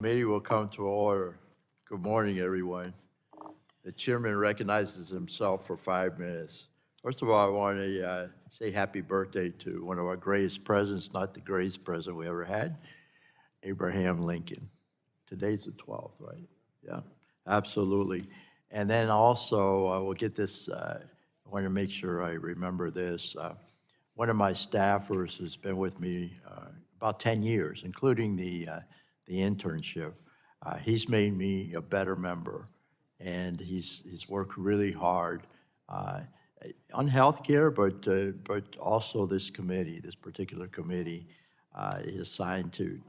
Meeting will come to order. Good morning, everyone. The chairman recognizes himself for 5 minutes. First of all, I want to say happy birthday to one of our greatest presidents, not the greatest president we ever had, Abraham Lincoln. Today's the 12th, right? Yeah, absolutely. And then also, we'll get this, I want to make sure I remember this. One of my staffers has been with me about 10 years, including the internship. He's made me a better member, and he's worked really hard on healthcare, but also this committee, this particular committee. He assigned to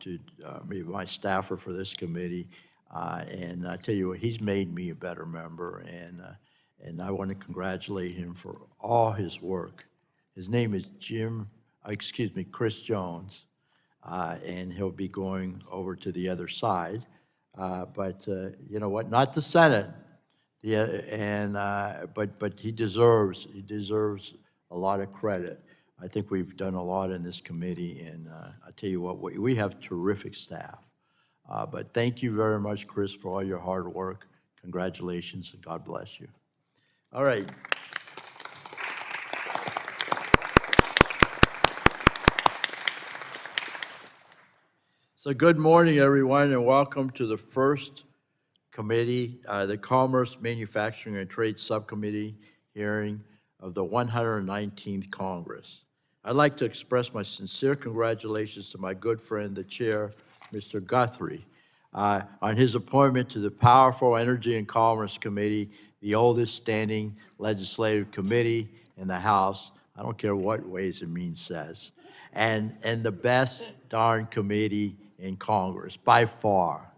be my staffer for this committee, and I tell you what, he's made me a better member, and I want to congratulate him for all his work. His name is Chris Jones. And he'll be going over to the other side. But you know what? Not the Senate. But he deserves a lot of credit. I think we've done a lot in this committee, and I tell you what, we have terrific staff. But thank you very much, Chris, for all your hard work. Congratulations, and God bless you. All right. So good morning, everyone, and welcome to the first committee, the Commerce, Manufacturing, and Trade Subcommittee hearing of the 119th Congress. I'd like to express my sincere congratulations to my good friend, the chair, Mr. Guthrie, on his appointment to the powerful Energy and Commerce Committee, the oldest standing legislative committee in the House. I don't care what Ways and Means says. And the best darn committee in Congress, by far.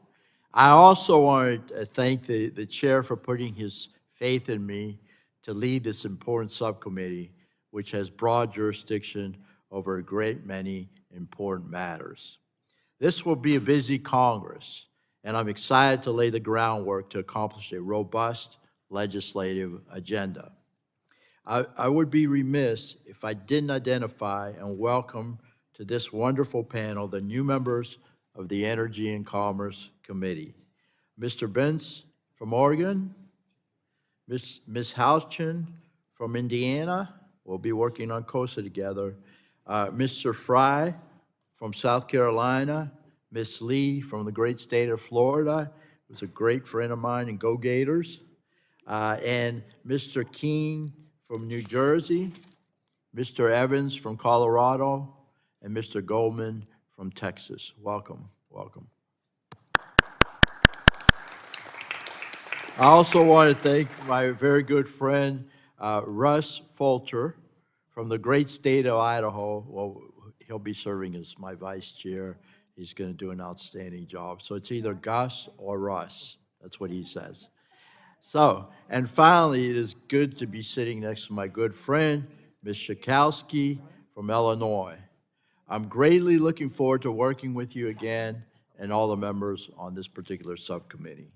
I also want to thank the chair for putting his faith in me to lead this important subcommittee, which has broad jurisdiction over a great many important matters. This will be a busy Congress, and I'm excited to lay the groundwork to accomplish a robust legislative agenda. I would be remiss if I didn't identify and welcome to this wonderful panel the new members of the Energy and Commerce Committee. Mr. Benz from Oregon, Ms. Humpton from Indiana, we'll be working on COSA together, Mr. Fry from South Carolina, Ms. Lee from the great state of Florida, who's a great friend of mine, and Go Gators, and Mr. King from New Jersey, Mr. Evans from Colorado, and Mr. Goldman from Texas. Welcome, welcome. I also want to thank my very good friend, Russ Fulcher from the great state of Idaho. Well, he'll be serving as my vice chair. He's going to do an outstanding job. So it's either Gus or Russ. That's what he says. So, and finally, it is good to be sitting next to my good friend, Ms. Schakowsky from Illinois. I'm greatly looking forward to working with you again and all the members on this particular subcommittee.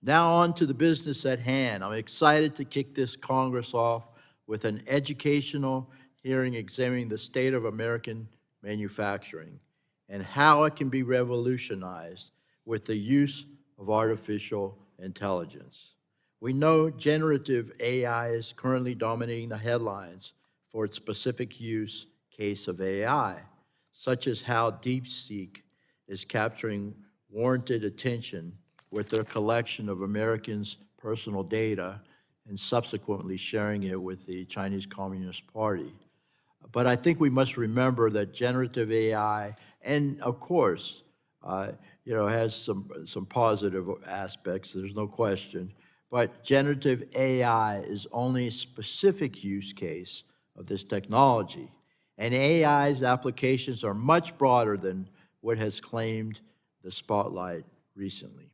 Now on to the business at hand. I'm excited to kick this Congress off with an educational hearing examining the state of American manufacturing and how it can be revolutionized with the use of artificial intelligence. We know generative AI is currently dominating the headlines for its specific use case of AI, such as how DeepSeek is capturing warranted attention with their collection of Americans' personal data and subsequently sharing it with the Chinese Communist Party. But I think we must remember that generative AI, and of course, has some positive aspects, there's no question, but generative AI is only a specific use case of this technology. And AI's applications are much broader than what has claimed the spotlight recently.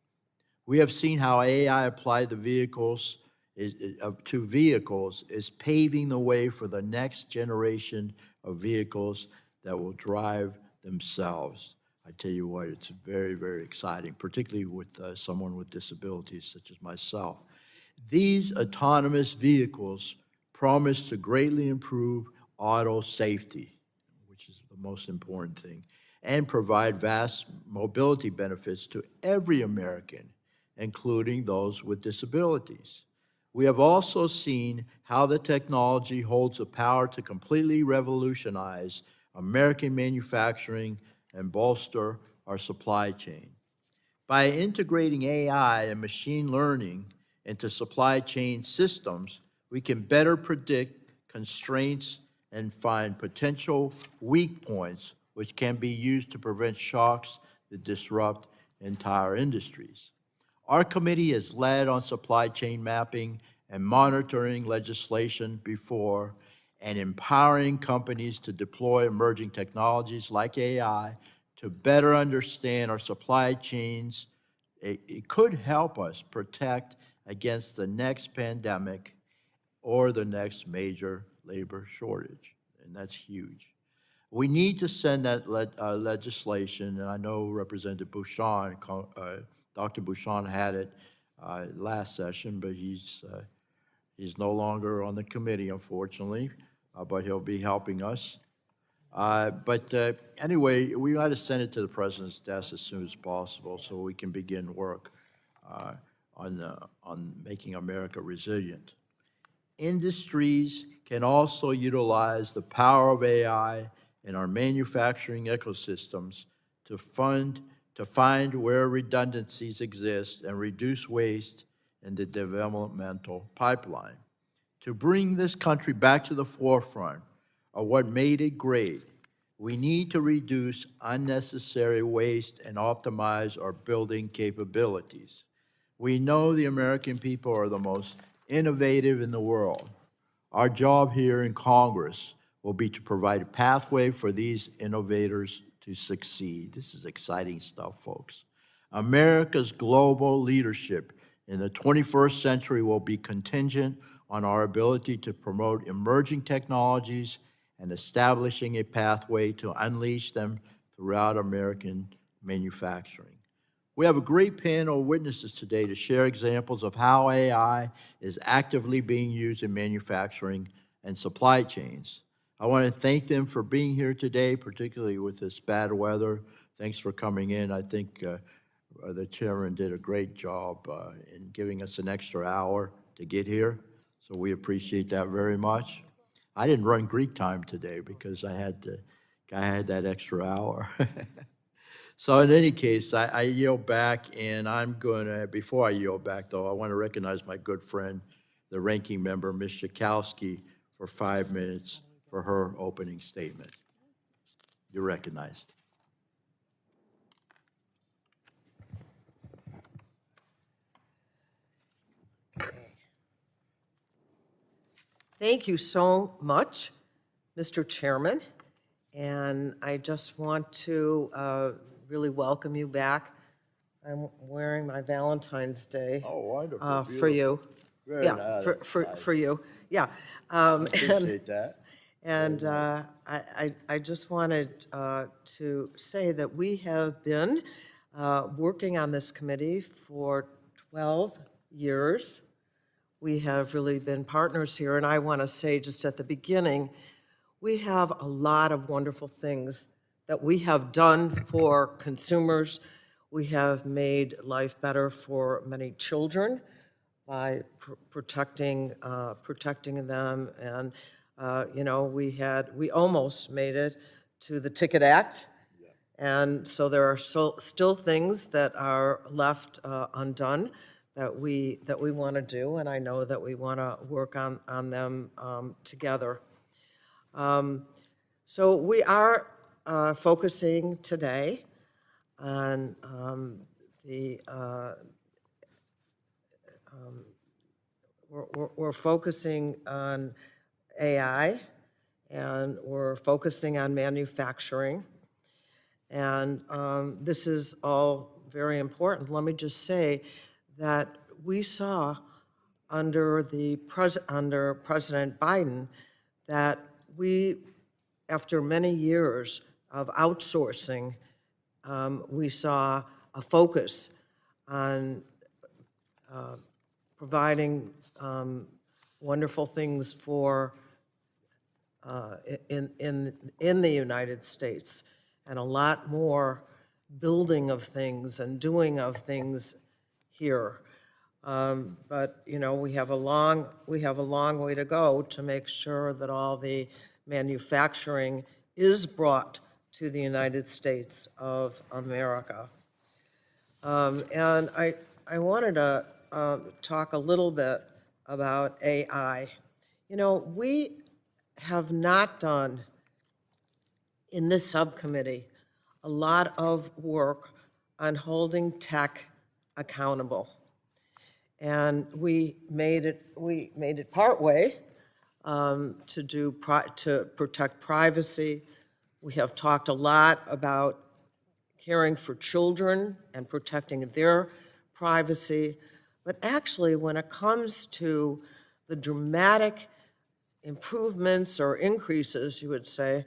We have seen how AI applied to vehicles is paving the way for the next generation of vehicles that will drive themselves. I tell you what, it's very, very exciting, particularly with someone with disabilities such as myself. These autonomous vehicles promise to greatly improve auto safety, which is the most important thing, and provide vast mobility benefits to every American, including those with disabilities. We have also seen how the technology holds the power to completely revolutionize American manufacturing and bolster our supply chain. By integrating AI and machine learning into supply chain systems, we can better predict constraints and find potential weak points which can be used to prevent shocks that disrupt entire industries. Our committee has led on supply chain mapping and monitoring legislation before and empowering companies to deploy emerging technologies like AI to better understand our supply chains. It could help us protect against the next pandemic or the next major labor shortage, and that's huge. We need to send that legislation, and I know Representative Bouchon, Dr. Bouchon had it last session, but he's no longer on the committee, unfortunately, but he'll be helping us. Anyway, we got to send it to the president's desk as soon as possible so we can begin work on making America resilient. Industries can also utilize the power of AI in our manufacturing ecosystems to find where redundancies exist and reduce waste in the developmental pipeline. To bring this country back to the forefront of what made it great, we need to reduce unnecessary waste and optimize our building capabilities. We know the American people are the most innovative in the world. Our job here in Congress will be to provide a pathway for these innovators to succeed. This is exciting stuff, folks. America's global leadership in the 21st century will be contingent on our ability to promote emerging technologies and establishing a pathway to unleash them throughout American manufacturing. We have a great panel of witnesses today to share examples of how AI is actively being used in manufacturing and supply chains. I want to thank them for being here today, particularly with this bad weather. Thanks for coming in. I think the chairman did a great job in giving us an extra hour to get here, so we appreciate that very much. I didn't run Greek time today because I had that extra hour. So in any case, I yield back, and I'm going to, before I yield back, though, I want to recognize my good friend, the ranking member, Ms. Schakowsky, for 5 minutes for her opening statement. You're recognized. Thank you so much, Mr. Chairman. And I just want to really welcome you back. I'm wearing my Valentine's Day wonderful. for you. Very Yeah, nice. for you. Yeah. Appreciate that. And I just wanted to say that we have been working on this committee for 12 years. We have really been partners here, and I want to say just at the beginning, we have a lot of wonderful things that we have done for consumers. We have made life better for many children by protecting them, and you know, we almost made it to the Ticket Act, and so there are still things that are left undone that we want to do, and I know that we want to work on them together. So we are focusing today on we're focusing on AI, and we're focusing on manufacturing, and this is all very important. Let me just say that we saw under President Biden that we, after many years of outsourcing, we saw a focus on providing wonderful things for in the United States. and a lot more building of things and doing of things here. But, you know, we have a long way to go to make sure that all the manufacturing is brought to the United States of America. And I wanted to talk a little bit about AI. You know, we have not done in this subcommittee a lot of work on holding tech accountable. And we made it partway to protect privacy. We have talked a lot about caring for children and protecting their privacy. But actually, when it comes to the dramatic improvements or increases, you would say,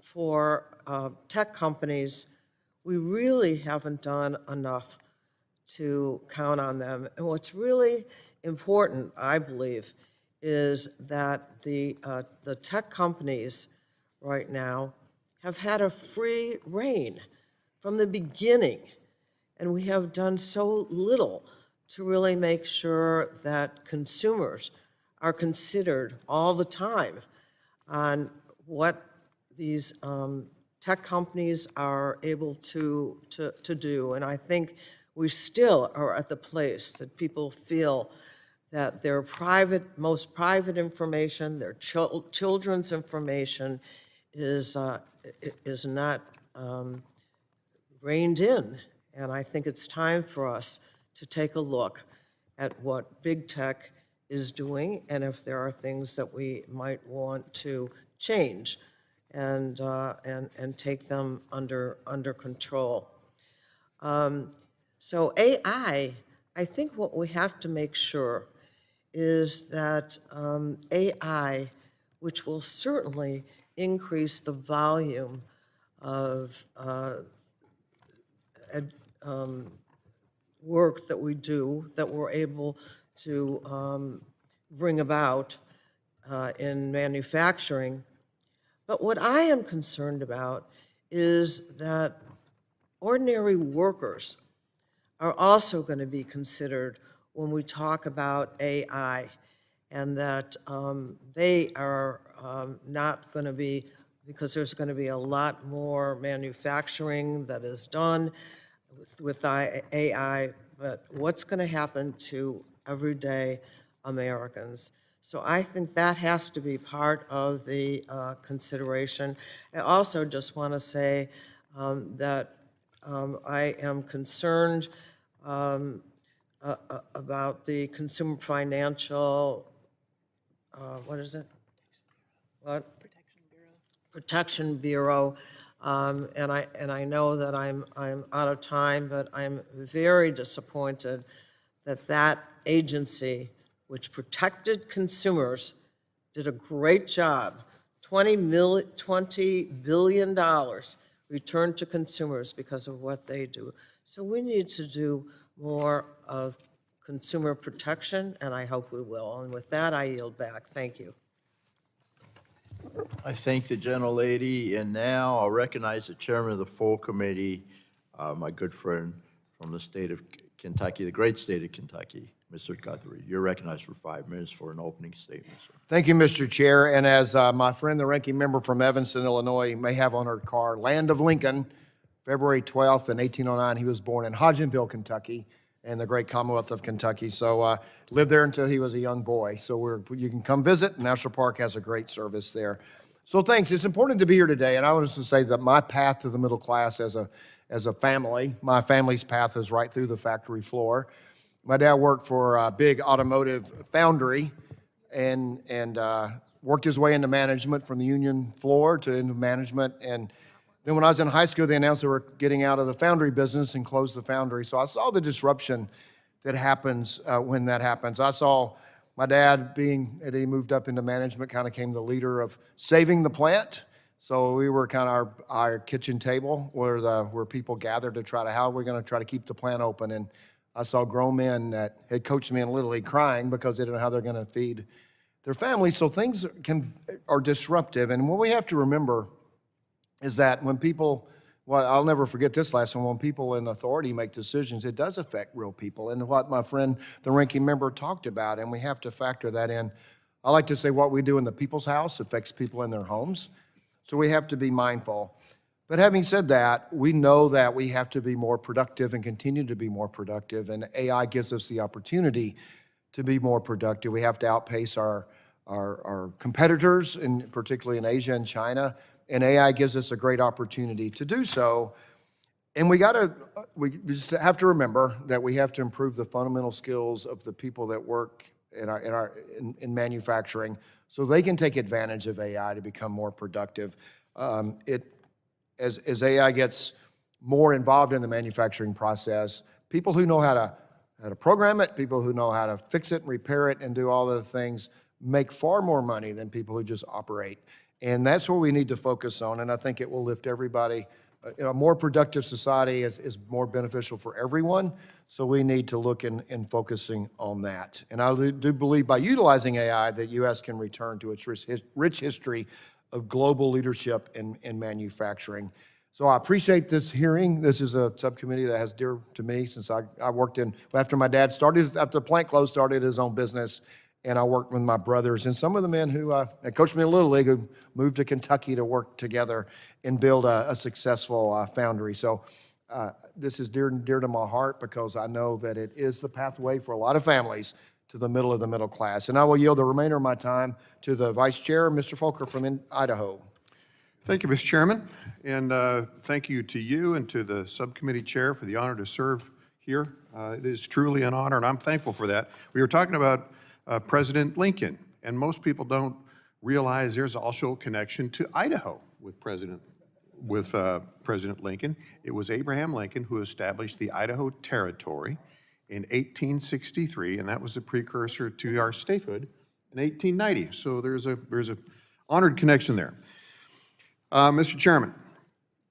for tech companies, we really haven't done enough to count on them. And what's really important, I believe, is that the tech companies right now have had a free rein from the beginning, and we have done so little to really make sure that consumers are considered all the time on what these tech companies are able to do. And I think we still are at the place that people feel that their most private information, their children's information is not reined in. And I think it's time for us to take a look at what big tech is doing and if there are things that we might want to change and take them under control. So AI, I think what we have to make sure is that AI, which will certainly increase the volume of work that we do, that we're able to bring about in manufacturing. But what I am concerned about is that ordinary workers are also going to be considered when we talk about AI, and that they are not going to be, because there's going to be a lot more manufacturing that is done with AI, but what's going to happen to everyday Americans? So I think that has to be part of the consideration. I also just want to say that I am concerned about the Consumer Financial, what is it? What? Protection Bureau. And I know that I'm out of time, but I'm very disappointed that that agency, which protected consumers, did a great job. $20 billion returned to consumers because of what they do. So we need to do more of consumer protection, and I hope we will. And with that, I yield back. Thank you. I thank the gentlelady, and now I'll recognize the chairman of the full committee, my good friend from the state of Kentucky, the great state of Kentucky, Mr. Guthrie. You're recognized for 5 minutes for an opening statement, sir. Thank you, Mr. Chair. And as my friend, the ranking member from Evanston, Illinois, may have on her car, Land of Lincoln, February 12th in 1809, he was born in Hodgenville, Kentucky, in the great Commonwealth of Kentucky. So lived there until he was a young boy. So you can come visit. National Park has a great service there. So thanks. It's important to be here today. And I want to say that my path to the middle class as a family, my family's path is right through the factory floor. My dad worked for a big automotive foundry and worked his way into management from the union floor to into management. And then when I was in high school, they announced they were getting out of the foundry business and closed the foundry. So I saw the disruption that happens when that happens. I saw my dad that he moved up into management, kind of came the leader of saving the plant. So we were kind of our kitchen table where people gathered to try to, how are we going to try to keep the plant open? And I saw grown men that had coached me in Little League crying because they didn't know how they're going to feed their families. So things are disruptive. And what we have to remember is that when people, well, I'll never forget this last one, when people in authority make decisions, it does affect real people, and what my friend, the ranking member, talked about, and we have to factor that in. I like to say what we do in the people's house affects people in their homes, so we have to be mindful. But having said that, we know that we have to be more productive and continue to be more productive, and AI gives us the opportunity to be more productive. We have to outpace our competitors, and particularly in Asia and China, and AI gives us a great opportunity to do so. And we just have to remember that we have to improve the fundamental skills of the people that work in manufacturing, so they can take advantage of AI to become more productive. As AI gets more involved in the manufacturing process, people who know how to program it, people who know how to fix it and repair it and do all the things make far more money than people who just operate. And that's what we need to focus on, and I think it will lift everybody. A more productive society is more beneficial for everyone, so we need to look in focusing on that. And I do believe by utilizing AI, the U.S. can return to its rich history of global leadership in manufacturing. So I appreciate this hearing. This is a subcommittee that has dear to me since I worked after my dad started, after the plant closed, started his own business, and I worked with my brothers and some of the men who coached me in Little League, who moved to Kentucky to work together and build a successful foundry. So this is dear to my heart because I know that it is the pathway for a lot of families to the middle of the middle class. And I will yield the remainder of my time to the Vice Chair, Mr. Folker from Idaho. Thank you, Mr. Chairman, and thank you to you and to the subcommittee chair for the honor to serve here. It is truly an honor, and I'm thankful for that. We were talking about President Lincoln, and most people don't realize there's also a connection to Idaho with President Lincoln. It was Abraham Lincoln who established the Idaho Territory in 1863, and that was the precursor to our statehood in 1890. So there's a honored connection there. Mr. Chairman,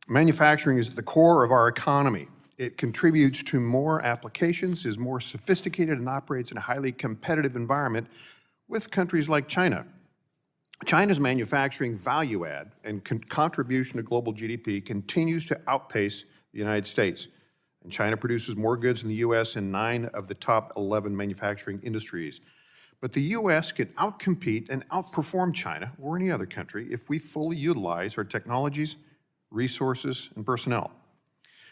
manufacturing is at the core of our economy. It contributes to more applications, is more sophisticated, and operates in a highly competitive environment with countries like China. China's manufacturing value add and contribution to global GDP continues to outpace the United States. And China produces more goods than the U.S. in 9 of the top 11 manufacturing industries. But the U.S. can outcompete and outperform China or any other country if we fully utilize our technologies, resources, and personnel.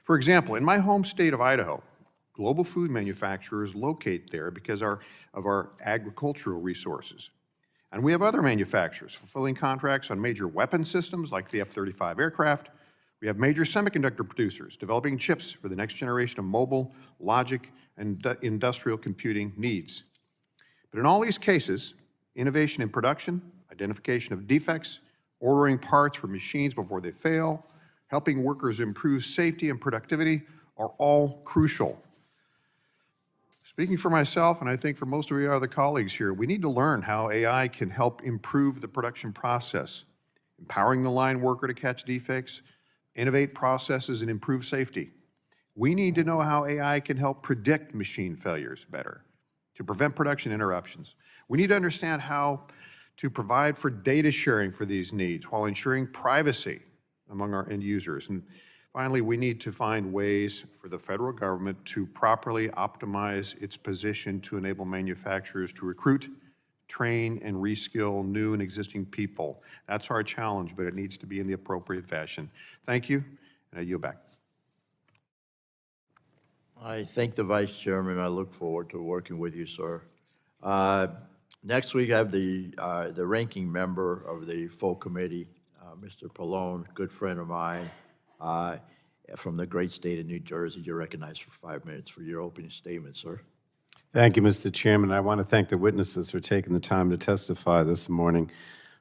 For example, in my home state of Idaho, global food manufacturers locate there because of our agricultural resources. And we have other manufacturers fulfilling contracts on major weapon systems like the F-35 aircraft. We have major semiconductor producers developing chips for the next generation of mobile, logic, and industrial computing needs. But in all these cases, innovation in production, identification of defects, ordering parts for machines before they fail, helping workers improve safety and productivity are all crucial. Speaking for myself, and I think for most of your other colleagues here, we need to learn how AI can help improve the production process, empowering the line worker to catch defects, innovate processes, and improve safety. We need to know how AI can help predict machine failures better, to prevent production interruptions. We need to understand how to provide for data sharing for these needs while ensuring privacy among our end users. And finally, we need to find ways for the federal government to properly optimize its position to enable manufacturers to recruit, train, and reskill new and existing people. That's our challenge, but it needs to be in the appropriate fashion. Thank you, and I yield back. I thank the Vice Chairman. I look forward to working with you, sir. Next week, I have the ranking member of the full committee, Mr. Pallone, good friend of mine from the great state of New Jersey. You're recognized for 5 minutes for your opening statement, sir. Thank you, Mr. Chairman. I want to thank the witnesses for taking the time to testify this morning.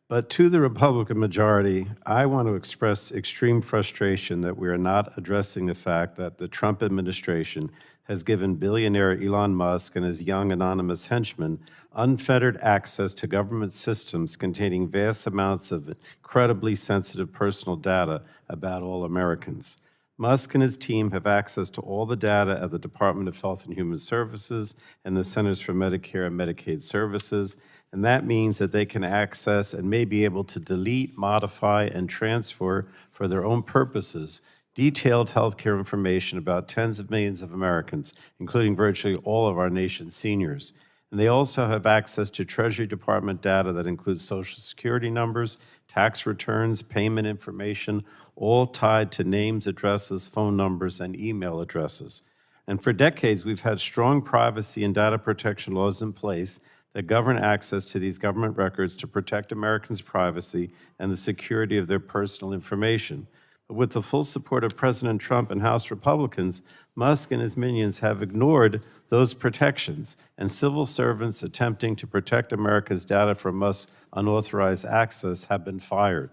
But to the Republican majority, I want to express extreme frustration that we are not addressing the fact that the Trump administration has given billionaire Elon Musk and his young anonymous henchmen unfettered access to government systems containing vast amounts of incredibly sensitive personal data about all Americans. Musk and his team have access to all the data at the Department of Health and Human Services and the Centers for Medicare and Medicaid Services, and that means that they can access and may be able to delete, modify, and transfer for their own purposes detailed healthcare information about tens of millions of Americans, including virtually all of our nation's seniors. And they also have access to Treasury Department data that includes Social Security numbers, tax returns, payment information, all tied to names, addresses, phone numbers, and email addresses. And for decades, we've had strong privacy and data protection laws in place that govern access to these government records to protect Americans' privacy and the security of their personal information. But with the full support of President Trump and House Republicans, Musk and his minions have ignored those protections, and civil servants attempting to protect America's data from Musk's unauthorized access have been fired.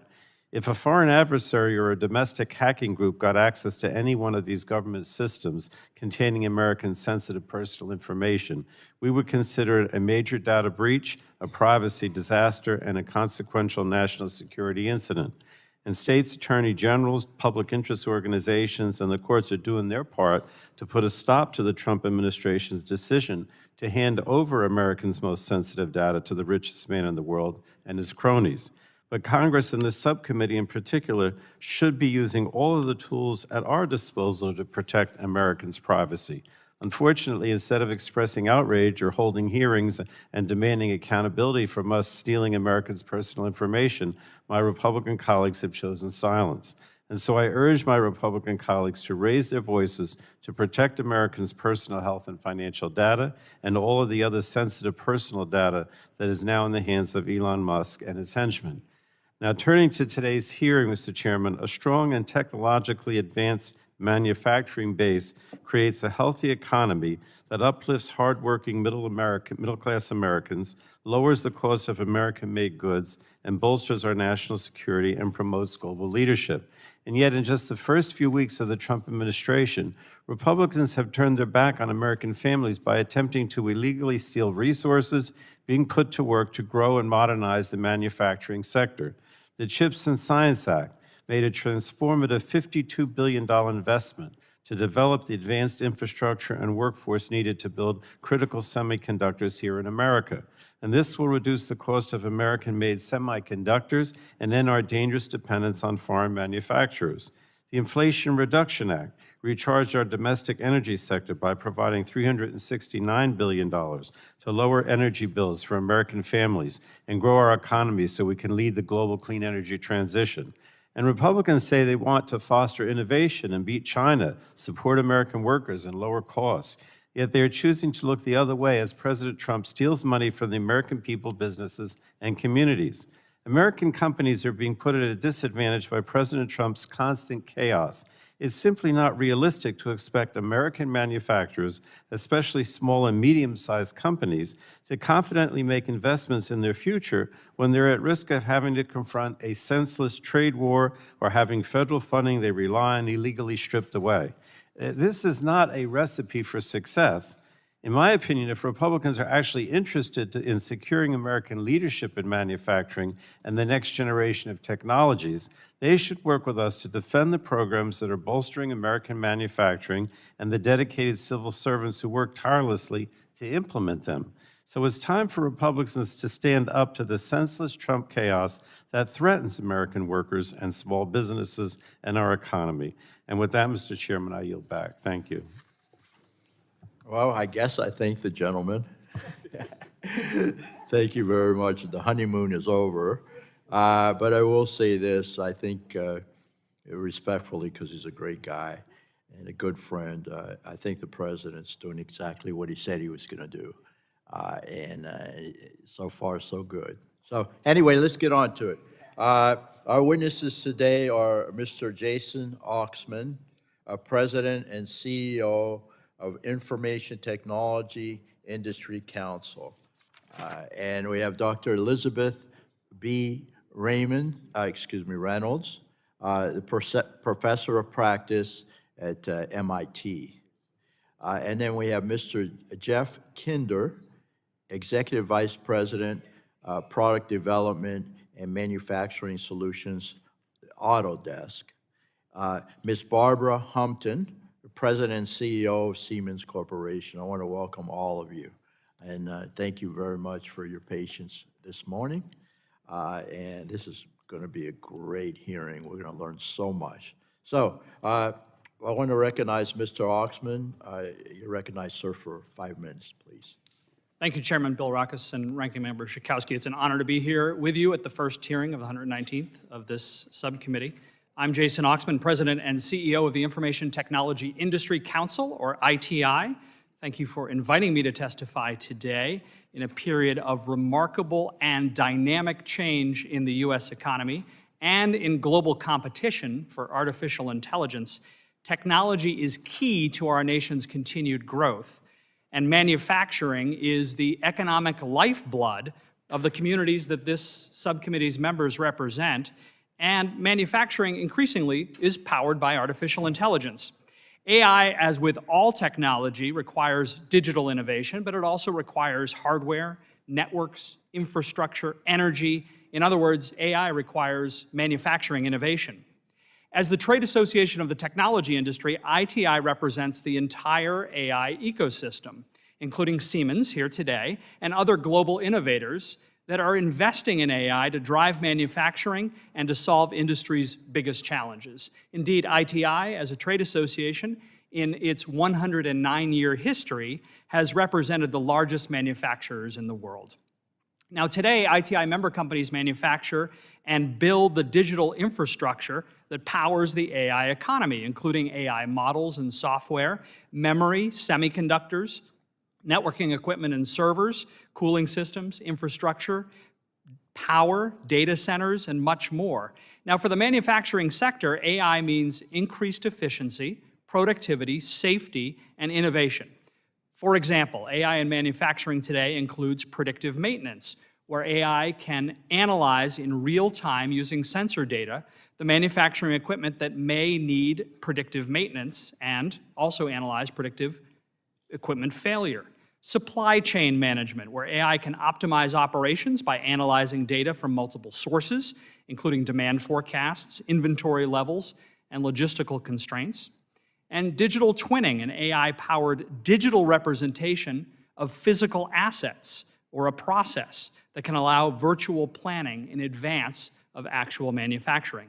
If a foreign adversary or a domestic hacking group got access to any one of these government systems containing American sensitive personal information, we would consider it a major data breach, a privacy disaster, and a consequential national security incident. And states' attorney generals, public interest organizations, and the courts are doing their part to put a stop to the Trump administration's decision to hand over Americans' most sensitive data to the richest man in the world and his cronies. But Congress and this subcommittee in particular should be using all of the tools at our disposal to protect Americans' privacy. Unfortunately, instead of expressing outrage or holding hearings and demanding accountability from us stealing Americans' personal information, my Republican colleagues have chosen silence. And so I urge my Republican colleagues to raise their voices to protect Americans' personal health and financial data and all of the other sensitive personal data that is now in the hands of Elon Musk and his henchmen. Now, turning to today's hearing, Mr. Chairman, a strong and technologically advanced manufacturing base creates a healthy economy that uplifts hardworking middle-class Americans, lowers the cost of American-made goods, and bolsters our national security and promotes global leadership. And yet, in just the first few weeks of the Trump administration, Republicans have turned their back on American families by attempting to illegally steal resources being put to work to grow and modernize the manufacturing sector. The CHIPS and Science Act made a transformative $52 billion investment to develop the advanced infrastructure and workforce needed to build critical semiconductors here in America. And this will reduce the cost of American-made semiconductors and end our dangerous dependence on foreign manufacturers. The Inflation Reduction Act recharged our domestic energy sector by providing $369 billion to lower energy bills for American families and grow our economy so we can lead the global clean energy transition. And Republicans say they want to foster innovation and beat China, support American workers, and lower costs. Yet they are choosing to look the other way as President Trump steals money from the American people, businesses, and communities. American companies are being put at a disadvantage by President Trump's constant chaos. It's simply not realistic to expect American manufacturers, especially small and medium-sized companies, to confidently make investments in their future when they're at risk of having to confront a senseless trade war or having federal funding they rely on illegally stripped away. This is not a recipe for success. In my opinion, if Republicans are actually interested in securing American leadership in manufacturing and the next generation of technologies, they should work with us to defend the programs that are bolstering American manufacturing and the dedicated civil servants who work tirelessly to implement them. So it's time for Republicans to stand up to the senseless Trump chaos that threatens American workers and small businesses and our economy. And with that, Mr. Chairman, I yield back. Thank you. Well, I guess I thank the gentleman. Thank you very much. The honeymoon is over. But I will say this, I think respectfully, because he's a great guy and a good friend, I think the president's doing exactly what he said he was going to do. And so far, so good. So anyway, let's get on to it. Our witnesses today are Mr. Jason Oxman, President and CEO of Information Technology Industry Council. And we have Dr. Elisabeth B. Reynolds, the professor of practice at MIT. And then we have Mr. Jeff Kinder, Executive Vice President, Product Development and Manufacturing Solutions, Autodesk. Ms. Barbara Humpton, the President and CEO of Siemens Corporation. I want to welcome all of you, and thank you very much for your patience this morning. And this is going to be a great hearing. We're going to learn so much. So I want to recognize Mr. Oxman. You recognize, sir, for 5 minutes, please. Thank you, Chairman Bill Ruckus and Ranking Member Schakowsky. It's an honor to be here with you at the first hearing of the 119th of this subcommittee. I'm Jason Oxman, President and CEO of the Information Technology Industry Council, or ITI. Thank you for inviting me to testify today in a period of remarkable and dynamic change in the U.S. economy and in global competition for artificial intelligence. Technology is key to our nation's continued growth, and manufacturing is the economic lifeblood of the communities that this subcommittee's members represent, and manufacturing increasingly is powered by artificial intelligence. AI, as with all technology, requires digital innovation, but it also requires hardware, networks, infrastructure, energy. In other words, AI requires manufacturing innovation. As the trade association of the technology industry, ITI represents the entire AI ecosystem, including Siemens here today and other global innovators that are investing in AI to drive manufacturing and to solve industry's biggest challenges. Indeed, ITI, as a trade association, in its 109-year history, has represented the largest manufacturers in the world. Now today, ITI member companies manufacture and build the digital infrastructure that powers the AI economy, including AI models and software, memory, semiconductors, networking equipment and servers, cooling systems, infrastructure, power, data centers, and much more. Now for the manufacturing sector, AI means increased efficiency, productivity, safety, and innovation. For example, AI in manufacturing today includes predictive maintenance, where AI can analyze in real time using sensor data the manufacturing equipment that may need predictive maintenance and also analyze predictive equipment failure. Supply chain management, where AI can optimize operations by analyzing data from multiple sources, including demand forecasts, inventory levels, and logistical constraints. And digital twinning, an AI-powered digital representation of physical assets or a process that can allow virtual planning in advance of actual manufacturing.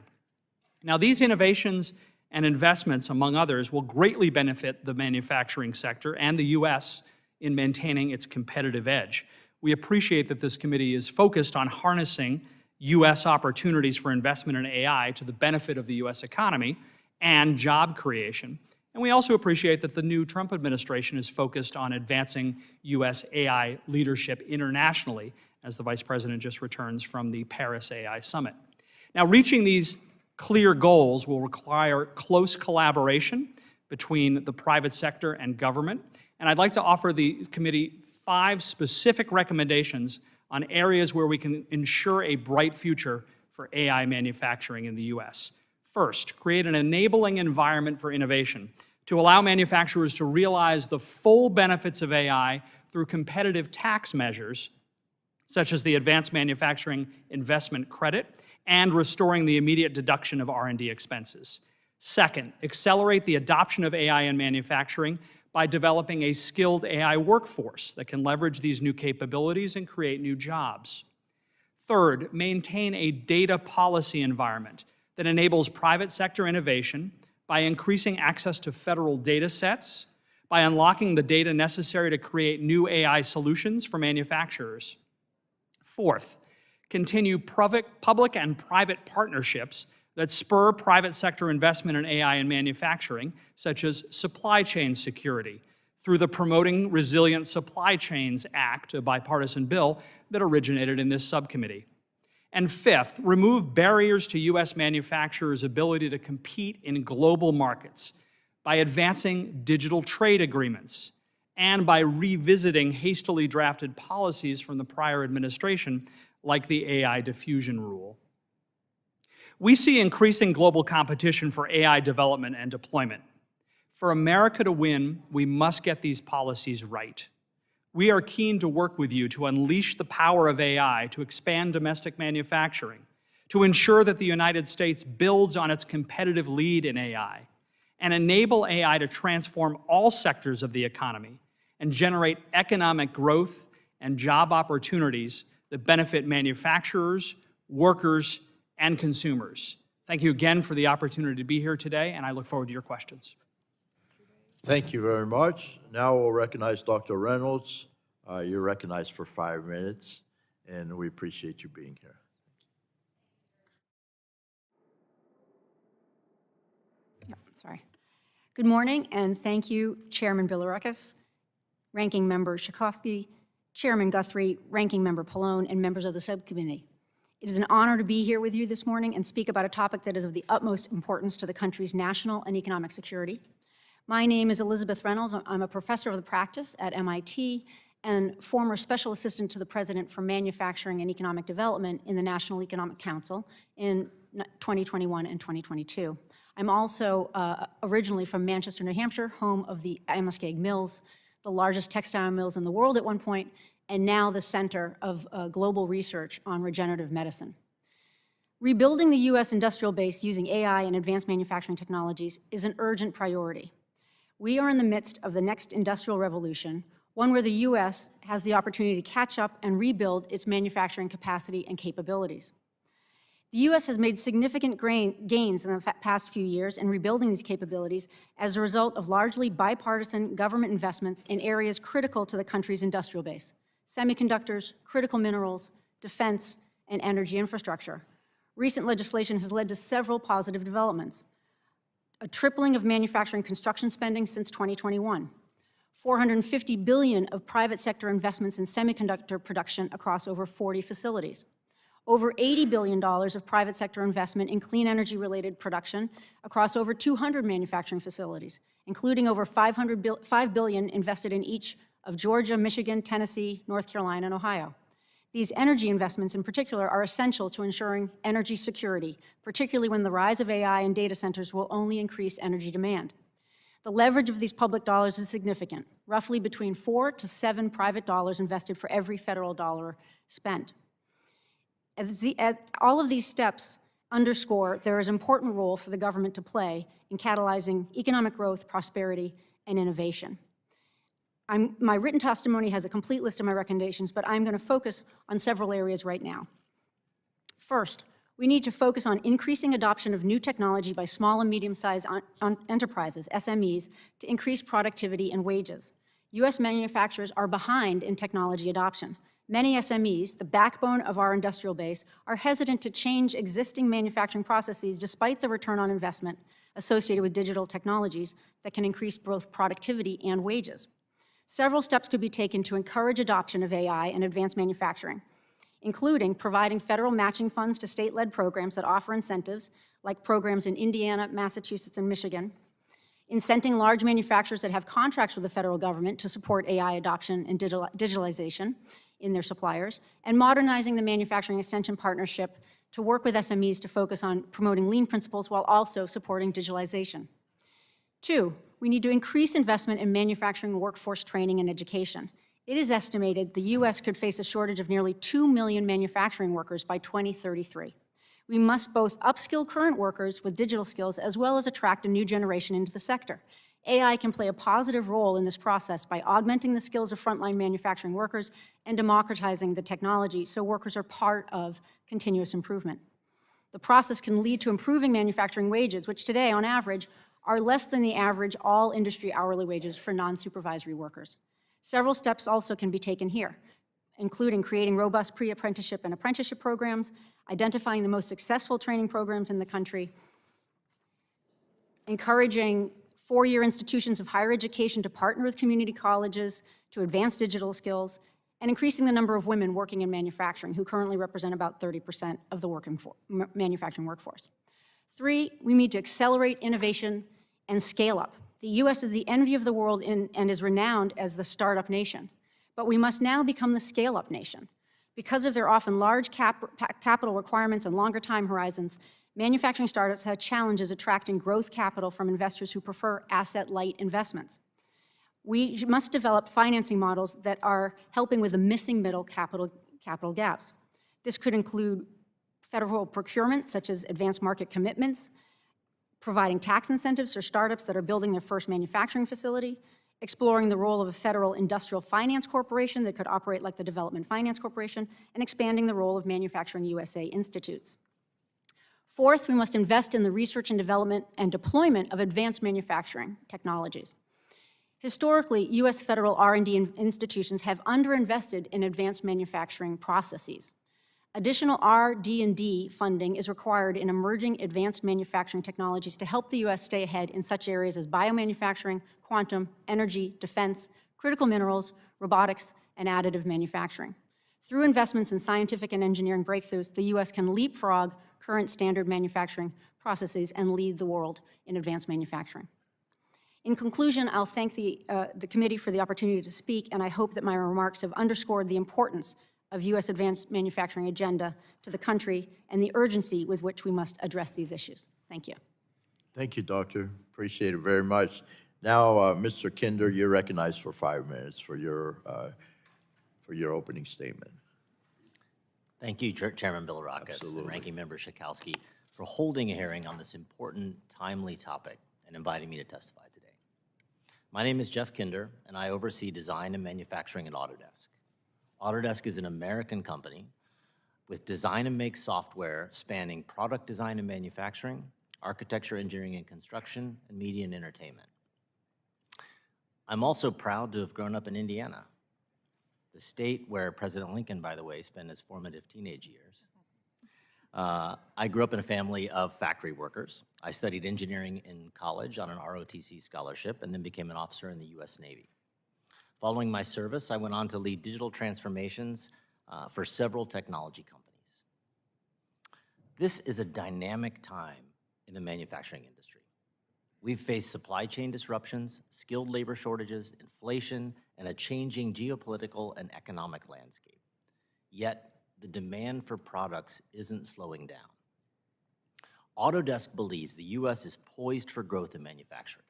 Now, these innovations and investments, among others, will greatly benefit the manufacturing sector and the U.S. in maintaining its competitive edge. We appreciate that this committee is focused on harnessing U.S. opportunities for investment in AI to the benefit of the U.S. economy and job creation. And we also appreciate that the new Trump administration is focused on advancing U.S. AI leadership internationally, as the Vice President just returns from the Paris AI Summit. Now, reaching these clear goals will require close collaboration between the private sector and government, and I'd like to offer the committee 5 specific recommendations on areas where we can ensure a bright future for AI manufacturing in the U.S. First, create an enabling environment for innovation to allow manufacturers to realize the full benefits of AI through competitive tax measures, such as the Advanced Manufacturing Investment Credit and restoring the immediate deduction of R&D expenses. Second, accelerate the adoption of AI in manufacturing by developing a skilled AI workforce that can leverage these new capabilities and create new jobs. Third, maintain a data policy environment that enables private sector innovation by increasing access to federal data sets, by unlocking the data necessary to create new AI solutions for manufacturers. Fourth, continue public and private partnerships that spur private sector investment in AI and manufacturing, such as supply chain security, through the Promoting Resilient Supply Chains Act, a bipartisan bill that originated in this subcommittee. And fifth, remove barriers to U.S. manufacturers' ability to compete in global markets by advancing digital trade agreements and by revisiting hastily drafted policies from the prior administration, like the AI diffusion rule. We see increasing global competition for AI development and deployment. For America to win, we must get these policies right. We are keen to work with you to unleash the power of AI to expand domestic manufacturing, to ensure that the United States builds on its competitive lead in AI and enable AI to transform all sectors of the economy and generate economic growth and job opportunities that benefit manufacturers, workers, and consumers. Thank you again for the opportunity to be here today, and I look forward to your questions. Thank you very much. Now we'll recognize Dr. Reynolds. You're recognized for 5 minutes, and we appreciate you being here. Yep, sorry. Good morning, and thank you, Chairman Bilirakis, Ranking Member Schakowsky, Chairman Guthrie, Ranking Member Pallone, and members of the subcommittee. It is an honor to be here with you this morning and speak about a topic that is of the utmost importance to the country's national and economic security. My name is Elisabeth Reynolds. I'm a professor of the practice at MIT and former special assistant to the president for manufacturing and economic development in the National Economic Council in 2021 and 2022. I'm also originally from Manchester, New Hampshire, home of the Amoskeag Mills, the largest textile mills in the world at one point, and now the center of global research on regenerative medicine. Rebuilding the U.S. industrial base using AI and advanced manufacturing technologies is an urgent priority. We are in the midst of the next industrial revolution, one where the U.S. has the opportunity to catch up and rebuild its manufacturing capacity and capabilities. The U.S. has made significant gains in the past few years in rebuilding these capabilities as a result of largely bipartisan government investments in areas critical to the country's industrial base: semiconductors, critical minerals, defense, and energy infrastructure. Recent legislation has led to several positive developments: a tripling of manufacturing construction spending since 2021, $450 billion of private sector investments in semiconductor production across over 40 facilities, over $80 billion of private sector investment in clean energy-related production across over 200 manufacturing facilities, including over $5 billion invested in each of Georgia, Michigan, Tennessee, North Carolina, and Ohio. These energy investments in particular are essential to ensuring energy security, particularly when the rise of AI and data centers will only increase energy demand. The leverage of these public dollars is significant, roughly between 4 to 7 private dollars invested for every federal dollar spent. All of these steps underscore there is an important role for the government to play in catalyzing economic growth, prosperity, and innovation. My written testimony has a complete list of my recommendations, but I'm going to focus on several areas right now. First, we need to focus on increasing adoption of new technology by small and medium-sized enterprises, SMEs, to increase productivity and wages. U.S. manufacturers are behind in technology adoption. Many SMEs, the backbone of our industrial base, are hesitant to change existing manufacturing processes despite the return on investment associated with digital technologies that can increase both productivity and wages. Several steps could be taken to encourage adoption of AI and advanced manufacturing, including providing federal matching funds to state-led programs that offer incentives, like programs in Indiana, Massachusetts, and Michigan, incenting large manufacturers that have contracts with the federal government to support AI adoption and digitalization in their suppliers, and modernizing the Manufacturing Extension Partnership to work with SMEs to focus on promoting lean principles while also supporting digitalization. 2, we need to increase investment in manufacturing workforce training and education. It is estimated the U.S. could face a shortage of nearly 2 million manufacturing workers by 2033. We must both upskill current workers with digital skills as well as attract a new generation into the sector. AI can play a positive role in this process by augmenting the skills of frontline manufacturing workers and democratizing the technology so workers are part of continuous improvement. The process can lead to improving manufacturing wages, which today, on average, are less than the average all-industry hourly wages for non-supervisory workers. Several steps also can be taken here, including creating robust pre-apprenticeship and apprenticeship programs, identifying the most successful training programs in the country, encouraging four-year institutions of higher education to partner with community colleges to advance digital skills, and increasing the number of women working in manufacturing, who currently represent about 30% of the manufacturing workforce. 3, we need to accelerate innovation and scale up. The U.S. is the envy of the world and is renowned as the startup nation. But we must now become the scale-up nation. Because of their often large capital requirements and longer time horizons, manufacturing startups have challenges attracting growth capital from investors who prefer asset-light investments. We must develop financing models that are helping with the missing middle capital gaps. This could include federal procurement, such as advanced market commitments, providing tax incentives for startups that are building their first manufacturing facility, exploring the role of a federal industrial finance corporation that could operate like the Development Finance Corporation, and expanding the role of Manufacturing USA institutes. Fourth, we must invest in the research and development and deployment of advanced manufacturing technologies. Historically, U.S. federal R&D institutions have underinvested in advanced manufacturing processes. Additional RD&D funding is required in emerging advanced manufacturing technologies to help the U.S. stay ahead in such areas as biomanufacturing, quantum, energy, defense, critical minerals, robotics, and additive manufacturing. Through investments in scientific and engineering breakthroughs, the U.S. can leapfrog current standard manufacturing processes and lead the world in advanced manufacturing. In conclusion, I'll thank the committee for the opportunity to speak, and I hope that my remarks have underscored the importance of U.S. advanced manufacturing agenda to the country and the urgency with which we must address these issues. Thank you. Thank you, Doctor. Appreciate it very much. Now, Mr. Kinder, you're recognized for 5 minutes for your opening statement. Thank you, Chairman Bilirakis and Ranking Member Schakowsky, for holding a hearing on this important, timely topic and inviting me to testify today. My name is Jeff Kinder, and I oversee design and manufacturing at Autodesk. Autodesk is an American company with design and make software spanning product design and manufacturing, architecture, engineering and construction, and media and entertainment. I'm also proud to have grown up in Indiana, the state where President Lincoln, by the way, spent his formative teenage years. I grew up in a family of factory workers. I studied engineering in college on an ROTC scholarship and then became an officer in the U.S. Navy. Following my service, I went on to lead digital transformations for several technology companies. This is a dynamic time in the manufacturing industry. We've faced supply chain disruptions, skilled labor shortages, inflation, and a changing geopolitical and economic landscape. Yet, the demand for products isn't slowing down. Autodesk believes the U.S. is poised for growth in manufacturing.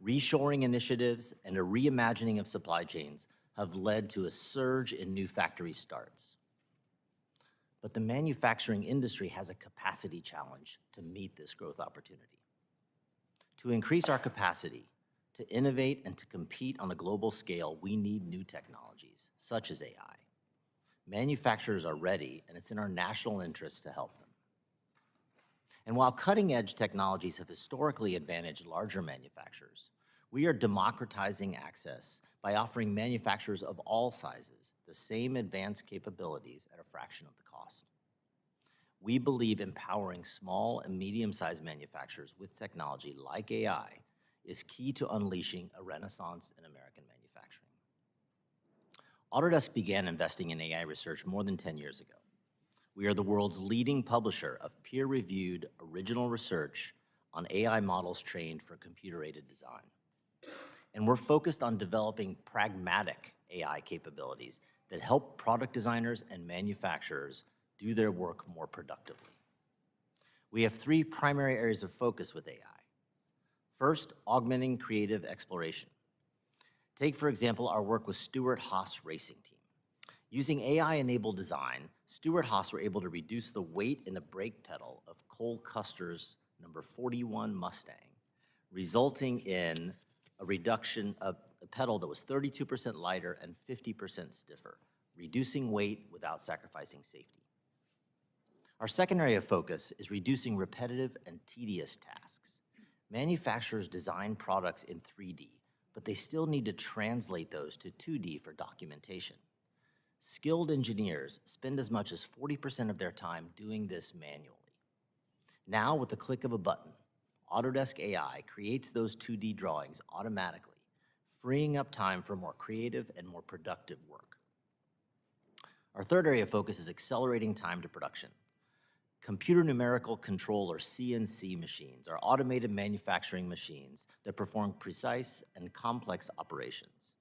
Reshoring initiatives and a reimagining of supply chains have led to a surge in new factory starts. But the manufacturing industry has a capacity challenge to meet this growth opportunity. To increase our capacity, to innovate and to compete on a global scale, we need new technologies, such as AI. Manufacturers are ready, and it's in our national interest to help them. And while cutting-edge technologies have historically advantaged larger manufacturers, we are democratizing access by offering manufacturers of all sizes the same advanced capabilities at a fraction of the cost. We believe empowering small and medium-sized manufacturers with technology like AI is key to unleashing a renaissance in American manufacturing. Autodesk began investing in AI research more than 10 years ago. We are the world's leading publisher of peer-reviewed original research on AI models trained for computer-aided design. And we're focused on developing pragmatic AI capabilities that help product designers and manufacturers do their work more productively. We have 3 primary areas of focus with AI. First, augmenting creative exploration. Take, for example, our work with Stewart-Haas Racing Team. Using AI-enabled design, Stewart-Haas were able to reduce the weight in the brake pedal of Cole Custer's number 41 Mustang, resulting in a reduction of a pedal that was 32% lighter and 50% stiffer, reducing weight without sacrificing safety. Our second area of focus is reducing repetitive and tedious tasks. Manufacturers design products in 3D, but they still need to translate those to 2D for documentation. Skilled engineers spend as much as 40% of their time doing this manually. Now, with the click of a button, Autodesk AI creates those 2D drawings automatically, freeing up time for more creative and more productive work. Our third area of focus is accelerating time to production. Computer numerical control, or CNC machines, are automated manufacturing machines that perform precise and complex operations.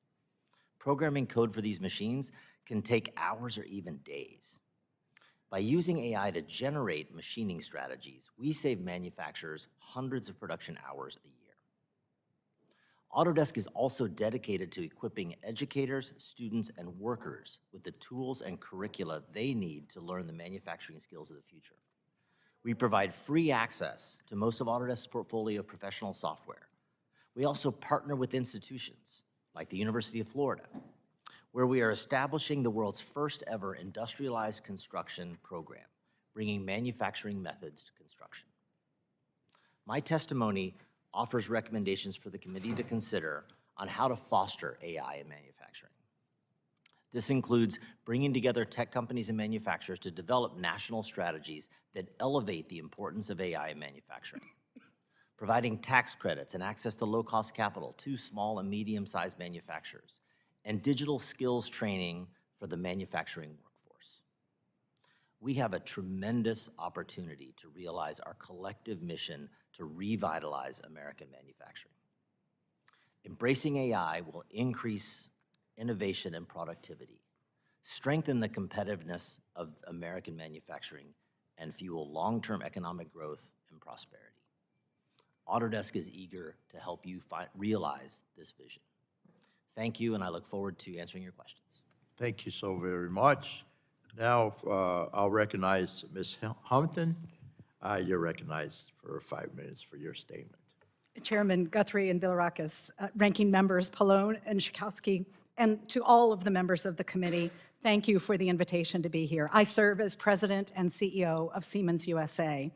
Programming code for these machines can take hours or even days. By using AI to generate machining strategies, we save manufacturers hundreds of production hours a year. Autodesk is also dedicated to equipping educators, students, and workers with the tools and curricula they need to learn the manufacturing skills of the future. We provide free access to most of Autodesk's portfolio of professional software. We also partner with institutions like the University of Florida, where we are establishing the world's first ever industrialized construction program, bringing manufacturing methods to construction. My testimony offers recommendations for the committee to consider on how to foster AI in manufacturing. This includes bringing together tech companies and manufacturers to develop national strategies that elevate the importance of AI in manufacturing, providing tax credits and access to low-cost capital to small and medium-sized manufacturers, and digital skills training for the manufacturing workforce. We have a tremendous opportunity to realize our collective mission to revitalize American manufacturing. Embracing AI will increase innovation and productivity, strengthen the competitiveness of American manufacturing, and fuel long-term economic growth and prosperity. Autodesk is eager to help you realize this vision. Thank you, and I look forward to answering your questions. Thank you so very much. Now, I'll recognize Ms. Humpton. You're recognized for 5 minutes for your statement. Chairman Guthrie and Bilirakis, ranking members Pallone and Schakowsky, and to all of the members of the committee, thank you for the invitation to be here. I serve as president and CEO of Siemens USA.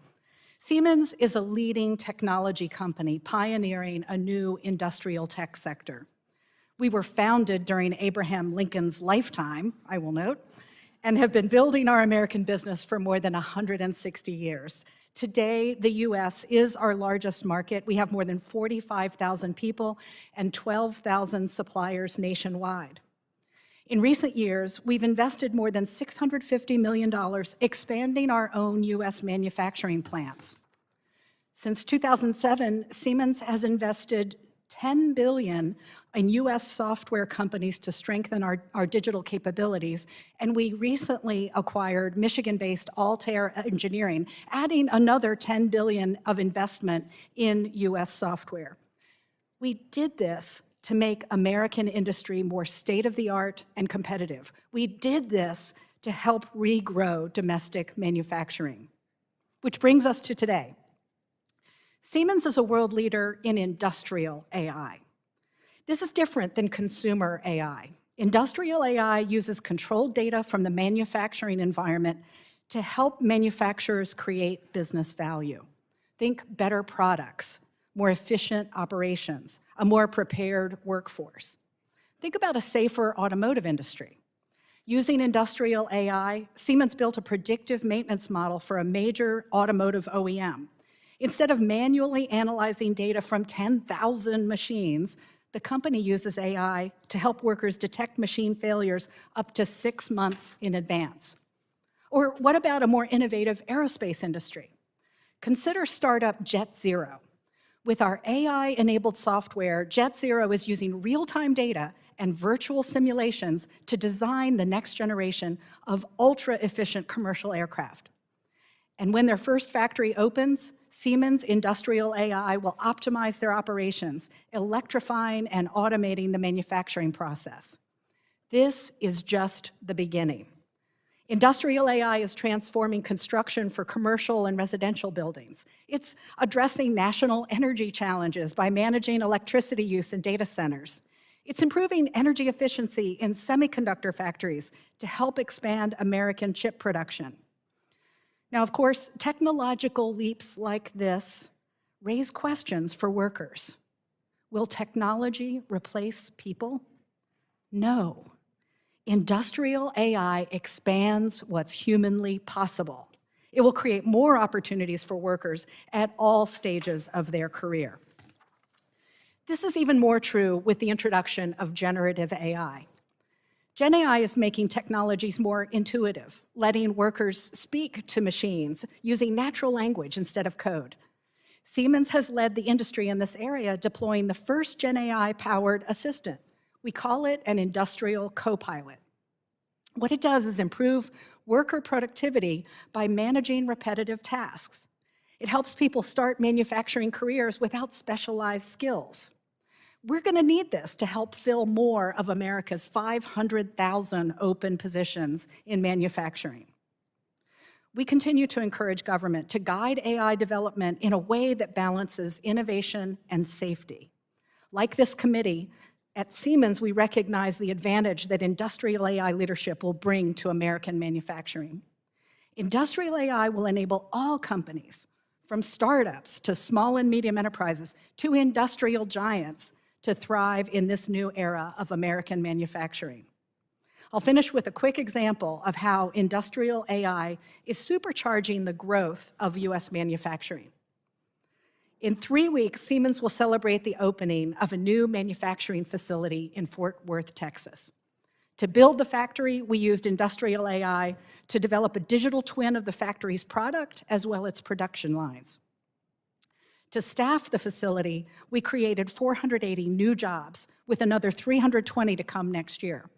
Siemens is a leading technology company pioneering a new industrial tech sector. We were founded during Abraham Lincoln's lifetime, I will note, and have been building our American business for more than 160 years. Today, the US is our largest market. We have more than 45,000 people and 12,000 suppliers nationwide. In recent years, we've invested more than $650 million expanding our own US manufacturing plants. Since 2007, Siemens has invested $10 billion in US software companies to strengthen our digital capabilities, and we recently acquired Michigan-based Altair Engineering, adding another $10 billion of investment in US software. We did this to make American industry more state-of-the-art and competitive. We did this to help regrow domestic manufacturing. Which brings us to today. Siemens is a world leader in industrial AI. This is different than consumer AI. Industrial AI uses controlled data from the manufacturing environment to help manufacturers create business value. Think better products, more efficient operations, a more prepared workforce. Think about a safer automotive industry. Using industrial AI, Siemens built a predictive maintenance model for a major automotive OEM. Instead of manually analyzing data from 10,000 machines, the company uses AI to help workers detect machine failures up to 6 months in advance. Or what about a more innovative aerospace industry? Consider startup JetZero. With our AI-enabled software, JetZero is using real-time data and virtual simulations to design the next generation of ultra-efficient commercial aircraft. And when their first factory opens, Siemens Industrial AI will optimize their operations, electrifying and automating the manufacturing process. This is just the beginning. Industrial AI is transforming construction for commercial and residential buildings. It's addressing national energy challenges by managing electricity use in data centers. It's improving energy efficiency in semiconductor factories to help expand American chip production. Now, of course, technological leaps like this raise questions for workers. Will technology replace people? No. Industrial AI expands what's humanly possible. It will create more opportunities for workers at all stages of their career. This is even more true with the introduction of generative AI. Gen AI is making technologies more intuitive, letting workers speak to machines using natural language instead of code. Siemens has led the industry in this area, deploying the first Gen AI-powered assistant. We call it an industrial co-pilot. What it does is improve worker productivity by managing repetitive tasks. It helps people start manufacturing careers without specialized skills. We're going to need this to help fill more of America's 500,000 open positions in manufacturing. We continue to encourage government to guide AI development in a way that balances innovation and safety. Like this committee, at Siemens, we recognize the advantage that industrial AI leadership will bring to American manufacturing. Industrial AI will enable all companies, from startups to small and medium enterprises to industrial giants, to thrive in this new era of American manufacturing. I'll finish with a quick example of how industrial AI is supercharging the growth of US manufacturing. In 3 weeks, Siemens will celebrate the opening of a new manufacturing facility in Fort Worth, Texas. To build the factory, we used industrial AI to develop a digital twin of the factory's product as well as its production lines. To staff the facility, we created 480 new jobs, with another 320 to come next year.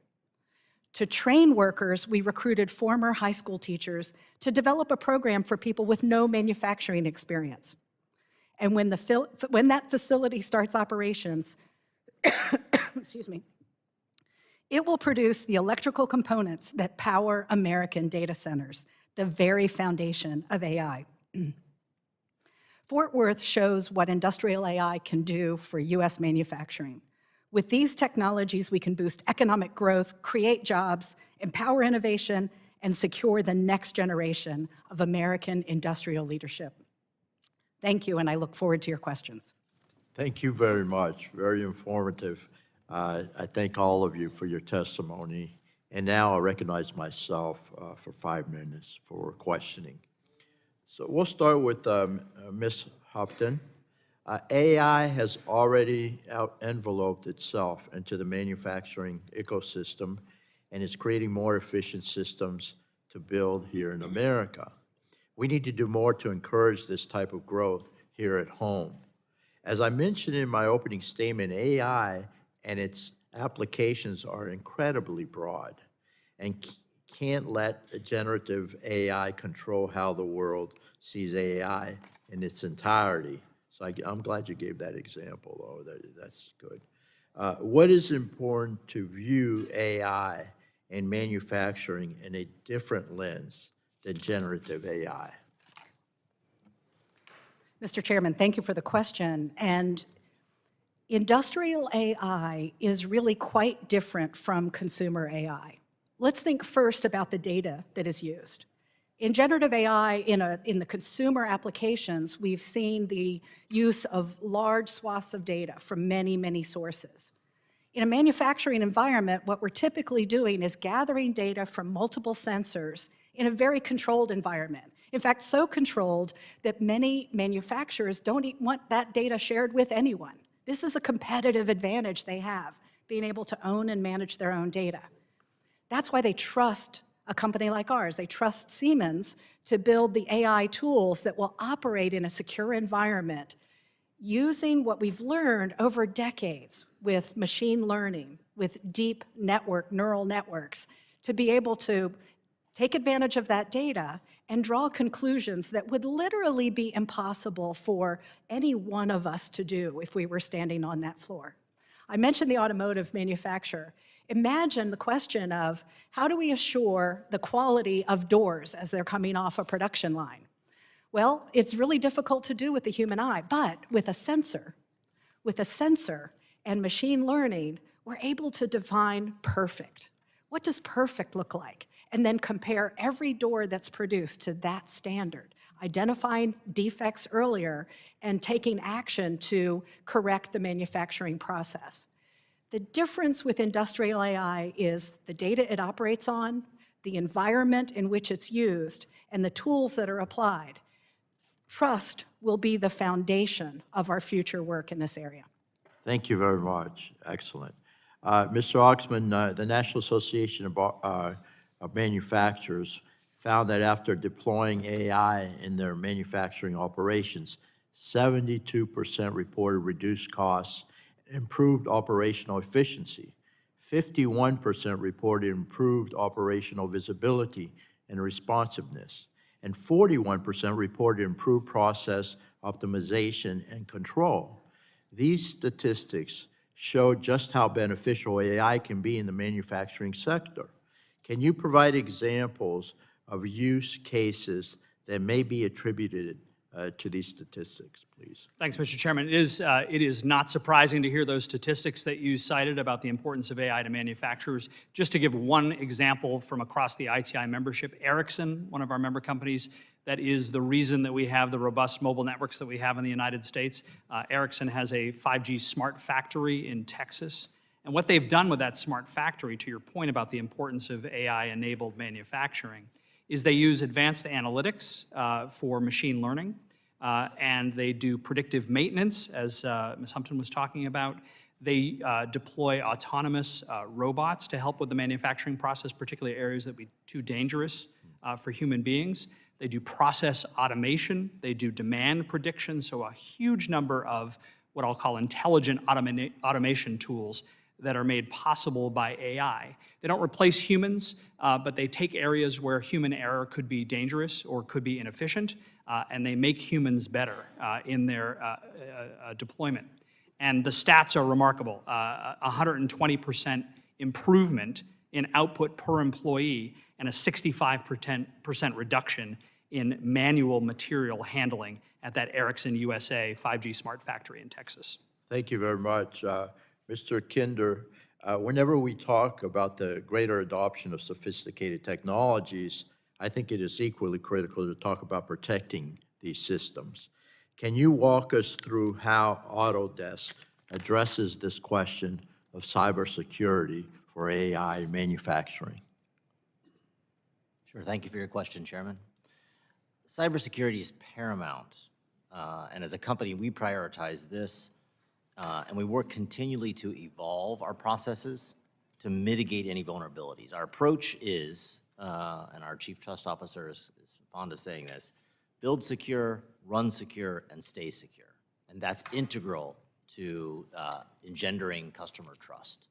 To train workers, we recruited former high school teachers to develop a program for people with no manufacturing experience. And when that facility starts operations, excuse me, it will produce the electrical components that power American data centers, the very foundation of AI. Fort Worth shows what industrial AI can do for US manufacturing. With these technologies, we can boost economic growth, create jobs, empower innovation, and secure the next generation of American industrial leadership. Thank you, and I look forward to your questions. Thank you very much. Very informative. I thank all of you for your testimony. And now I recognize myself for 5 minutes for questioning. So we'll start with Ms. Humpton. AI has already enveloped itself into the manufacturing ecosystem and is creating more efficient systems to build here in America. We need to do more to encourage this type of growth here at home. As I mentioned in my opening statement, AI and its applications are incredibly broad and can't let generative AI control how the world sees AI in its entirety. So I'm glad you gave that example, though. That's good. What is important to view AI and manufacturing in a different lens than generative AI? Mr. Chairman, thank you for the question. And industrial AI is really quite different from consumer AI. Let's think first about the data that is used. In generative AI, in the consumer applications, we've seen the use of large swaths of data from many, many sources. In a manufacturing environment, what we're typically doing is gathering data from multiple sensors in a very controlled environment. In fact, so controlled that many manufacturers don't want that data shared with anyone. This is a competitive advantage they have, being able to own and manage their own data. That's why they trust a company like ours. They trust Siemens to build the AI tools that will operate in a secure environment using what we've learned over decades with machine learning, with deep neural networks, to be able to take advantage of that data and draw conclusions that would literally be impossible for any one of us to do if we were standing on that floor. I mentioned the automotive manufacturer. Imagine the question of how do we assure the quality of doors as they're coming off a production line? Well, it's really difficult to do with the human eye, but with a sensor and machine learning, we're able to define perfect. What does perfect look like? And then compare every door that's produced to that standard, identifying defects earlier and taking action to correct the manufacturing process. The difference with industrial AI is the data it operates on, the environment in which it's used, and the tools that are applied. Trust will be the foundation of our future work in this area. Thank you very much. Excellent. Mr. Oxman, the National Association of Manufacturers found that after deploying AI in their manufacturing operations, 72% reported reduced costs, improved operational efficiency. 51% reported improved operational visibility and responsiveness. And 41% reported improved process optimization and control. These statistics showed just how beneficial AI can be in the manufacturing sector. Can you provide examples of use cases that may be attributed to these statistics, please? Thanks, Mr. Chairman. It is not surprising to hear those statistics that you cited about the importance of AI to manufacturers. Just to give one example from across the ITI membership, Ericsson, one of our member companies, that is the reason that we have the robust mobile networks that we have in the United States. Ericsson has a 5G smart factory in Texas. And what they've done with that smart factory, to your point about the importance of AI-enabled manufacturing, is they use advanced analytics for machine learning, and they do predictive maintenance, as Ms. Humpton was talking about. They deploy autonomous robots to help with the manufacturing process, particularly areas that would be too dangerous for human beings. They do process automation. They do demand prediction, so a huge number of what I'll call intelligent automation tools that are made possible by AI. They don't replace humans, but they take areas where human error could be dangerous or could be inefficient, and they make humans better in their deployment. And the stats are remarkable. 120% improvement in output per employee and a 65% reduction in manual material handling at that Ericsson USA 5G smart factory in Texas. Thank you very much. Mr. Kinder, whenever we talk about the greater adoption of sophisticated technologies, I think it is equally critical to talk about protecting these systems. Can you walk us through how Autodesk addresses this question of cybersecurity for AI manufacturing? Sure, thank you for your question, Chairman. Cybersecurity is paramount, and as a company, we prioritize this, and we work continually to evolve our processes to mitigate any vulnerabilities. Our approach is, and our Chief Trust Officer is fond of saying this, build secure, run secure, and stay secure. And that's integral to engendering customer trust.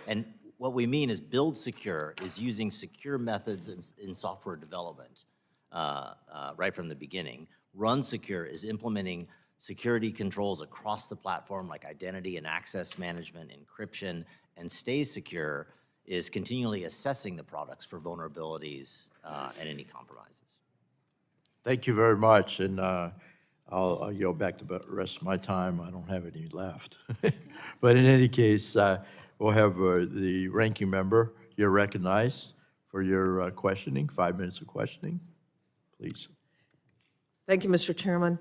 And what we mean is build secure is using secure methods in software development right from the beginning. Run secure is implementing security controls across the platform like identity and access management, encryption, and stay secure is continually assessing the products for vulnerabilities and any compromises. Thank you very much, and I'll yield back the rest of my time. I don't have any left. But in any case, we'll have the ranking member. You're recognized for your questioning, 5 minutes of questioning, please. Thank you, Mr. Chairman.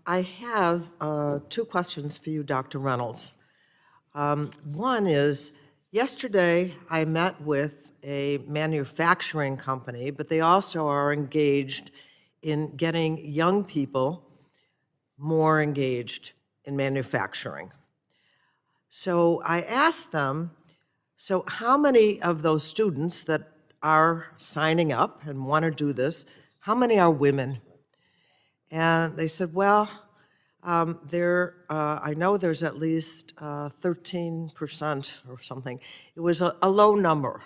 I have two questions for you, Dr. Reynolds. One is, yesterday I met with a manufacturing company, but they also are engaged in getting young people more engaged in manufacturing. So I asked them, so how many of those students that are signing up and want to do this, how many are women? And they said, well, I know there's at least 13% or something. It was a low number.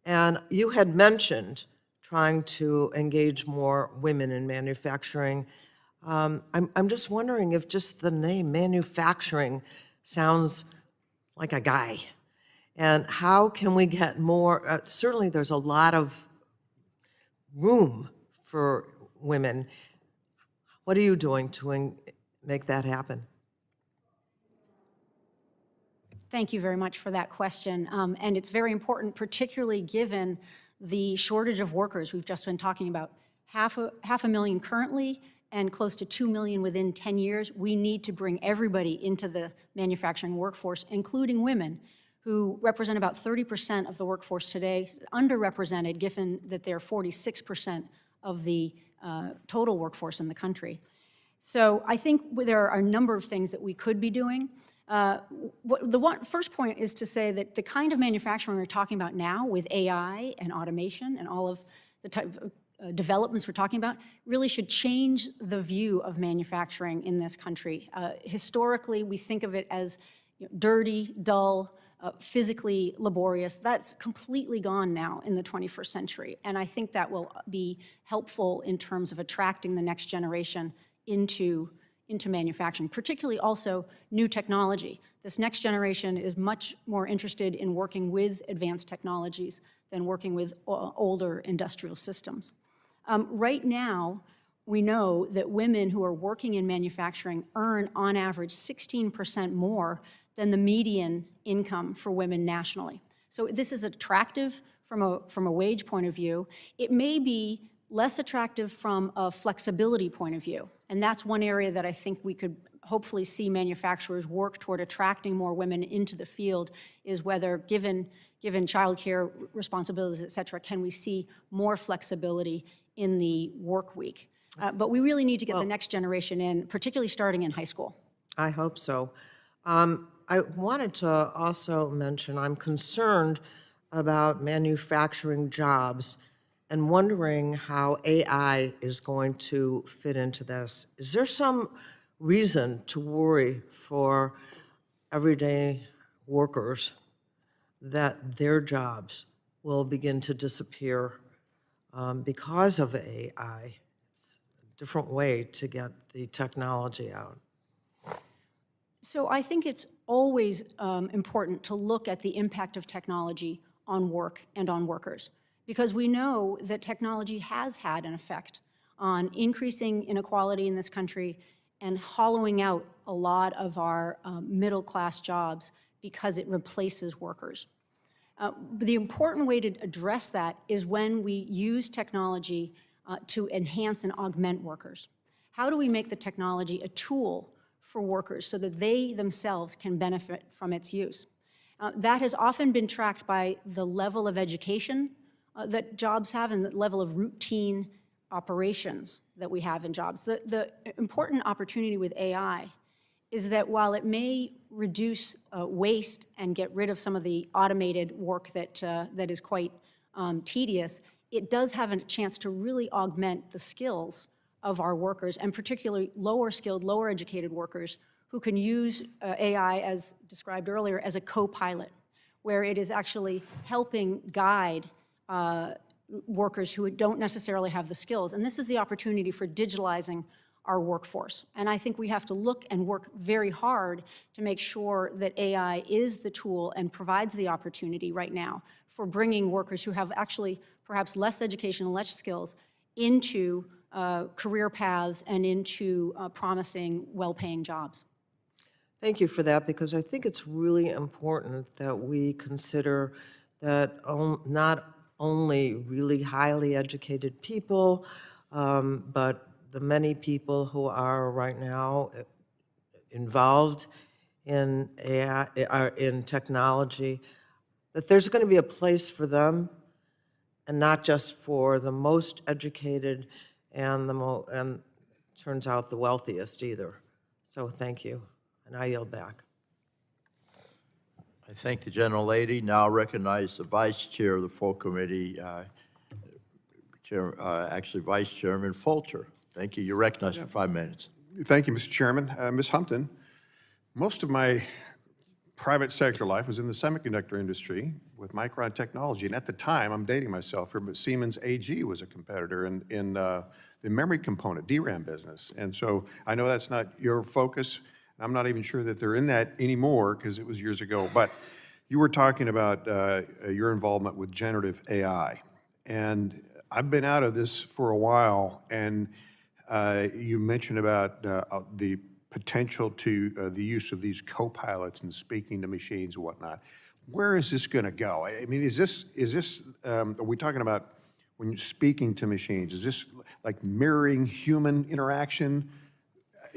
And you had mentioned trying to engage more women in manufacturing. I'm just wondering if just the name manufacturing sounds like a guy. And how can we get more, certainly there's a lot of room for women. What are you doing to make that happen? Thank you very much for that question. And it's very important, particularly given the shortage of workers we've just been talking about. Half a million currently and close to 2 million within 10 years. We need to bring everybody into the manufacturing workforce, including women, who represent about 30% of the workforce today, underrepresented given that they're 46% of the total workforce in the country. So I think there are a number of things that we could be doing. First point is to say that the kind of manufacturing we're talking about now with AI and automation and all of the type of developments we're talking about really should change the view of manufacturing in this country. Historically, we think of it as dirty, dull, physically laborious. That's completely gone now in the 21st century. And I think that will be helpful in terms of attracting the next generation into manufacturing, particularly also new technology. This next generation is much more interested in working with advanced technologies than working with older industrial systems. Right now, we know that women who are working in manufacturing earn, on average, 16% more than the median income for women nationally. So this is attractive from a wage point of view. It may be less attractive from a flexibility point of view. And that's one area that I think we could hopefully see manufacturers work toward attracting more women into the field, is whether, given childcare responsibilities, et cetera, can we see more flexibility in the work week? But we really need to get the next generation in, particularly starting in high school. I hope so. I wanted to also mention, I'm concerned about manufacturing jobs and wondering how AI is going to fit into this. Is there some reason to worry for everyday workers that their jobs will begin to disappear because of AI? It's a different way to get the technology out. So I think it's always important to look at the impact of technology on work and on workers, because we know that technology has had an effect on increasing inequality in this country and hollowing out a lot of our middle-class jobs because it replaces workers. The important way to address that is when we use technology to enhance and augment workers. How do we make the technology a tool for workers so that they themselves can benefit from its use? That has often been tracked by the level of education that jobs have and the level of routine operations that we have in jobs. The important opportunity with AI is that while it may reduce waste and get rid of some of the automated work that is quite tedious, it does have a chance to really augment the skills of our workers, and particularly lower skilled, lower educated workers who can use AI, as described earlier, as a co-pilot, where it is actually helping guide workers who don't necessarily have the skills. And this is the opportunity for digitalizing our workforce. And I think we have to look and work very hard to make sure that AI is the tool and provides the opportunity right now for bringing workers who have actually perhaps less education and less skills into career paths and into promising, well-paying jobs. Thank you for that, because I think it's really important that we consider that not only really highly educated people, but the many people who are right now involved in AI, in technology, that there's going to be a place for them, and not just for the most educated and and turns out the wealthiest either. So thank you, and I yield back. I thank the gentlelady. Now recognize the vice chair of the full committee, actually Vice Chairman Fulcher. Thank you. You're recognized for 5 minutes. Thank you, Mr. Chairman. Ms. Humpton, most of my private sector life was in the semiconductor industry with Micron Technology. And at the time, I'm dating myself here, but Siemens AG was a competitor in the memory component, DRAM business. And so I know that's not your focus. I'm not even sure that they're in that anymore because it was years ago. But you were talking about your involvement with generative AI. And I've been out of this for a while, and you mentioned about the potential to the use of these co-pilots and speaking to machines and whatnot. Where is this going to go? I mean, are we talking about when you're speaking to machines, is this like mirroring human interaction?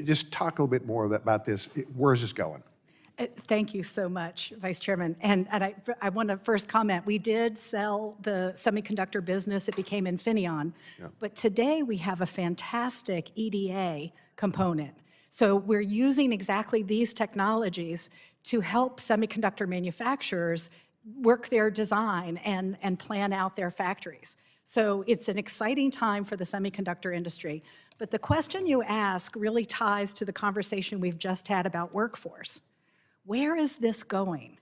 Just talk a little bit more about this. Where is this going? Thank you so much, Vice Chairman. And I want to first comment, we did sell the semiconductor business. It became Infineon. Yeah. But today we have a fantastic EDA component. So we're using exactly these technologies to help semiconductor manufacturers work their design and plan out their factories. So it's an exciting time for the semiconductor industry. But the question you ask really ties to the conversation we've just had about workforce. Where is this going?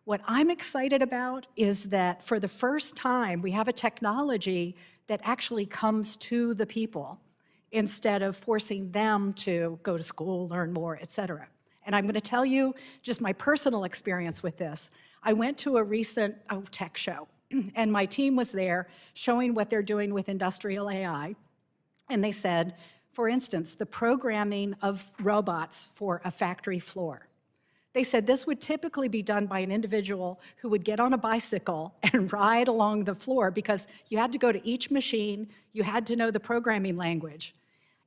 What I'm excited about is that for the first time, we have a technology that actually comes to the people instead of forcing them to go to school, learn more, et cetera. And I'm going to tell you just my personal experience with this. I went to a recent tech show, and my team was there showing what they're doing with industrial AI. And they said, for instance, the programming of robots for a factory floor. They said this would typically be done by an individual who would get on a bicycle and ride along the floor because you had to go to each machine, you had to know the programming language.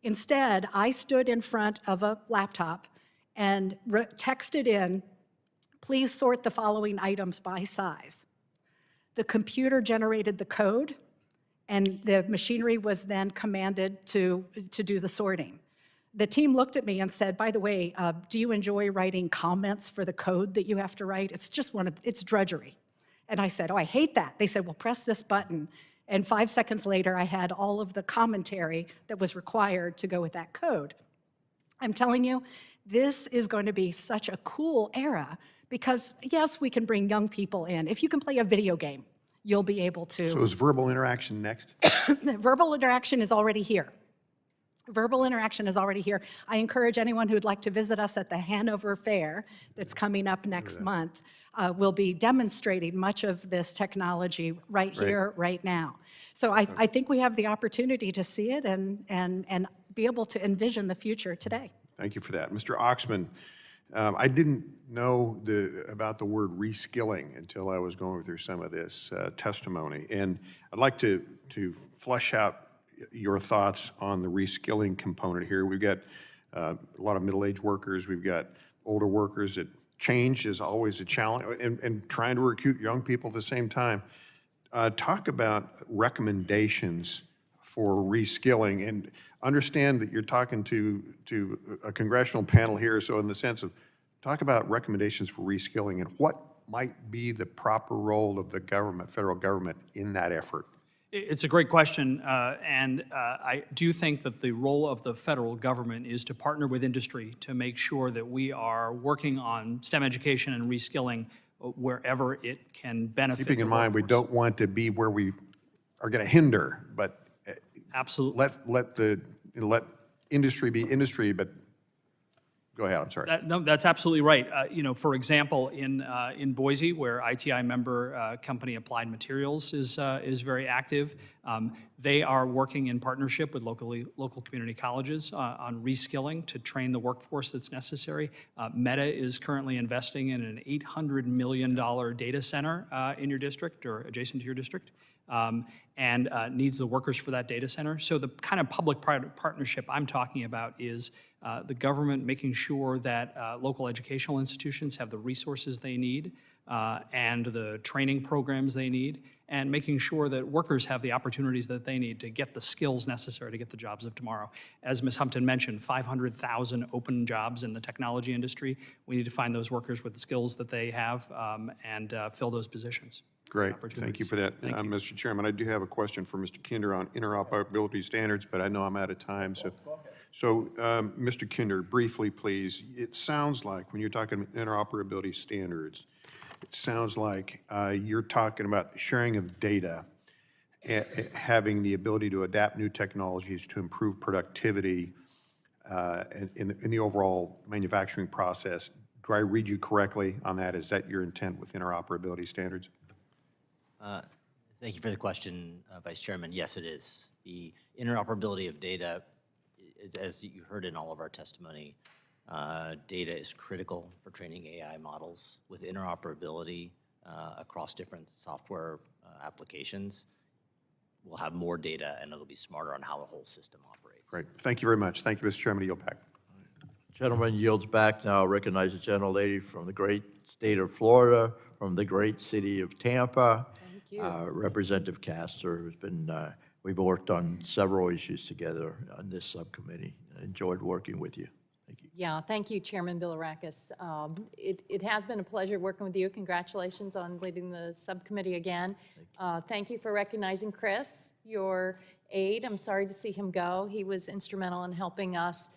Instead, I stood in front of a laptop and texted in, please sort the following items by size. The computer generated the code, and the machinery was then commanded to do the sorting. The team looked at me and said, by the way, do you enjoy writing comments for the code that you have to write? It's just it's drudgery. And I said, oh, I hate that. They said, well, press this button. And 5 seconds later, I had all of the commentary that was required to go with that code. I'm telling you, this is going to be such a cool era because, yes, we can bring young people in. If you can play a video game, you'll be able to. So is verbal interaction next? Verbal interaction is already here. Verbal interaction is already here. I encourage anyone who'd like to visit us at the Hanover Fair that's coming up next month. We'll be demonstrating much of this technology right here, right now. So I think we have the opportunity to see it and be able to envision the future today. Thank you for that. Mr. Oxman, I didn't know about the word reskilling until I was going through some of this testimony. And I'd like to flesh out your thoughts on the reskilling component here. We've got a lot of middle-aged workers. We've got older workers. Change is always a challenge, and trying to recruit young people at the same time. Talk about recommendations for reskilling, and understand that you're talking to a congressional panel here, so in the sense of talk about recommendations for reskilling and what might be the proper role of the government, federal government, in that effort. It's a great question, and I do think that the role of the federal government is to partner with industry to make sure that we are working on STEM education and reskilling wherever it can benefit. Keeping in mind, we don't want to be where we are going to hinder, but absolutely let industry be industry. But go ahead. I'm sorry. No, that's absolutely right. For example, in Boise, where ITI member company Applied Materials is very active, they are working in partnership with local community colleges on reskilling to train the workforce that's necessary. Meta is currently investing in an $800 million data center in your district or adjacent to your district. And needs the workers for that data center. So the kind of public-private partnership I'm talking about is the government making sure that local educational institutions have the resources they need and the training programs they need, and making sure that workers have the opportunities that they need to get the skills necessary to get the jobs of tomorrow. As Ms. Humpton mentioned, 500,000 open jobs in the technology industry. We need to find those workers with the skills that they have and fill those positions. Great, thank you for that. Mr. Chairman, I do have a question for Mr. Kinder on interoperability standards, but I know I'm out of time. So Mr. Kinder, briefly, please. It sounds like when you're talking interoperability standards, it sounds like you're talking about the sharing of data, having the ability to adapt new technologies to improve productivity in the overall manufacturing process. Do I read you correctly on that? Is that your intent with interoperability standards? Thank you for the question, Vice Chairman. Yes, it is. The interoperability of data, as you heard in all of our testimony, data is critical for training AI models. With interoperability across different software applications, we'll have more data and it'll be smarter on how the whole system operates. Great. Thank you very much. Thank you, Mr. Chairman. I yield back. Gentleman yields back now. Recognize the gentlelady from the great state of Florida, from the great city of Tampa. Thank you. Representative Castor has been, we've worked on several issues together on this subcommittee. I enjoyed working with you. Thank you. Yeah, thank you, Chairman Bilirakis. It has been a pleasure working with you. Congratulations on leading the subcommittee again. Thank you for recognizing Chris, your aide. I'm sorry to see him go. He was instrumental in helping us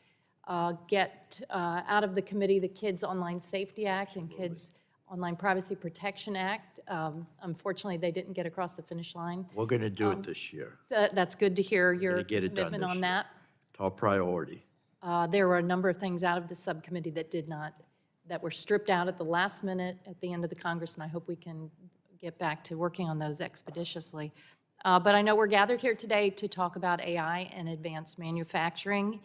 get out of the committee the Kids Online Safety Act and Kids Online Privacy Protection Act. Unfortunately, they didn't get across the finish line. We're going to do it this year. So that's good to hear your gonna get it done commitment this on year. that. Top priority. There were a number of things out of the subcommittee that did not that were stripped out at the last minute at the end of the Congress, and I hope we can get back to working on those expeditiously. But I know we're gathered here today to talk about AI and advanced manufacturing.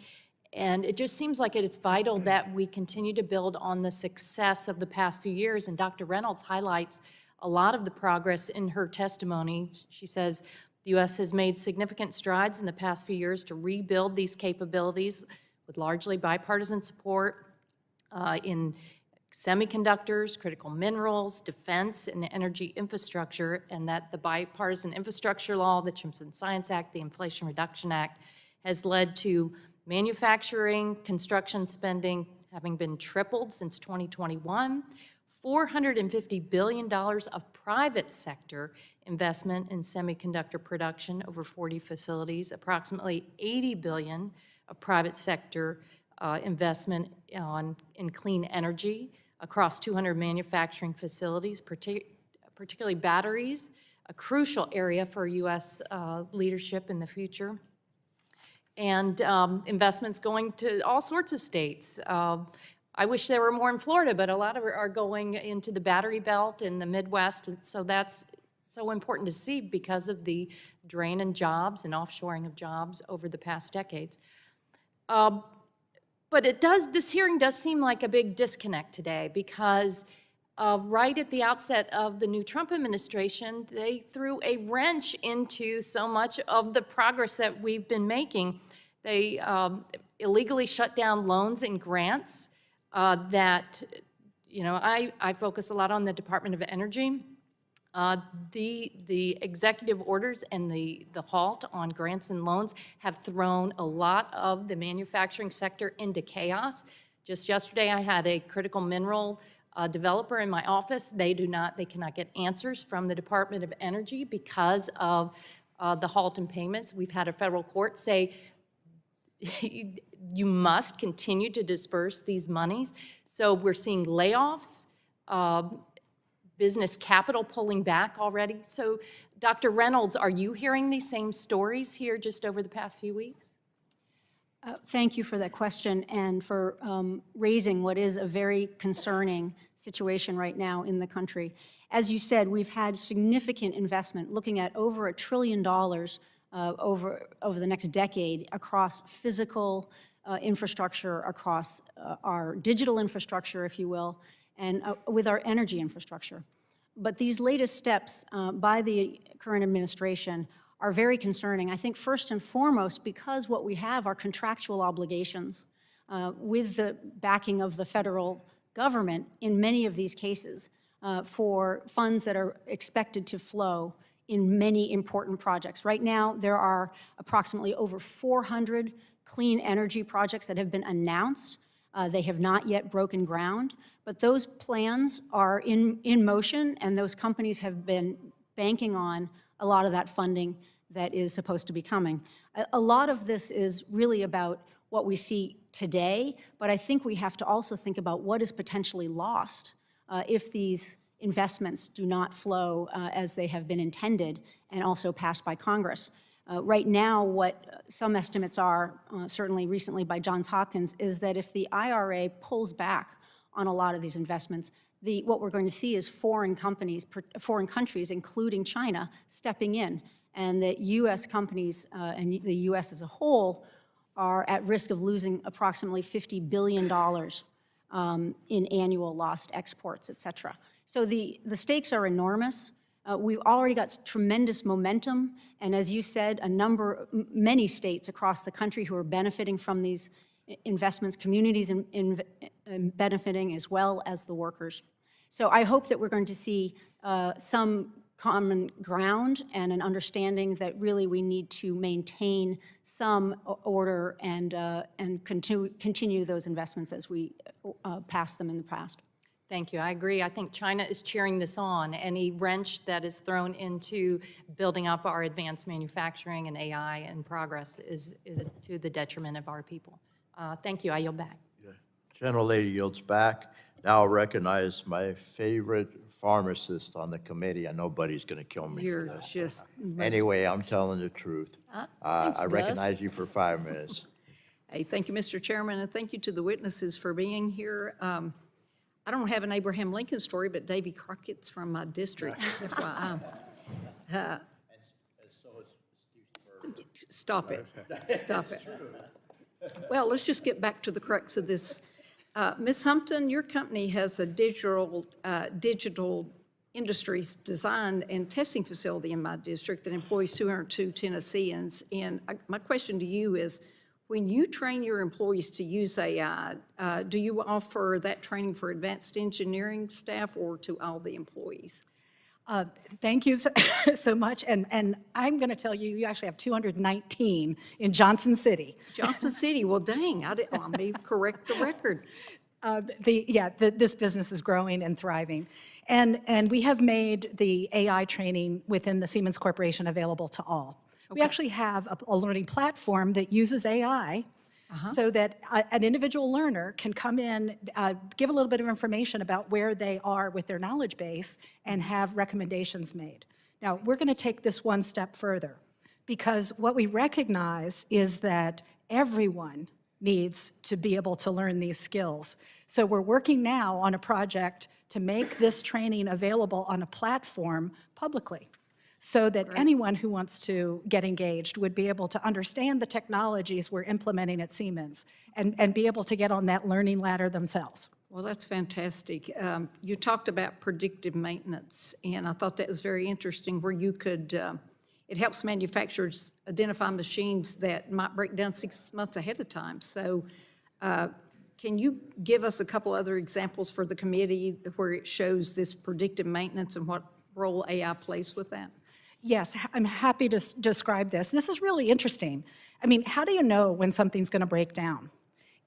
And it just seems like it's vital that we continue to build on the success of the past few years. And Dr. Reynolds highlights a lot of the progress in her testimony. She says, the U.S. has made significant strides in the past few years to rebuild these capabilities with largely bipartisan support in semiconductors, critical minerals, defense, and energy infrastructure, and that the bipartisan infrastructure law, the CHIPS and Science Act, the Inflation Reduction Act, has led to manufacturing, construction spending having been tripled since 2021, $450 billion of private sector investment in semiconductor production over 40 facilities, approximately $80 billion of private sector investment in clean energy across 200 manufacturing facilities, particularly batteries, a crucial area for U.S. leadership in the future, and investments going to all sorts of states. I wish there were more in Florida, but a lot of it are going into the battery belt in the Midwest, and so that's so important to see because of the drain in jobs and offshoring of jobs over the past decades. But this hearing does seem like a big disconnect today because right at the outset of the new Trump administration, they threw a wrench into so much of the progress that we've been making. They illegally shut down loans and grants that, I focus a lot on the Department of Energy. The executive orders and the halt on grants and loans have thrown a lot of the manufacturing sector into chaos. Just yesterday, I had a critical mineral developer in my office. They cannot get answers from the Department of Energy because of the halt in payments. We've had a federal court say, you must continue to disperse these monies. So we're seeing layoffs, business capital pulling back already. So Dr. Reynolds, are you hearing these same stories here just over the past few weeks? Thank you for that question and for raising what is a very concerning situation right now in the country. As you said, we've had significant investment, looking at over $1 trillion over the next decade across physical infrastructure, across our digital infrastructure, if you will, and with our energy infrastructure. But these latest steps by the current administration are very concerning. I think first and foremost because what we have are contractual obligations with the backing of the federal government in many of these cases for funds that are expected to flow in many important projects. Right now, there are approximately over 400 clean energy projects that have been announced. They have not yet broken ground, but those plans are in motion, and those companies have been banking on a lot of that funding that is supposed to be coming. A lot of this is really about what we see today, but I think we have to also think about what is potentially lost if these investments do not flow as they have been intended and also passed by Congress. Right now, what some estimates are, certainly recently by Johns Hopkins, is that if the IRA pulls back on a lot of these investments, what we're going to see is foreign countries, including China, stepping in, and that U.S. companies and the U.S. as a whole are at risk of losing approximately $50 billion in annual lost exports, et cetera. So the stakes are enormous. We've already got tremendous momentum, and as you said, many states across the country who are benefiting from these investments, communities in benefiting as well as the workers. So I hope that we're going to see some common ground and an understanding that really we need to maintain some order and continue those investments as we passed them in the past. Thank you. I agree. I think China is cheering this on. Any wrench that is thrown into building up our advanced manufacturing and AI and progress is to the detriment of our people. Thank you. I yield back. Gentlelady yields back. Now I'll recognize my favorite pharmacist on the committee. and nobody's going to kill me for this. Just Anyway, I'm telling the truth. thanks, I Gus. recognize you for 5 minutes. Hey, thank you, Mr. Chairman, and thank you to the witnesses for being here. I don't have an Abraham Lincoln story, but Davy Crockett's from my district, FYI. Stop it. Stop it. Well, let's just get back to the crux of this. Ms. Humpton, your company has a digital industries design and testing facility in my district that employs 202 Tennesseans. And my question to you is, when you train your employees to use AI, do you offer that training for advanced engineering staff or to all the employees? Thank you so much. And I'm going to tell you, you actually have 219 in Johnson City. Johnson City, well, dang, let me correct the record. This business is growing and thriving. And we have made the AI training within the Siemens Corporation available to all. We actually have a learning platform that uses AI so that an individual learner can come in, give a little bit of information about where they are with their knowledge base and have recommendations made. Now, we're going to take this one step further because what we recognize is that everyone needs to be able to learn these skills. So we're working now on a project to make this training available on a platform publicly, so that anyone who wants to get engaged would be able to understand the technologies we're implementing at Siemens and be able to get on that learning ladder themselves. Well, that's fantastic. You talked about predictive maintenance, and I thought that was very interesting, where you could, it helps manufacturers identify machines that might break down 6 months ahead of time. So can you give us a couple other examples for the committee where it shows this predictive maintenance and what role AI plays with that? Yes, I'm happy to describe this. This is really interesting. I mean, how do you know when something's going to break down?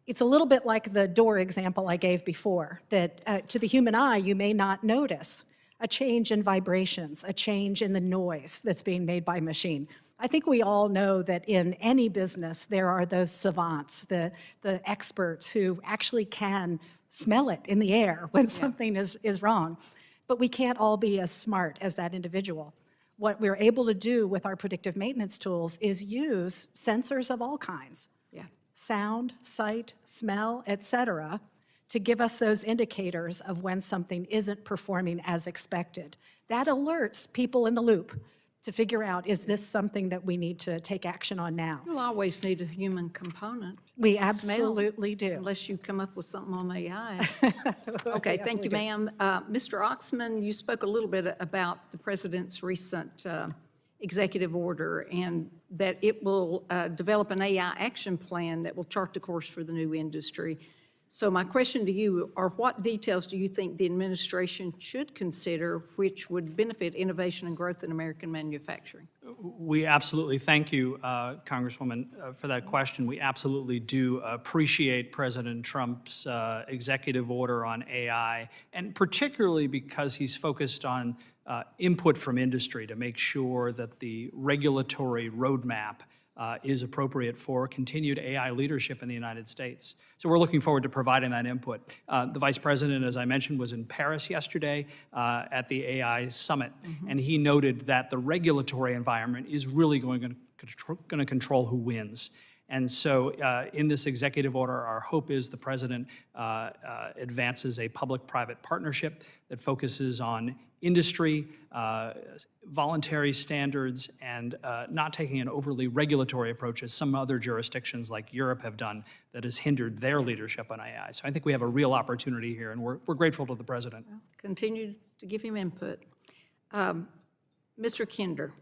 It's a little bit like the door example I gave before, that to the human eye, you may not notice a change in vibrations, a change in the noise that's being made by a machine. I think we all know that in any business, there are those savants, the experts who actually can smell it in the air when something is wrong. But we can't all be as smart as that individual. What we're able to do with our predictive maintenance tools is use sensors of all kinds, sound, sight, smell, et cetera, to give us those indicators of when something isn't performing as expected. That alerts people in the loop to figure out, is this something that we need to take action on now? You'll always need a human component. We Smell, absolutely do. unless you come up with something on AI. Okay, thank you, ma'am. Mr. Oxman, you spoke a little bit about the president's recent executive order and that it will develop an AI action plan that will chart the course for the new industry. So my question to you are, what details do you think the administration should consider which would benefit innovation and growth in American manufacturing? We absolutely thank you, Congresswoman, for that question. We absolutely do appreciate President Trump's executive order on AI, and particularly because he's focused on input from industry to make sure that the regulatory roadmap is appropriate for continued AI leadership in the United States. So we're looking forward to providing that input. The Vice President, as I mentioned, was in Paris yesterday at the AI Summit, and he noted that the regulatory environment is really going to control who wins. And so in this executive order, our hope is the President advances a public-private partnership that focuses on industry, voluntary standards, and not taking an overly regulatory approach as some other jurisdictions like Europe have done that has hindered their leadership on AI. So I think we have a real opportunity here, and we're grateful to the President. Well, continue to give him input. Mr. Kinder,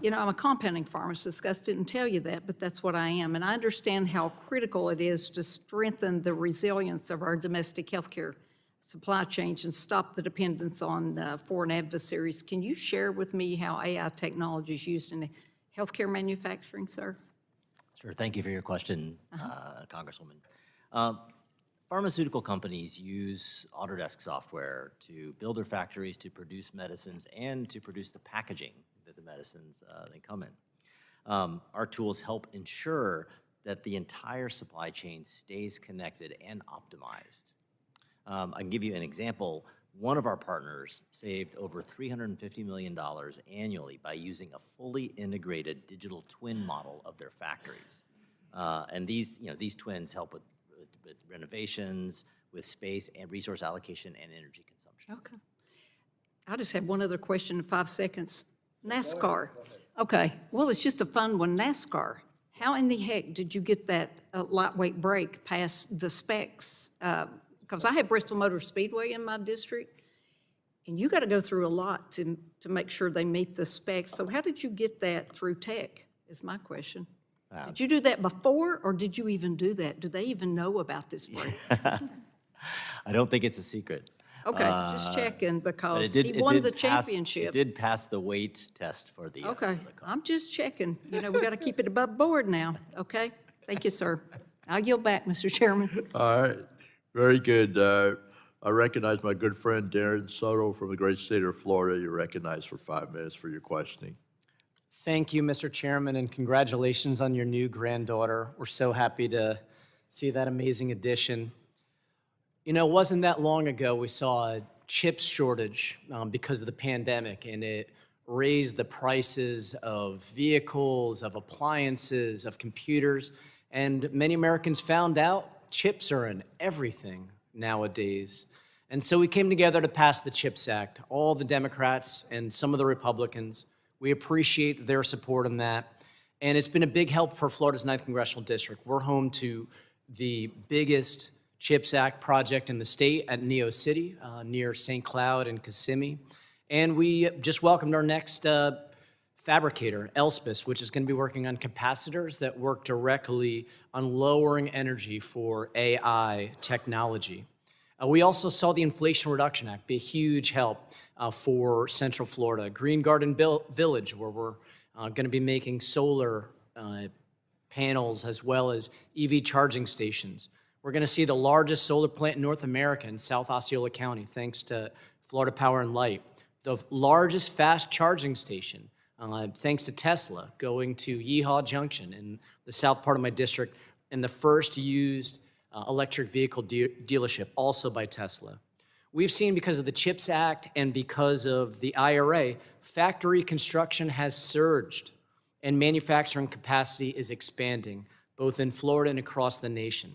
you know, I'm a compounding pharmacist. Gus didn't tell you that, but that's what I am. And I understand how critical it is to strengthen the resilience of our domestic healthcare supply chains and stop the dependence on foreign adversaries. Can you share with me how AI technology is used in healthcare manufacturing, sir? Sure, thank you for your question, Congresswoman. Pharmaceutical companies use Autodesk software to build their factories, to produce medicines, and to produce the packaging that the medicines they come in. Our tools help ensure that the entire supply chain stays connected and optimized. I can give you an example. One of our partners saved over $350 million annually by using a fully integrated digital twin model of their factories. And these twins help with renovations, with space and resource allocation and energy consumption. Okay. I just have one other question in 5 seconds. NASCAR. Okay, well, it's just a fun one. NASCAR. How in the heck did you get that lightweight brake past the specs? Because I have Bristol Motor Speedway in my district, and you got to go through a lot to make sure they meet the specs. So how did you get that through tech, is my question. Did you do that before, or did you even do that? Do they even know about this brake? I don't think it's a secret. Okay, just checking, But because he won the championship. It did pass the weight test for the. Okay, the car. I'm just checking. You know, we got to keep it above board now, okay? Thank you, sir. I'll yield back, Mr. Chairman. All right, very good. I recognize my good friend Darren Soto from the great state of Florida. You're recognized for 5 minutes for your questioning. Thank you, Mr. Chairman, and congratulations on your new granddaughter. We're so happy to see that amazing addition. You know, it wasn't that long ago we saw a chip shortage because of the pandemic, and it raised the prices of vehicles, of appliances, of computers, and many Americans found out chips are in everything nowadays. And so we came together to pass the CHIPS Act, all the Democrats and some of the Republicans. We appreciate their support on that. And it's been a big help for Florida's 9th Congressional District. We're home to the biggest CHIPS Act project in the state at Neo City, near St. Cloud and Kissimmee. And we just welcomed our next fabricator, Elisabeth, which is going to be working on capacitors that work directly on lowering energy for AI technology. We also saw the Inflation Reduction Act be a huge help for Central Florida. Green Garden Village, where we're going to be making solar panels as well as EV charging stations. We're going to see the largest solar plant in North America in South Osceola County, thanks to Florida Power and Light. The largest fast charging station, thanks to Tesla, going to Yeehaw Junction in the south part of my district, and the first used electric vehicle dealership, also by Tesla. We've seen, because of the CHIPS Act and because of the IRA, factory construction has surged, and manufacturing capacity is expanding, both in Florida and across the nation.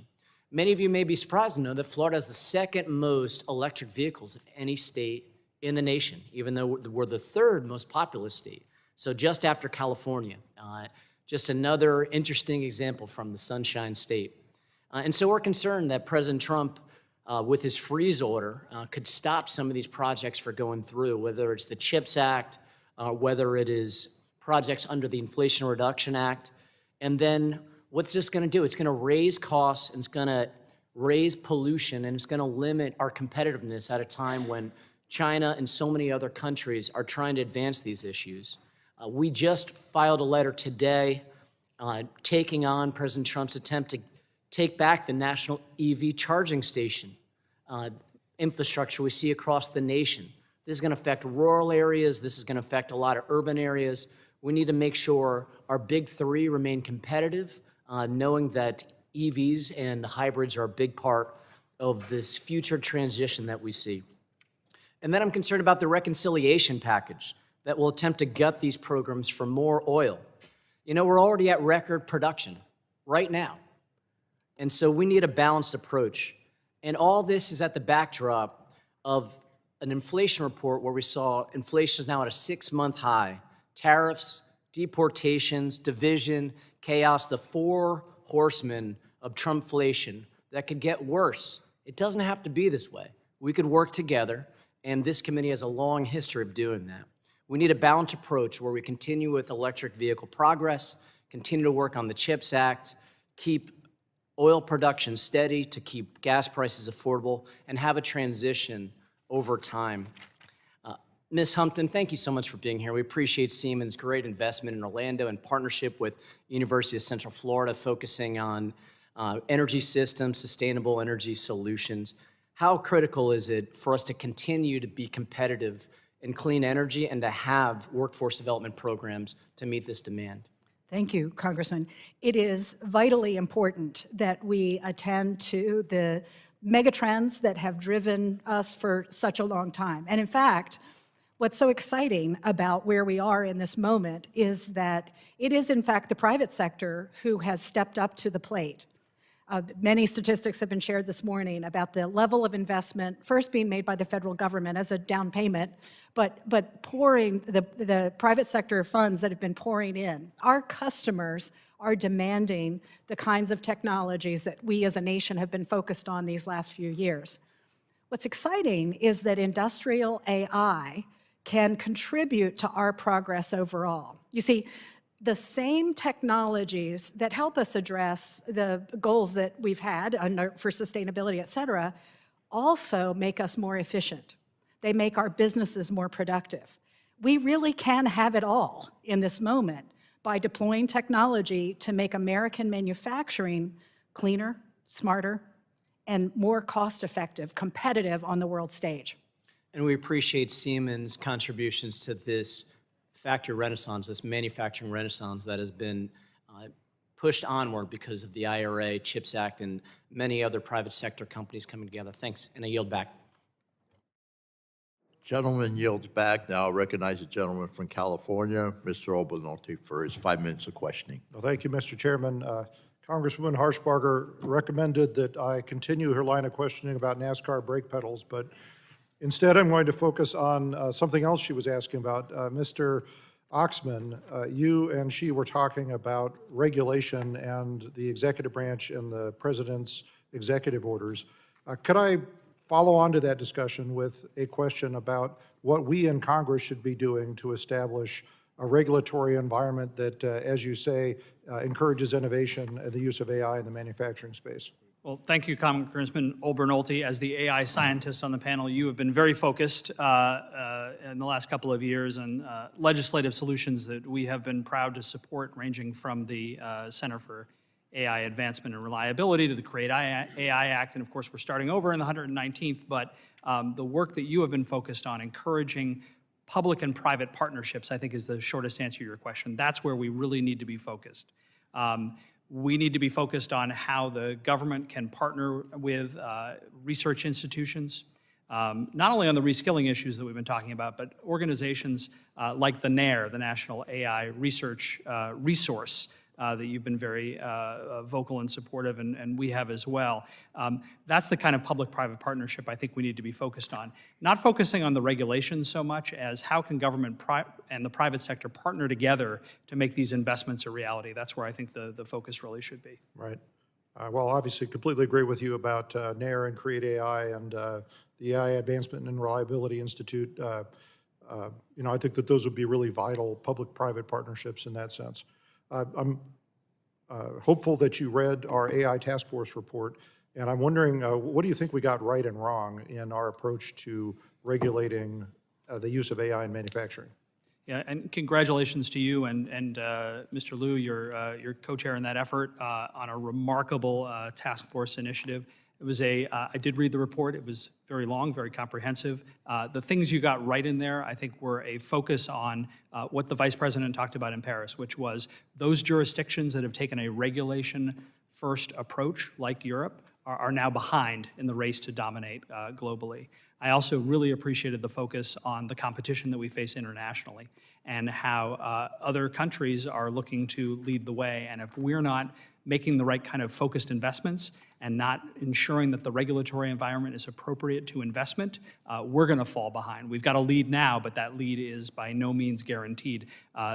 Many of you may be surprised to know that Florida has the second most electric vehicles of any state in the nation, even though we're the third most populous state. So just after California. Just another interesting example from the Sunshine State. And so we're concerned that President Trump, with his freeze order, could stop some of these projects from going through, whether it's the CHIPS Act, whether it is projects under the Inflation Reduction Act. And then what's this going to do? It's going to raise costs, and it's going to raise pollution, and it's going to limit our competitiveness at a time when China and so many other countries are trying to advance these issues. We just filed a letter today taking on President Trump's attempt to take back the national EV charging station infrastructure we see across the nation. This is going to affect rural areas. This is going to affect a lot of urban areas. We need to make sure our big three remain competitive, knowing that EVs and hybrids are a big part of this future transition that we see. And then I'm concerned about the reconciliation package that will attempt to gut these programs for more oil. You know, we're already at record production right now. And so we need a balanced approach. And all this is at the backdrop of an inflation report where we saw inflation is now at a 6-month high. Tariffs, deportations, division, chaos, the 4 horsemen of Trumpflation that could get worse. It doesn't have to be this way. We could work together, and this committee has a long history of doing that. We need a balanced approach where we continue with electric vehicle progress, continue to work on the CHIPS Act, keep oil production steady to keep gas prices affordable, and have a transition over time. Ms. Humpton, thank you so much for being here. We appreciate Siemens' great investment in Orlando in partnership with University of Central Florida, focusing on energy systems, sustainable energy solutions. How critical is it for us to continue to be competitive in clean energy and to have workforce development programs to meet this demand? Thank you, Congressman. It is vitally important that we attend to the megatrends that have driven us for such a long time. And in fact, what's so exciting about where we are in this moment is that it is, in fact, the private sector who has stepped up to the plate. Many statistics have been shared this morning about the level of investment first being made by the federal government as a down payment, but pouring the private sector funds that have been pouring in. Our customers are demanding the kinds of technologies that we as a nation have been focused on these last few years. What's exciting is that industrial AI can contribute to our progress overall. You see, the same technologies that help us address the goals that we've had for sustainability, et cetera, also make us more efficient. They make our businesses more productive. We really can have it all in this moment by deploying technology to make American manufacturing cleaner, smarter, and more cost-effective, competitive on the world stage. And we appreciate Siemens' contributions to this factory renaissance, this manufacturing renaissance that has been pushed onward because of the IRA, CHIPS Act, and many other private sector companies coming together. Thanks, and I yield back. Gentleman yields back. Now recognize the gentleman from California, Mr. Obernolte, for his 5 minutes of questioning. Well, thank you, Mr. Chairman. Congresswoman Harshbarger recommended that I continue her line of questioning about NASCAR brake pedals, but instead I'm going to focus on something else she was asking about. Mr. Oxman, you and she were talking about regulation and the executive branch and the president's executive orders. Could I follow on to that discussion with a question about what we in Congress should be doing to establish a regulatory environment that, as you say, encourages innovation and the use of AI in the manufacturing space? Well, thank you, Congressman Obernolte. As the AI scientist on the panel, you have been very focused in the last couple of years on legislative solutions that we have been proud to support, ranging from the Center for AI Advancement and Reliability to the Create AI Act, and of course, we're starting over in the 119th, but the work that you have been focused on encouraging public and private partnerships, I think, is the shortest answer to your question. That's where we really need to be focused. We need to be focused on how the government can partner with research institutions, not only on the reskilling issues that we've been talking about, but organizations like the NAIR, the National AI Research Resource, that you've been very vocal and supportive, and we have as well. That's the kind of public-private partnership I think we need to be focused on. Not focusing on the regulations so much as how can government and the private sector partner together to make these investments a reality. That's where I think the focus really should be. Right. Well, obviously, completely agree with you about NAIR and Create AI and the AI Advancement and Reliability Institute. You know, I think that those would be really vital public-private partnerships in that sense. I'm hopeful that you read our AI task force report, and I'm wondering, what do you think we got right and wrong in our approach to regulating the use of AI in manufacturing? Yeah, and congratulations to you and Mr. Liu, your co-chair in that effort on a remarkable task force initiative. It was I did read the report. It was very long, very comprehensive. The things you got right in there, I think, were a focus on what the Vice President talked about in Paris, which was those jurisdictions that have taken a regulation-first approach, like Europe, are now behind in the race to dominate globally. I also really appreciated the focus on the competition that we face internationally and how other countries are looking to lead the way. And if we're not making the right kind of focused investments and not ensuring that the regulatory environment is appropriate to investment, we're going to fall behind. We've got a lead now, but that lead is by no means guaranteed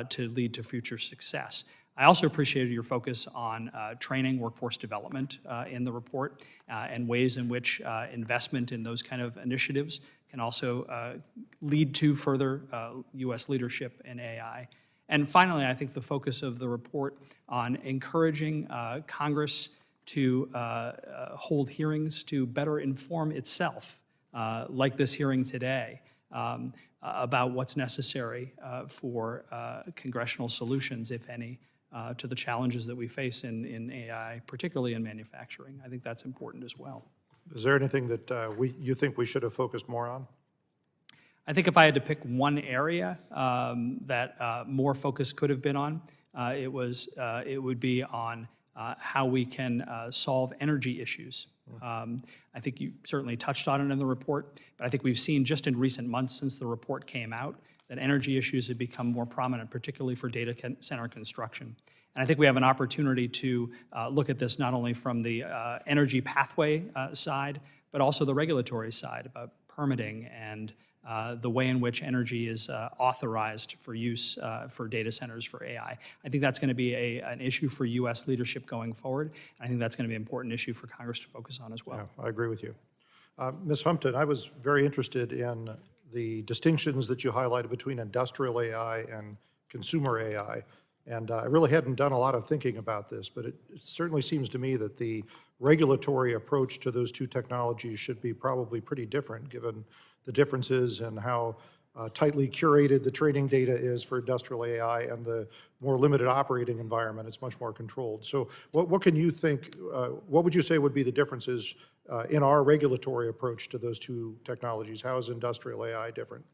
to lead to future success. I also appreciated your focus on training, workforce development in the report, and ways in which investment in those kind of initiatives can also lead to further U.S. leadership in AI. And finally, I think the focus of the report on encouraging Congress to hold hearings to better inform itself, like this hearing today, about what's necessary for congressional solutions, if any, to the challenges that we face in AI, particularly in manufacturing. I think that's important as well. Is there anything that you think we should have focused more on? I think if I had to pick one area that more focus could have been on, it would be on how we can solve energy issues. I think you certainly touched on it in the report, but I think we've seen just in recent months since the report came out that energy issues have become more prominent, particularly for data center construction. And I think we have an opportunity to look at this not only from the energy pathway side, but also the regulatory side about permitting and the way in which energy is authorized for use for data centers for AI. I think that's going to be an issue for U.S. leadership going forward. I think that's going to be an important issue for Congress to focus on as well. Yeah, I agree with you. Ms. Humpton, I was very interested in the distinctions that you highlighted between industrial AI and consumer AI. And I really hadn't done a lot of thinking about this, but it certainly seems to me that the regulatory approach to those two technologies should be probably pretty different, given the differences in how tightly curated the training data is for industrial AI and the more limited operating environment. It's much more controlled. So what can you think, what would you say would be the differences in our regulatory approach to those two technologies? How is industrial AI different?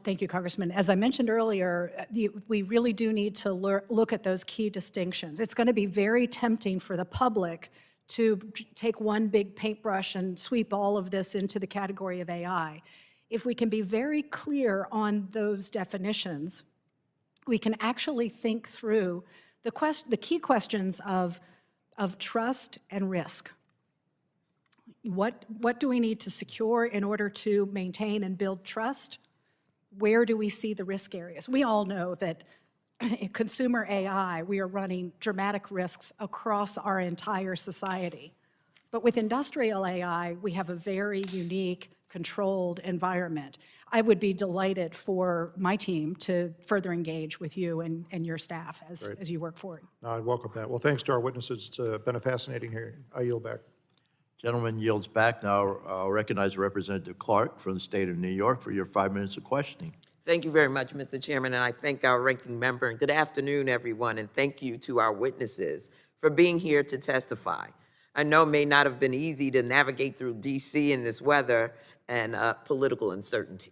Thank you, Congressman. As I mentioned earlier, we really do need to look at those key distinctions. It's going to be very tempting for the public to take one big paintbrush and sweep all of this into the category of AI. If we can be very clear on those definitions, we can actually think through the key questions of trust and risk. What do we need to secure in order to maintain and build trust? Where do we see the risk areas? We all know that in consumer AI, we are running dramatic risks across our entire society. But with industrial AI, we have a very unique, controlled environment. I would be delighted for my team to further engage with you and your staff as you work forward. I welcome that. Well, thanks to our witnesses. It's been a fascinating hearing. I yield back. Gentleman yields back. Now I'll recognize Representative Clark from the state of New York for your 5 minutes of questioning. Thank you very much, Mr. Chairman, and I thank our ranking member. And good afternoon, everyone, and thank you to our witnesses for being here to testify. I know it may not have been easy to navigate through D.C. in this weather and political uncertainty.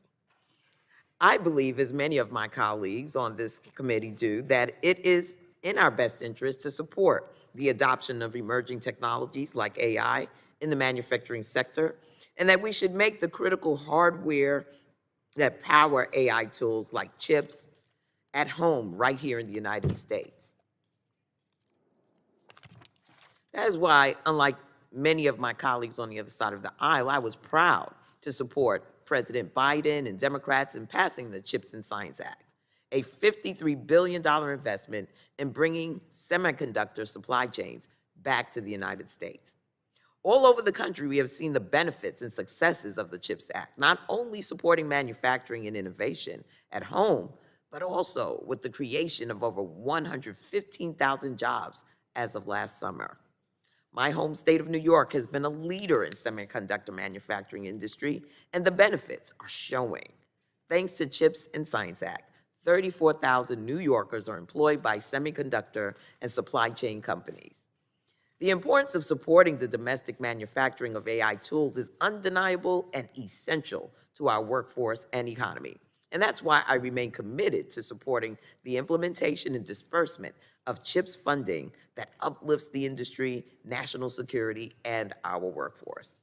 I believe, as many of my colleagues on this committee do, that it is in our best interest to support the adoption of emerging technologies like AI in the manufacturing sector, and that we should make the critical hardware that power AI tools like chips at home right here in the United States. That is why, unlike many of my colleagues on the other side of the aisle, I was proud to support President Biden and Democrats in passing the CHIPS and Science Act, a $53 billion investment in bringing semiconductor supply chains back to the United States. All over the country, we have seen the benefits and successes of the CHIPS Act, not only supporting manufacturing and innovation at home, but also with the creation of over 115,000 jobs as of last summer. My home state of New York has been a leader in semiconductor manufacturing industry, and the benefits are showing. Thanks to CHIPS and Science Act, 34,000 New Yorkers are employed by semiconductor and supply chain companies. The importance of supporting the domestic manufacturing of AI tools is undeniable and essential to our workforce and economy. And that's why I remain committed to supporting the implementation and disbursement of CHIPS funding that uplifts the industry, national security, and our workforce.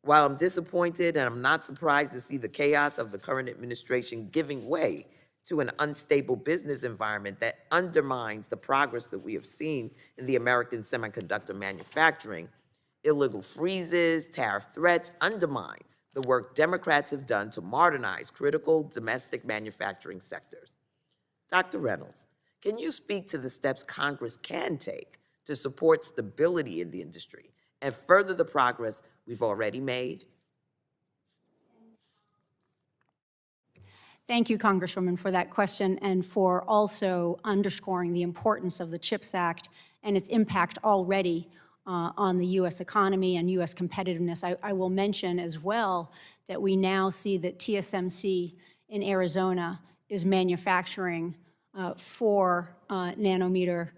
While I'm disappointed and I'm not surprised to see the chaos of the current administration giving way to an unstable business environment that undermines the progress that we have seen in the American semiconductor manufacturing, illegal freezes, tariff threats undermine the work Democrats have done to modernize critical domestic manufacturing sectors. Dr. Reynolds, can you speak to the steps Congress can take to support stability in the industry and further the progress we've already made? Thank you, Congresswoman, for that question and for also underscoring the importance of the CHIPS Act and its impact already on the U.S. economy and U.S. competitiveness. I will mention as well that we now see that TSMC in Arizona is manufacturing 4 nanometer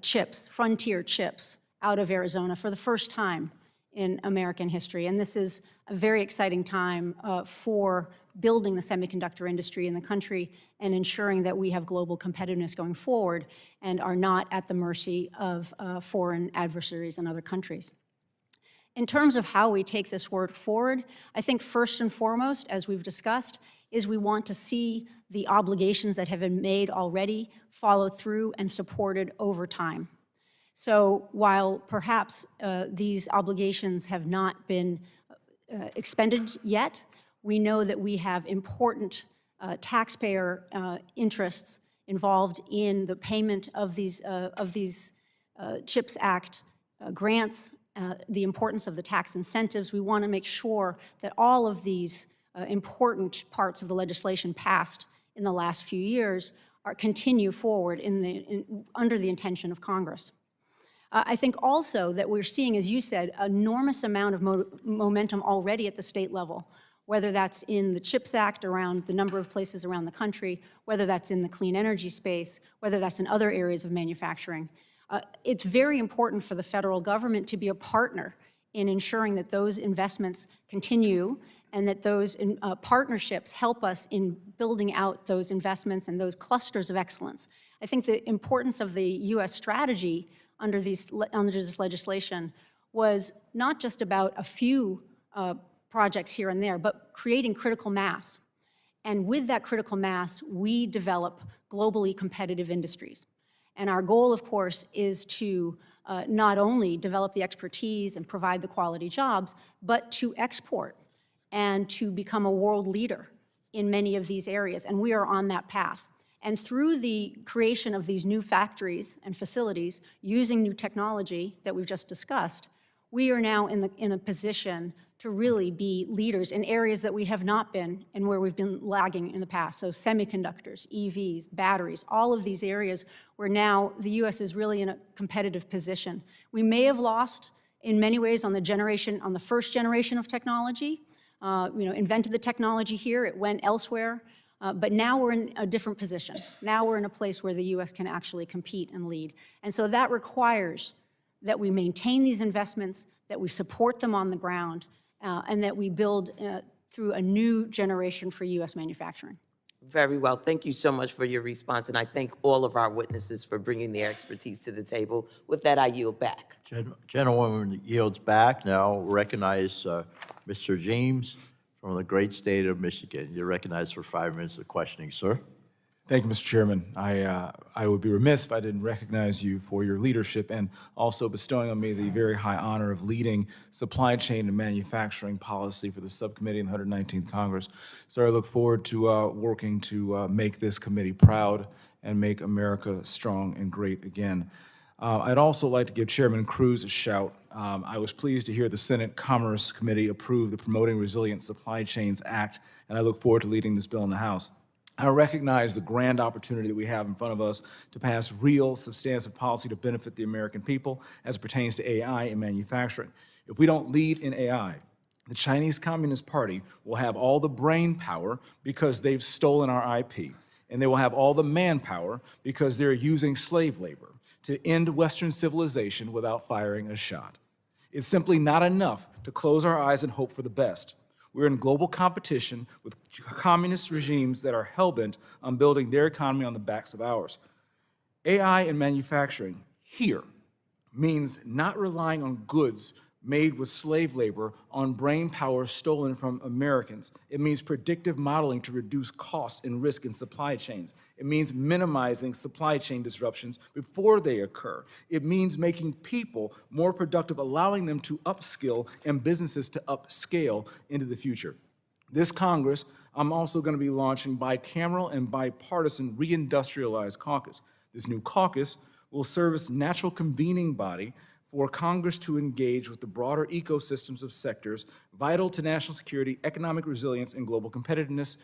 chips, frontier chips, out of Arizona for the first time in American history. And this is a very exciting time for building the semiconductor industry in the country and ensuring that we have global competitiveness going forward and are not at the mercy of foreign adversaries and other countries. In terms of how we take this work forward, I think first and foremost, as we've discussed, is we want to see the obligations that have been made already followed through and supported over time. So while perhaps these obligations have not been expended yet, we know that we have important taxpayer interests involved in the payment of these CHIPS Act grants, the importance of the tax incentives. We want to make sure that all of these important parts of the legislation passed in the last few years continue forward under the intention of Congress. I think also that we're seeing, as you said, an enormous amount of momentum already at the state level, whether that's in the CHIPS Act around the number of places around the country, whether that's in the clean energy space, whether that's in other areas of manufacturing. It's very important for the federal government to be a partner in ensuring that those investments continue and that those partnerships help us in building out those investments and those clusters of excellence. I think the importance of the U.S. strategy under this legislation was not just about a few projects here and there, but creating critical mass. And with that critical mass, we develop globally competitive industries. And our goal, of course, is to not only develop the expertise and provide the quality jobs, but to export and to become a world leader in many of these areas. And we are on that path. And through the creation of these new factories and facilities, using new technology that we've just discussed, we are now in a position to really be leaders in areas that we have not been and where we've been lagging in the past. So semiconductors, EVs, batteries, all of these areas where now the U.S. is really in a competitive position. We may have lost in many ways on the first generation of technology, invented the technology here, it went elsewhere, but now we're in a different position. Now we're in a place where the U.S. can actually compete and lead. And so that requires that we maintain these investments, that we support them on the ground, and that we build through a new generation for U.S. manufacturing. Very well. Thank you so much for your response, and I thank all of our witnesses for bringing their expertise to the table. With that, I yield back. Gentlewoman yields back. Now recognize Mr. James from the great state of Michigan. You're recognized for 5 minutes of questioning, sir. Thank you, Mr. Chairman. I would be remiss if I didn't recognize you for your leadership and also bestowing on me the very high honor of leading supply chain and manufacturing policy for the subcommittee in the 119th Congress. So I look forward to working to make this committee proud and make America strong and great again. I'd also like to give Chairman Cruz a shout. I was pleased to hear the Senate Commerce Committee approve the Promoting Resilient Supply Chains Act, and I look forward to leading this bill in the House. I recognize the grand opportunity that we have in front of us to pass real, substantive policy to benefit the American people as it pertains to AI and manufacturing. If we don't lead in AI, the Chinese Communist Party will have all the brain power because they've stolen our IP, and they will have all the manpower because they're using slave labor to end Western civilization without firing a shot. It's simply not enough to close our eyes and hope for the best. We're in global competition with communist regimes that are hell-bent on building their economy on the backs of ours. AI and manufacturing here means not relying on goods made with slave labor on brain power stolen from Americans. It means predictive modeling to reduce cost and risk in supply chains. It means minimizing supply chain disruptions before they occur. It means making people more productive, allowing them to upskill and businesses to upscale into the future. This Congress, I'm also going to be launching bicameral and bipartisan reindustrialized caucus. This new caucus will serve as natural convening body for Congress to engage with the broader ecosystems of sectors vital to national security, economic resilience, and global competitiveness,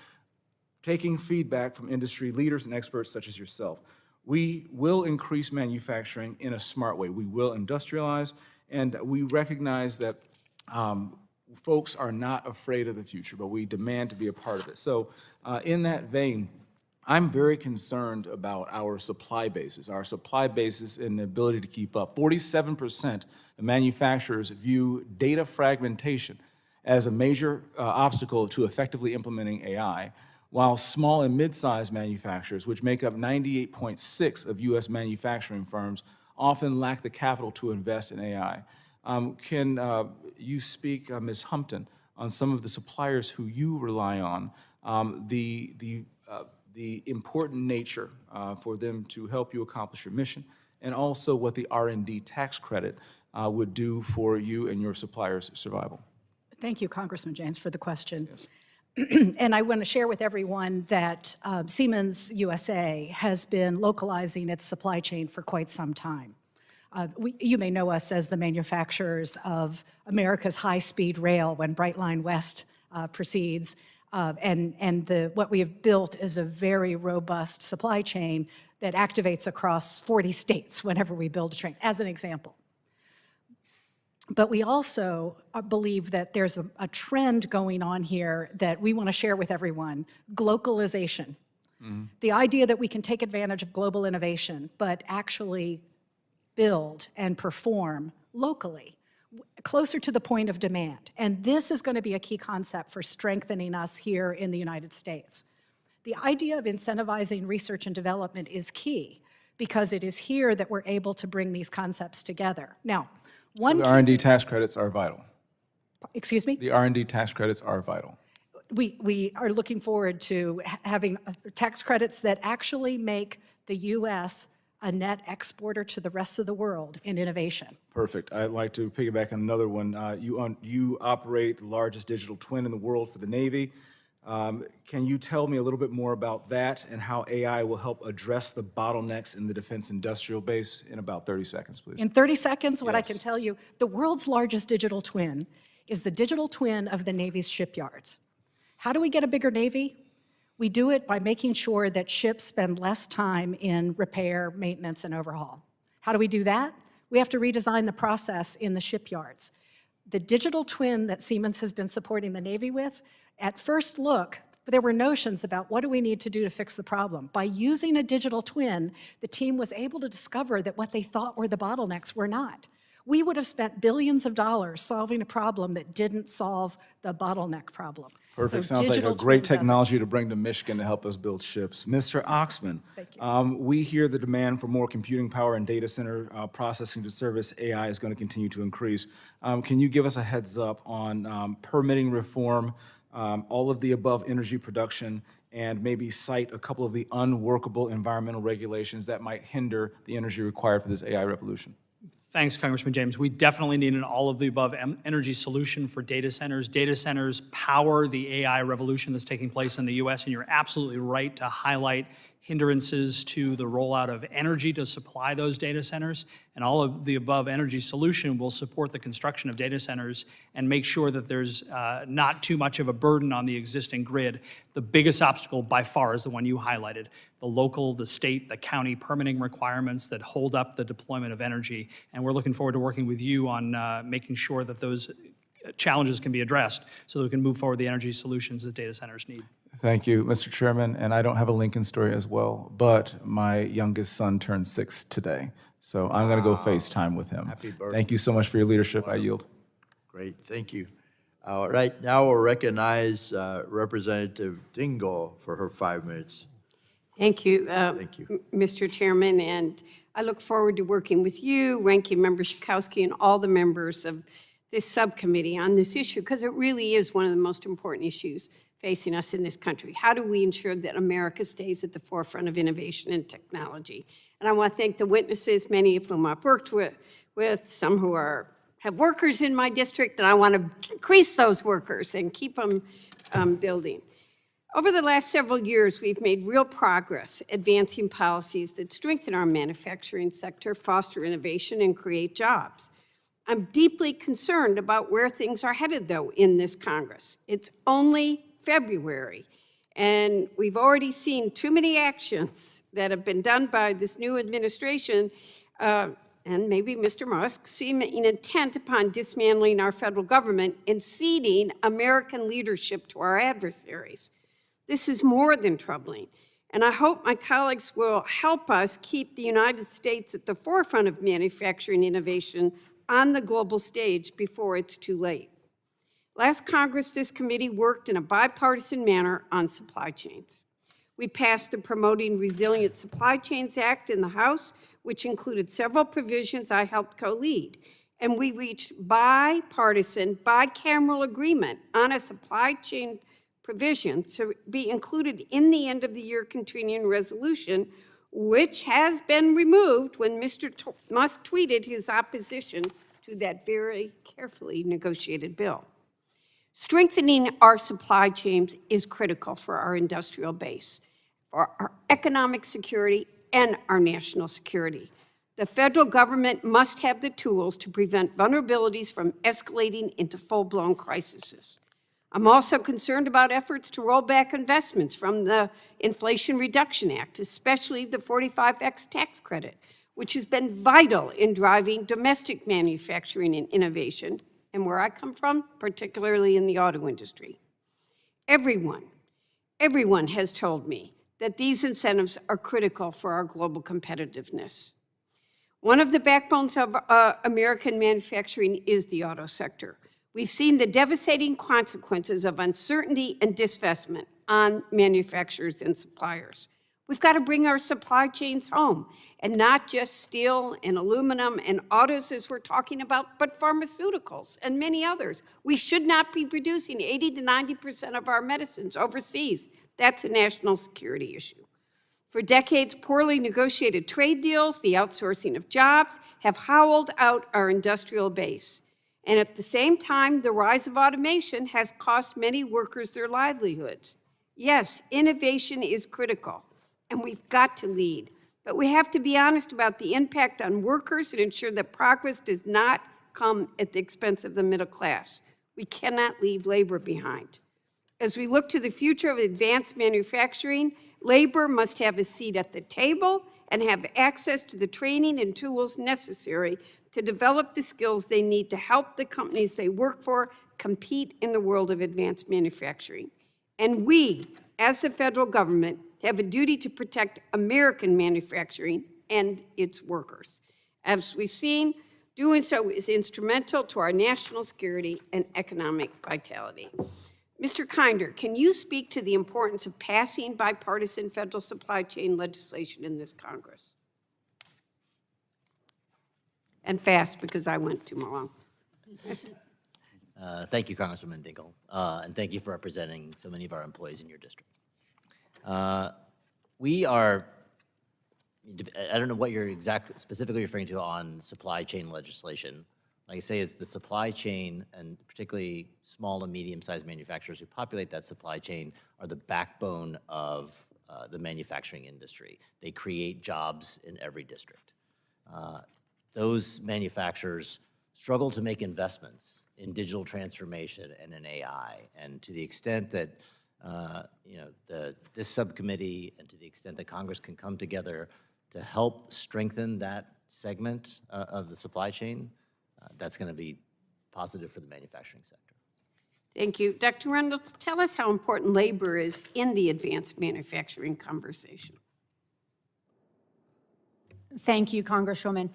taking feedback from industry leaders and experts such as yourself. We will increase manufacturing in a smart way. We will industrialize, and we recognize that folks are not afraid of the future, but we demand to be a part of it. So in that vein, I'm very concerned about our supply bases and the ability to keep up. 47% of manufacturers view data fragmentation as a major obstacle to effectively implementing AI, while small and mid-sized manufacturers, which make up 98.6% of U.S. manufacturing firms, often lack the capital to invest in AI. Can you speak, Ms. Humpton, on some of the suppliers who you rely on the important nature for them to help you accomplish your mission, and also what the R&D tax credit would do for you and your suppliers' survival. Thank you, Congressman James, for the question. And I want to share with everyone that Siemens USA has been localizing its supply chain for quite some time. You may know us as the manufacturers of America's high-speed rail when Brightline West proceeds. What we have built is a very robust supply chain that activates across 40 states whenever we build a train, as an example. But we also believe that there's a trend going on here that we want to share with everyone, globalization. The idea that we can take advantage of global innovation, but actually build and perform locally, closer to the point of demand. And this is going to be a key concept for strengthening us here in the United States. The idea of incentivizing research and development is key because it is here that we're able to bring these concepts together. Now, So the R&D tax credits are vital. Excuse me? The R&D tax credits are vital. We are looking forward to having tax credits that actually make the U.S. a net exporter to the rest of the world in innovation. Perfect. I'd like to piggyback on another one. You operate the largest digital twin in the world for the Navy. Can you tell me a little bit more about that and how AI will help address the bottlenecks in the defense industrial base in about 30 seconds, please? In 30 seconds, what I Yes. can tell you, the world's largest digital twin is the digital twin of the Navy's shipyards. How do we get a bigger Navy? We do it by making sure that ships spend less time in repair, maintenance, and overhaul. How do we do that? We have to redesign the process in the shipyards. The digital twin that Siemens has been supporting the Navy with, at first look, there were notions about what do we need to do to fix the problem. By using a digital twin, the team was able to discover that what they thought were the bottlenecks were not. We would have spent billions of dollars solving a problem that didn't solve the bottleneck problem. Perfect. So Sounds like digital a great twin does it. technology to bring to Michigan to help us build ships. Mr. Oxman, we hear the demand for more computing power and data center processing to service AI is going to continue to increase. Can you give us a heads up on permitting reform, all of the above energy production, and maybe cite a couple of the unworkable environmental regulations that might hinder the energy required for this AI revolution? Thanks, Congressman James. We definitely need an all-of-the-above energy solution for data centers. Data centers power the AI revolution that's taking place in the U.S., and you're absolutely right to highlight hindrances to the rollout of energy to supply those data centers. And all of the above energy solution will support the construction of data centers and make sure that there's not too much of a burden on the existing grid. The biggest obstacle by far is the one you highlighted, the local, the state, the county permitting requirements that hold up the deployment of energy. And we're looking forward to working with you on making sure that those challenges can be addressed so that we can move forward the energy solutions that data centers need. Thank you, Mr. Chairman. And I don't have a Lincoln story as well, but my youngest son turned 6 today. So I'm going to go FaceTime with him. Happy birthday. Thank you so much for your leadership. I yield. Great, thank you. All right, now we'll recognize Representative Dingell for her 5 minutes. Thank you, Thank you. Mr. Chairman, and I look forward to working with you, Ranking Member Schakowsky, and all the members of this subcommittee on this issue, because it really is one of the most important issues facing us in this country. How do we ensure that America stays at the forefront of innovation and technology? And I want to thank the witnesses, many of whom I've worked with some who have workers in my district, and I want to increase those workers and keep them building. Over the last several years, we've made real progress advancing policies that strengthen our manufacturing sector, foster innovation, and create jobs. I'm deeply concerned about where things are headed, though, in this Congress. It's only February, and we've already seen too many actions that have been done by this new administration, and maybe Mr. Musk, seeming intent upon dismantling our federal government and ceding American leadership to our adversaries. This is more than troubling, and I hope my colleagues will help us keep the United States at the forefront of manufacturing innovation on the global stage before it's too late. Last Congress, this committee worked in a bipartisan manner on supply chains. We passed the Promoting Resilient Supply Chains Act in the House, which included several provisions I helped co-lead, and we reached bipartisan, bicameral agreement on a supply chain provision to be included in the end of the year continuing resolution, which has been removed when Mr. Musk tweeted his opposition to that very carefully negotiated bill. Strengthening our supply chains is critical for our industrial base, for our economic security, and our national security. The federal government must have the tools to prevent vulnerabilities from escalating into full-blown crises. I'm also concerned about efforts to roll back investments from the Inflation Reduction Act, especially the 45X tax credit, which has been vital in driving domestic manufacturing and innovation, and where I come from, particularly in the auto industry. Everyone has told me that these incentives are critical for our global competitiveness. One of the backbones of American manufacturing is the auto sector. We've seen the devastating consequences of uncertainty and disinvestment on manufacturers and suppliers. We've got to bring our supply chains home, and not just steel and aluminum and autos as we're talking about, but pharmaceuticals and many others. We should not be producing 80 to 90% of our medicines overseas. That's a national security issue. For decades, poorly negotiated trade deals, the outsourcing of jobs, have hollowed out our industrial base. And at the same time, the rise of automation has cost many workers their livelihoods. Yes, innovation is critical, and we've got to lead. But we have to be honest about the impact on workers and ensure that progress does not come at the expense of the middle class. We cannot leave labor behind. As we look to the future of advanced manufacturing, labor must have a seat at the table and have access to the training and tools necessary to develop the skills they need to help the companies they work for compete in the world of advanced manufacturing. And we, as the federal government, have a duty to protect American manufacturing and its workers. As we've seen, doing so is instrumental to our national security and economic vitality. Mr. Kinder, can you speak to the importance of passing bipartisan federal supply chain legislation in this Congress? And fast, because I went too long. Thank you, Congresswoman Dingell, and thank you for representing so many of our employees in your district. We are, I don't know what you're specifically referring to on supply chain legislation. Like I say, it's the supply chain, and particularly small and medium-sized manufacturers who populate that supply chain are the backbone of the manufacturing industry. They create jobs in every district. Those manufacturers struggle to make investments in digital transformation and in AI. And to the extent that this subcommittee and to the extent that Congress can come together to help strengthen that segment of the supply chain, that's going to be positive for the manufacturing sector. Thank you. Dr. Reynolds, tell us how important labor is in the advanced manufacturing conversation. Thank you, Congresswoman.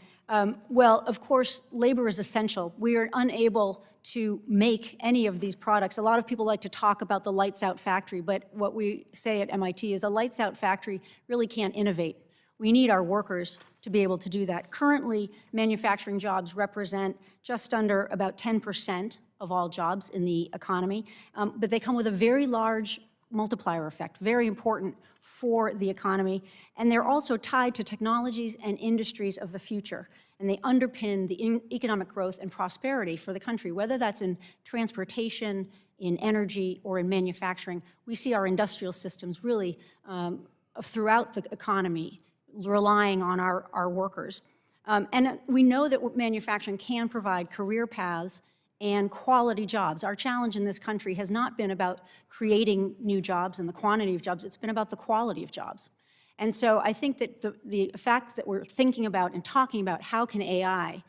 Well, of course, labor is essential. We are unable to make any of these products. A lot of people like to talk about the lights out factory, but what we say at MIT is a lights out factory really can't innovate. We need our workers to be able to do that. Currently, manufacturing jobs represent just under about 10% of all jobs in the economy, but they come with a very large multiplier effect, very important for the economy, and they're also tied to technologies and industries of the future, and they underpin the economic growth and prosperity for the country, whether that's in transportation, in energy, or in manufacturing. We see our industrial systems really throughout the economy relying on our workers. And we know that manufacturing can provide career paths and quality jobs. Our challenge in this country has not been about creating new jobs and the quantity of jobs, it's been about the quality of jobs. And so I think that the fact that we're thinking about and talking about how can AI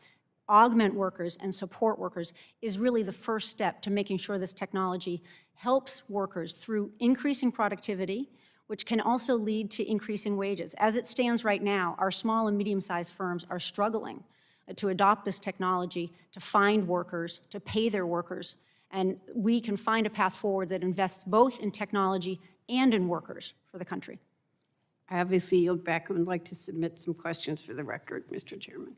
augment workers and support workers is really the first step to making sure this technology helps workers through increasing productivity, which can also lead to increasing wages. As it stands right now, our small and medium-sized firms are struggling to adopt this technology, to find workers, to pay their workers, and we can find a path forward that invests both in technology and in workers for the country. I obviously yield back and would like to submit some questions for the record, Mr. Chairman.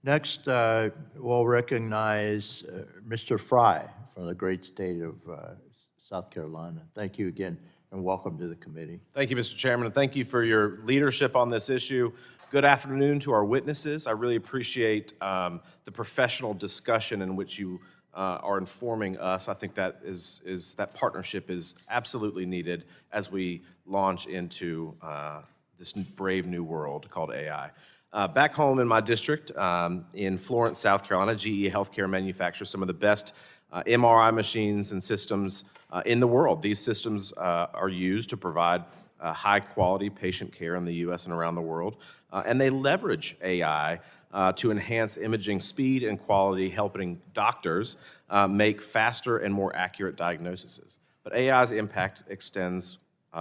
Next, we'll recognize Mr. Fry from the great state of South Carolina. Thank you again, and welcome to the committee. Thank you, Mr. Chairman, and thank you for your leadership on this issue. Good afternoon to our witnesses. I really appreciate the professional discussion in which you are informing us. I think that that partnership is absolutely needed as we launch into this brave new world called AI. Back home in my district, in Florence, South Carolina, GE Healthcare manufactures some of the best MRI machines and systems in the world. These systems are used to provide high-quality patient care in the U.S. and around the world, and they leverage AI to enhance imaging speed and quality, helping doctors make faster and more accurate diagnoses. But AI's impact extends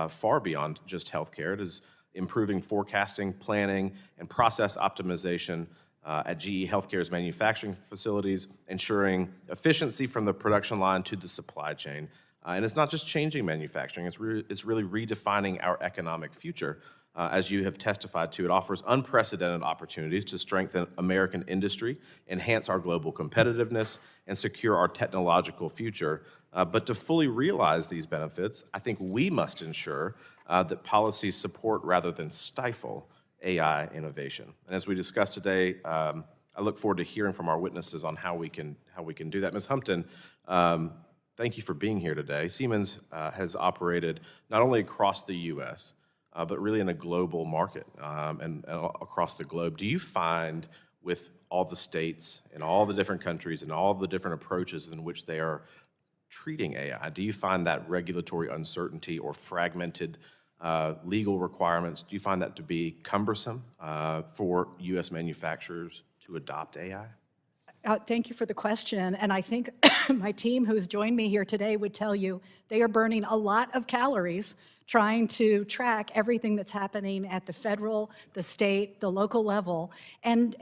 far beyond just healthcare. It is improving forecasting, planning, and process optimization at GE Healthcare's manufacturing facilities, ensuring efficiency from the production line to the supply chain. And it's not just changing manufacturing, it's really redefining our economic future. As you have testified to, it offers unprecedented opportunities to strengthen American industry, enhance our global competitiveness, and secure our technological future. But to fully realize these benefits, I think we must ensure that policies support rather than stifle AI innovation. And as we discussed today, I look forward to hearing from our witnesses on how we can do that. Ms. Humpton, thank you for being here today. Siemens has operated not only across the U.S., but really in a global market and across the globe. Do you find with all the states and all the different countries and all the different approaches in which they are treating AI, do you find that regulatory uncertainty or fragmented legal requirements, do you find that to be cumbersome for U.S. manufacturers to adopt AI? Thank you for the question. And I think my team who's joined me here today would tell you they are burning a lot of calories trying to track everything that's happening at the federal, the state, the local level, and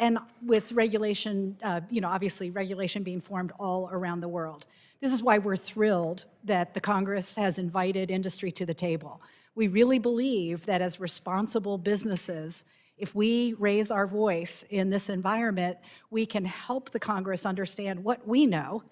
with regulation, obviously regulation being formed all around the world. This is why we're thrilled that the Congress has invited industry to the table. We really believe that as responsible businesses, if we raise our voice in this environment, we can help the Congress understand what we know.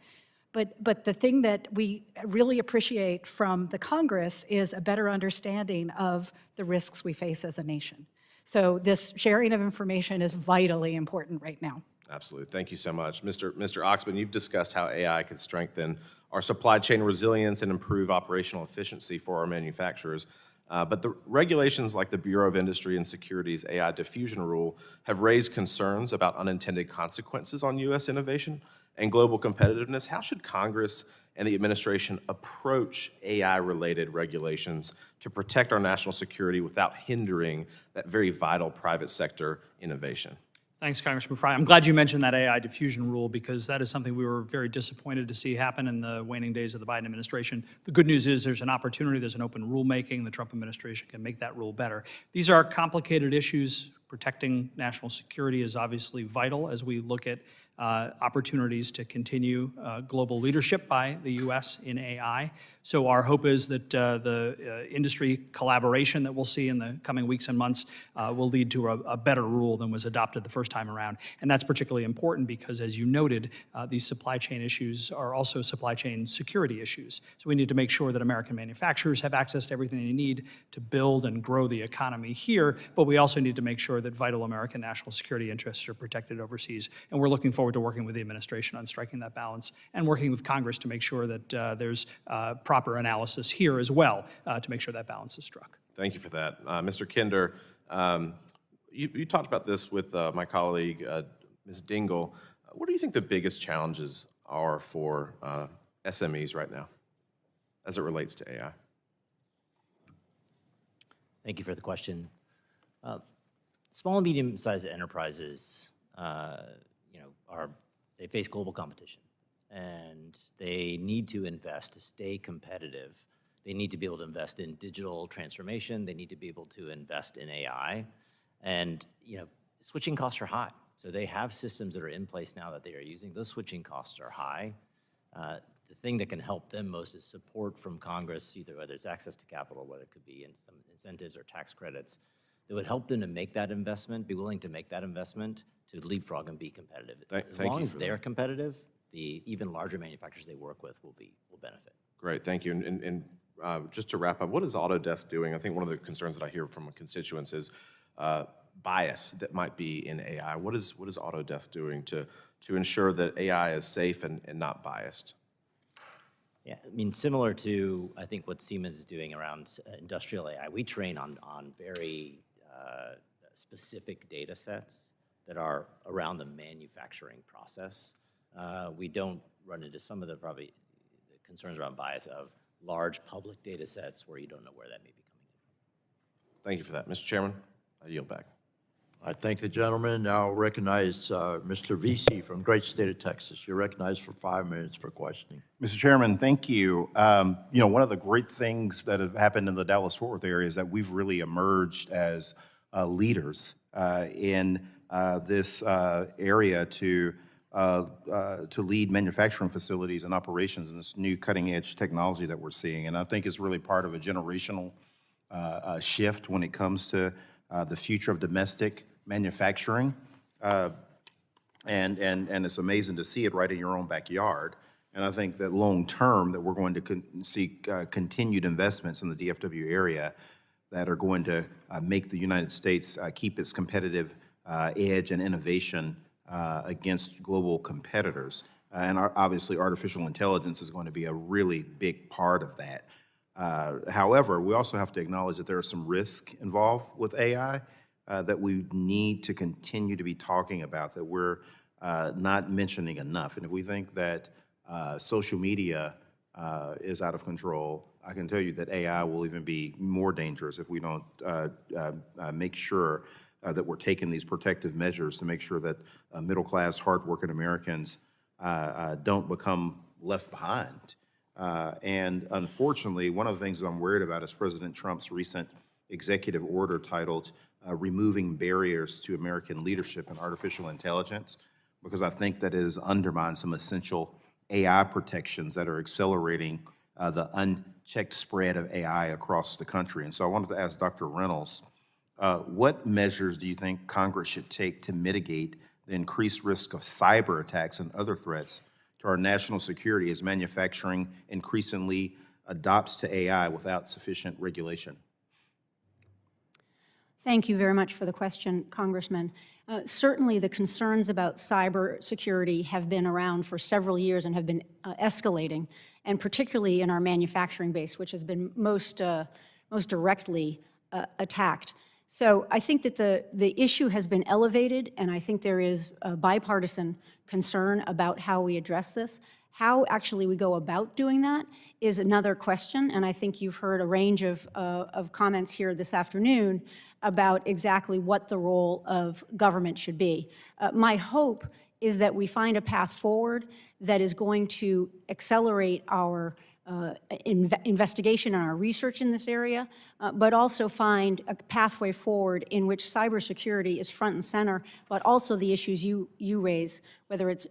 But the thing that we really appreciate from the Congress is a better understanding of the risks we face as a nation. So this sharing of information is vitally important right now. Absolutely. Thank you so much. Mr. Oxman, you've discussed how AI can strengthen our supply chain resilience and improve operational efficiency for our manufacturers. But the regulations like the Bureau of Industry and Security's AI diffusion rule have raised concerns about unintended consequences on U.S. innovation and global competitiveness. How should Congress and the administration approach AI-related regulations to protect our national security without hindering that very vital private sector innovation? Thanks, Congressman Fry. I'm glad you mentioned that AI diffusion rule because that is something we were very disappointed to see happen in the waning days of the Biden administration. The good news is there's an opportunity, there's an open rulemaking. The Trump administration can make that rule better. These are complicated issues. Protecting national security is obviously vital as we look at opportunities to continue global leadership by the U.S. in AI. So our hope is that the industry collaboration that we'll see in the coming weeks and months will lead to a better rule than was adopted the first time around. And that's particularly important because, as you noted, these supply chain issues are also supply chain security issues. So we need to make sure that American manufacturers have access to everything they need to build and grow the economy here, but we also need to make sure that vital American national security interests are protected overseas. And we're looking forward to working with the administration on striking that balance and working with Congress to make sure that there's proper analysis here as well to make sure that balance is struck. Thank you for that. Mr. Kinder, you talked about this with my colleague, Ms. Dingell. What do you think the biggest challenges are for SMEs right now as it relates to AI? Thank you for the question. Small and medium-sized enterprises, they face global competition, and they need to invest to stay competitive. They need to be able to invest in digital transformation. They need to be able to invest in AI, and switching costs are high. So they have systems that are in place now that they are using. Those switching costs are high. The thing that can help them most is support from Congress, either whether it's access to capital, whether it could be in some incentives or tax credits, that would help them to make that investment, be willing to make that investment to leapfrog and be competitive. As long as they're competitive, the even larger manufacturers they work with will benefit. Great, thank you. And just to wrap up, what is Autodesk doing? I think one of the concerns that I hear from constituents is bias that might be in AI. What is Autodesk doing to ensure that AI is safe and not biased? Yeah, I mean, similar to, I think, what Siemens is doing around industrial AI, we train on very specific data sets that are around the manufacturing process. We don't run into some of the probably concerns around bias of large public data sets where you don't know where that may be coming in. Thank you for that. Mr. Chairman, I yield back. I thank the gentleman. Now recognize Mr. VC from great state of Texas. You're recognized for 5 minutes for questioning. Mr. Chairman, thank you. One of the great things that have happened in the Dallas-Fort Worth area is that we've really emerged as leaders in this area to lead manufacturing facilities and operations in this new cutting-edge technology that we're seeing. And I think it's really part of a generational shift when it comes to the future of domestic manufacturing. And it's amazing to see it right in your own backyard. And I think that long-term that we're going to see continued investments in the DFW area that are going to make the United States keep its competitive edge and innovation against global competitors. And obviously, artificial intelligence is going to be a really big part of that. However, we also have to acknowledge that there are some risk involved with AI that we need to continue to be talking about, that we're not mentioning enough. And if we think that social media is out of control, I can tell you that AI will even be more dangerous if we don't make sure that we're taking these protective measures to make sure that middle-class, hardworking Americans don't become left behind. And unfortunately, one of the things that I'm worried about is President Trump's recent executive order titled Removing Barriers to American Leadership in Artificial Intelligence, because I think that it has undermined some essential AI protections that are accelerating the unchecked spread of AI across the country. And so I wanted to ask Dr. Reynolds, what measures do you think Congress should take to mitigate the increased risk of cyber attacks and other threats to our national security as manufacturing increasingly adopts to AI without sufficient regulation? Thank you very much for the question, Congressman. Certainly, the concerns about cybersecurity have been around for several years and have been escalating, and particularly in our manufacturing base, which has been most directly attacked. So I think that the issue has been elevated, and I think there is a bipartisan concern about how we address this. How actually we go about doing that is another question, and I think you've heard a range of comments here this afternoon about exactly what the role of government should be. My hope is that we find a path forward that is going to accelerate our investigation and our research in this area, but also find a pathway forward in which cybersecurity is front and center, but also the issues you raise, whether it's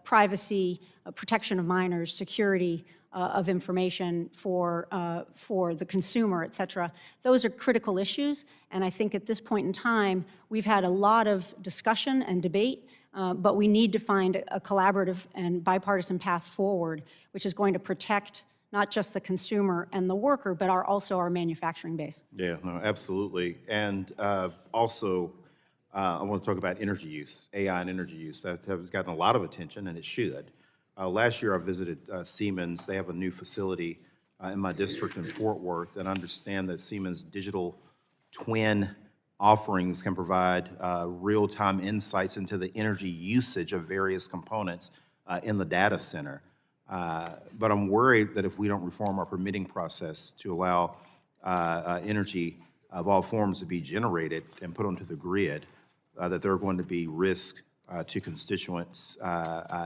privacy, protection of minors, security of information for the consumer, et cetera. Those are critical issues, and I think at this point in time, we've had a lot of discussion and debate, but we need to find a collaborative and bipartisan path forward, which is going to protect not just the consumer and the worker, but also our manufacturing base. Yeah, no, absolutely. And also, I want to talk about energy use, AI and energy use. That has gotten a lot of attention, and it should. Last year, I visited Siemens. They have a new facility in my district in Fort Worth, and I understand that Siemens digital twin offerings can provide real-time insights into the energy usage of various components in the data center. But I'm worried that if we don't reform our permitting process to allow energy of all forms to be generated and put onto the grid, that there are going to be risks to constituents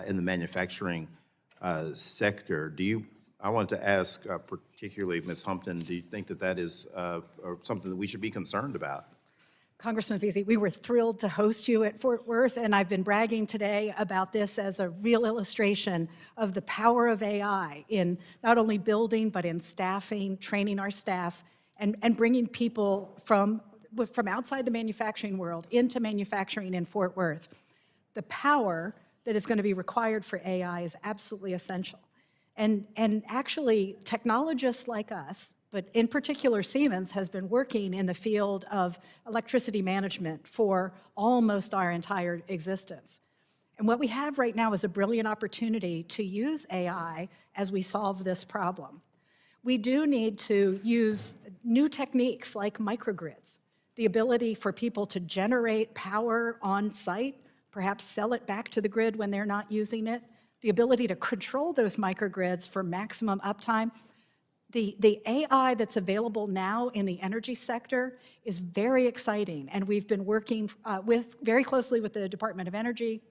in the manufacturing sector. I wanted to ask particularly Ms. Humpton, do you think that that is something that we should be concerned about? Congressman Veazey, we were thrilled to host you at Fort Worth, and I've been bragging today about this as a real illustration of the power of AI in not only building, but in staffing, training our staff, and bringing people from outside the manufacturing world into manufacturing in Fort Worth. The power that is going to be required for AI is absolutely essential. And actually, technologists like us, but in particular Siemens, has been working in the field of electricity management for almost our entire existence. And what we have right now is a brilliant opportunity to use AI as we solve this problem. We do need to use new techniques like microgrids, the ability for people to generate power on site, perhaps sell it back to the grid when they're not using it, the ability to control those microgrids for maximum uptime. The AI that's available now in the energy sector is very exciting, and we've been working very closely with the Department of Energy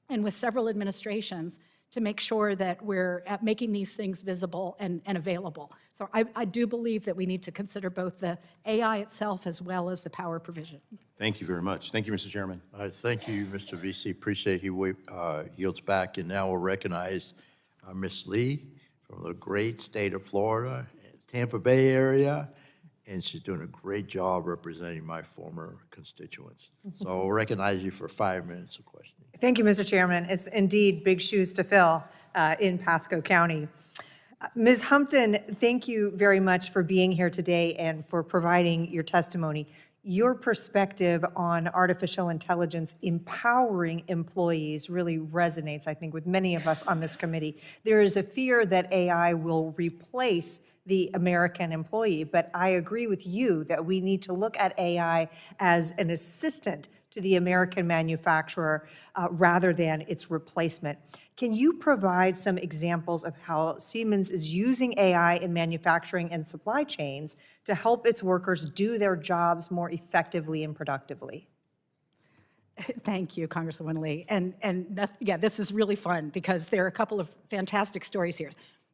and with several administrations to make sure that we're making these things visible and available. So I do believe that we need to consider both the AI itself as well as the power provision. Thank you very much. Thank you, Mr. Chairman. All right, thank you, Mr. VC. Appreciate he yields back. And now we'll recognize Ms. Lee from the great state of Florida, Tampa Bay area, and she's doing a great job representing my former constituents. So I'll recognize you for 5 minutes of questioning. Thank you, Mr. Chairman. It's indeed big shoes to fill in Pasco County. Ms. Humpton, thank you very much for being here today and for providing your testimony. Your perspective on artificial intelligence empowering employees really resonates, I think, with many of us on this committee. There is a fear that AI will replace the American employee, but I agree with you that we need to look at AI as an assistant to the American manufacturer rather than its replacement. Can you provide some examples of how Siemens is using AI in manufacturing and supply chains to help its workers do their jobs more effectively and productively? Thank you, Congresswoman Lee. Yeah, this is really fun because there are a couple of fantastic stories here.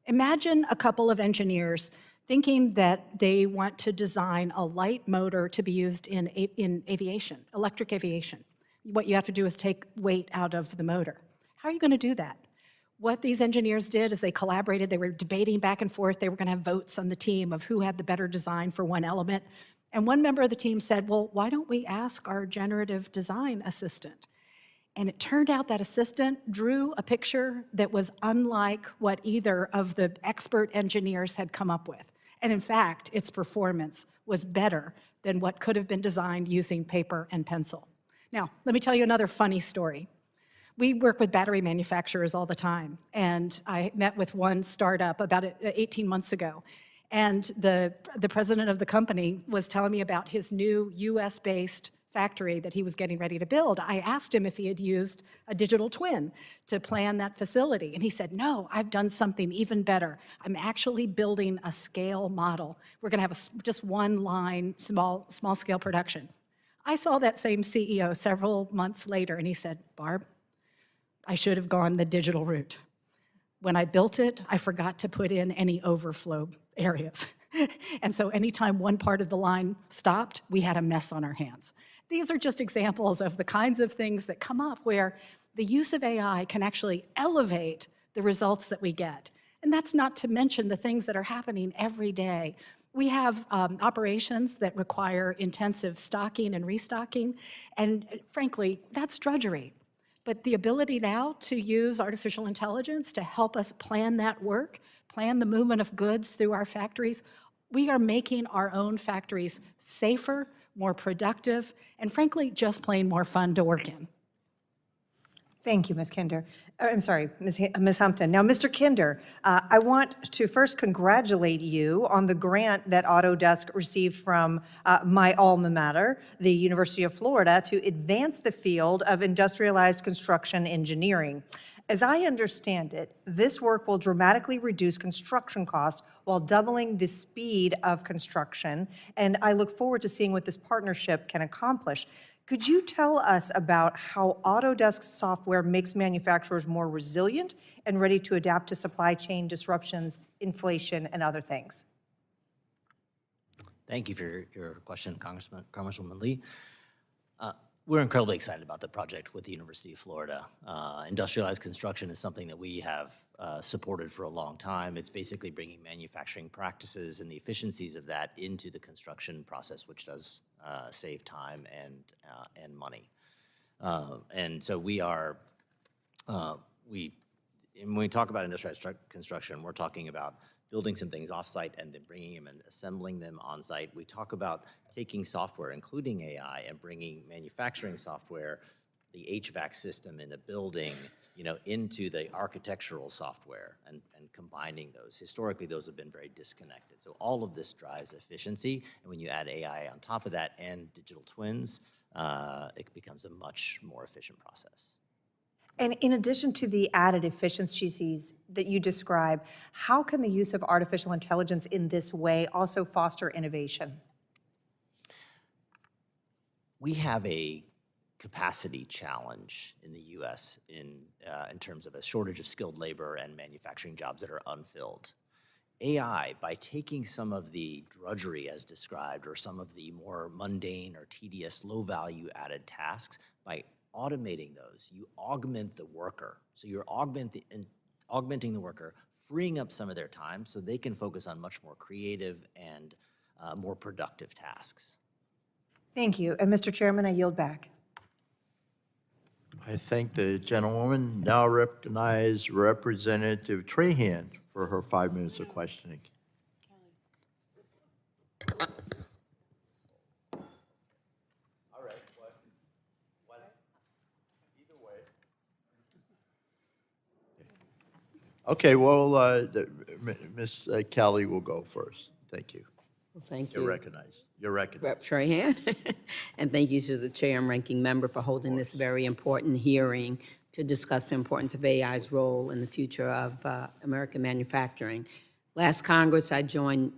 Imagine a couple of engineers thinking that they want to design a light motor to be used in aviation, electric aviation. What you have to do is take weight out of the motor. How are you going to do that? What these engineers did is they collaborated, they were debating back and forth, they were going to have votes on the team of who had the better design for one element. And one member of the team said, well, why don't we ask our generative design assistant? And it turned out that assistant drew a picture that was unlike what either of the expert engineers had come up with. And in fact, its performance was better than what could have been designed using paper and pencil. Now, let me tell you another funny story. We work with battery manufacturers all the time, and I met with one startup about 18 months ago, and the president of the company was telling me about his new US-based factory that he was getting ready to build. I asked him if he had used a digital twin to plan that facility, and he said, no, I've done something even better. I'm actually building a scale model. We're gonna have just one line, small scale production. I saw that same CEO several months later, and he said, Barb, I should have gone the digital route. When I built it, I forgot to put in any overflow areas. And so anytime one part of the line stopped, we had a mess on our hands. These are just examples of the kinds of things that come up where the use of AI can actually elevate the results that we get. And that's not to mention the things that are happening every day. We have operations that require intensive stocking and restocking, and frankly, that's drudgery. But the ability now to use artificial intelligence to help us plan that work, plan the movement of goods through our factories, we are making our own factories safer, more productive, and frankly, just plain more fun to work in. Thank you, Ms. Kinder. I'm sorry, Ms. Humpton. Now, Mr. Kinder, I want to first congratulate you on the grant that Autodesk received from my alma mater, the University of Florida, to advance the field of industrialized construction engineering. As I understand it, this work will dramatically reduce construction costs while doubling the speed of construction, and I look forward to seeing what this partnership can accomplish. Could you tell us about how Autodesk software makes manufacturers more resilient and ready to adapt to supply chain disruptions, inflation, and other things? Thank you for your question, Congresswoman Lee. We're incredibly excited about the project with the University of Florida. Industrialized construction is something that we have supported for a long time. It's basically bringing manufacturing practices and the efficiencies of that into the construction process, which does save time and money. And so we are, when we talk about industrial construction, we're talking about building some things off-site and then bringing them and assembling them on-site. We talk about taking software, including AI, and bringing manufacturing software, the HVAC system in a building, into the architectural software and combining those. Historically, those have been very disconnected. So all of this drives efficiency, and when you add AI on top of that and digital twins, it becomes a much more efficient process. And in addition to the added efficiencies that you describe, how can the use of artificial intelligence in this way also foster innovation? We have a capacity challenge in the U.S. in terms of a shortage of skilled labor and manufacturing jobs that are unfilled. AI, by taking some of the drudgery as described, or some of the more mundane or tedious, low-value added tasks, by automating those, you augment the worker. So you're augmenting the worker, freeing up some of their time so they can focus on much more creative and more productive tasks. Thank you. And Mr. Chairman, I yield back. I thank the gentlewoman. Now recognize Representative Trahan for her 5 minutes of questioning. All right, either way. Okay, well, Ms. Kelly will go first. Thank you. Well, thank you. You're recognized. You're recognized. Rep. Trahan. And thank you to the chair and ranking member for holding this very important hearing to discuss the importance of AI's role in the future of American manufacturing. Last Congress, I joined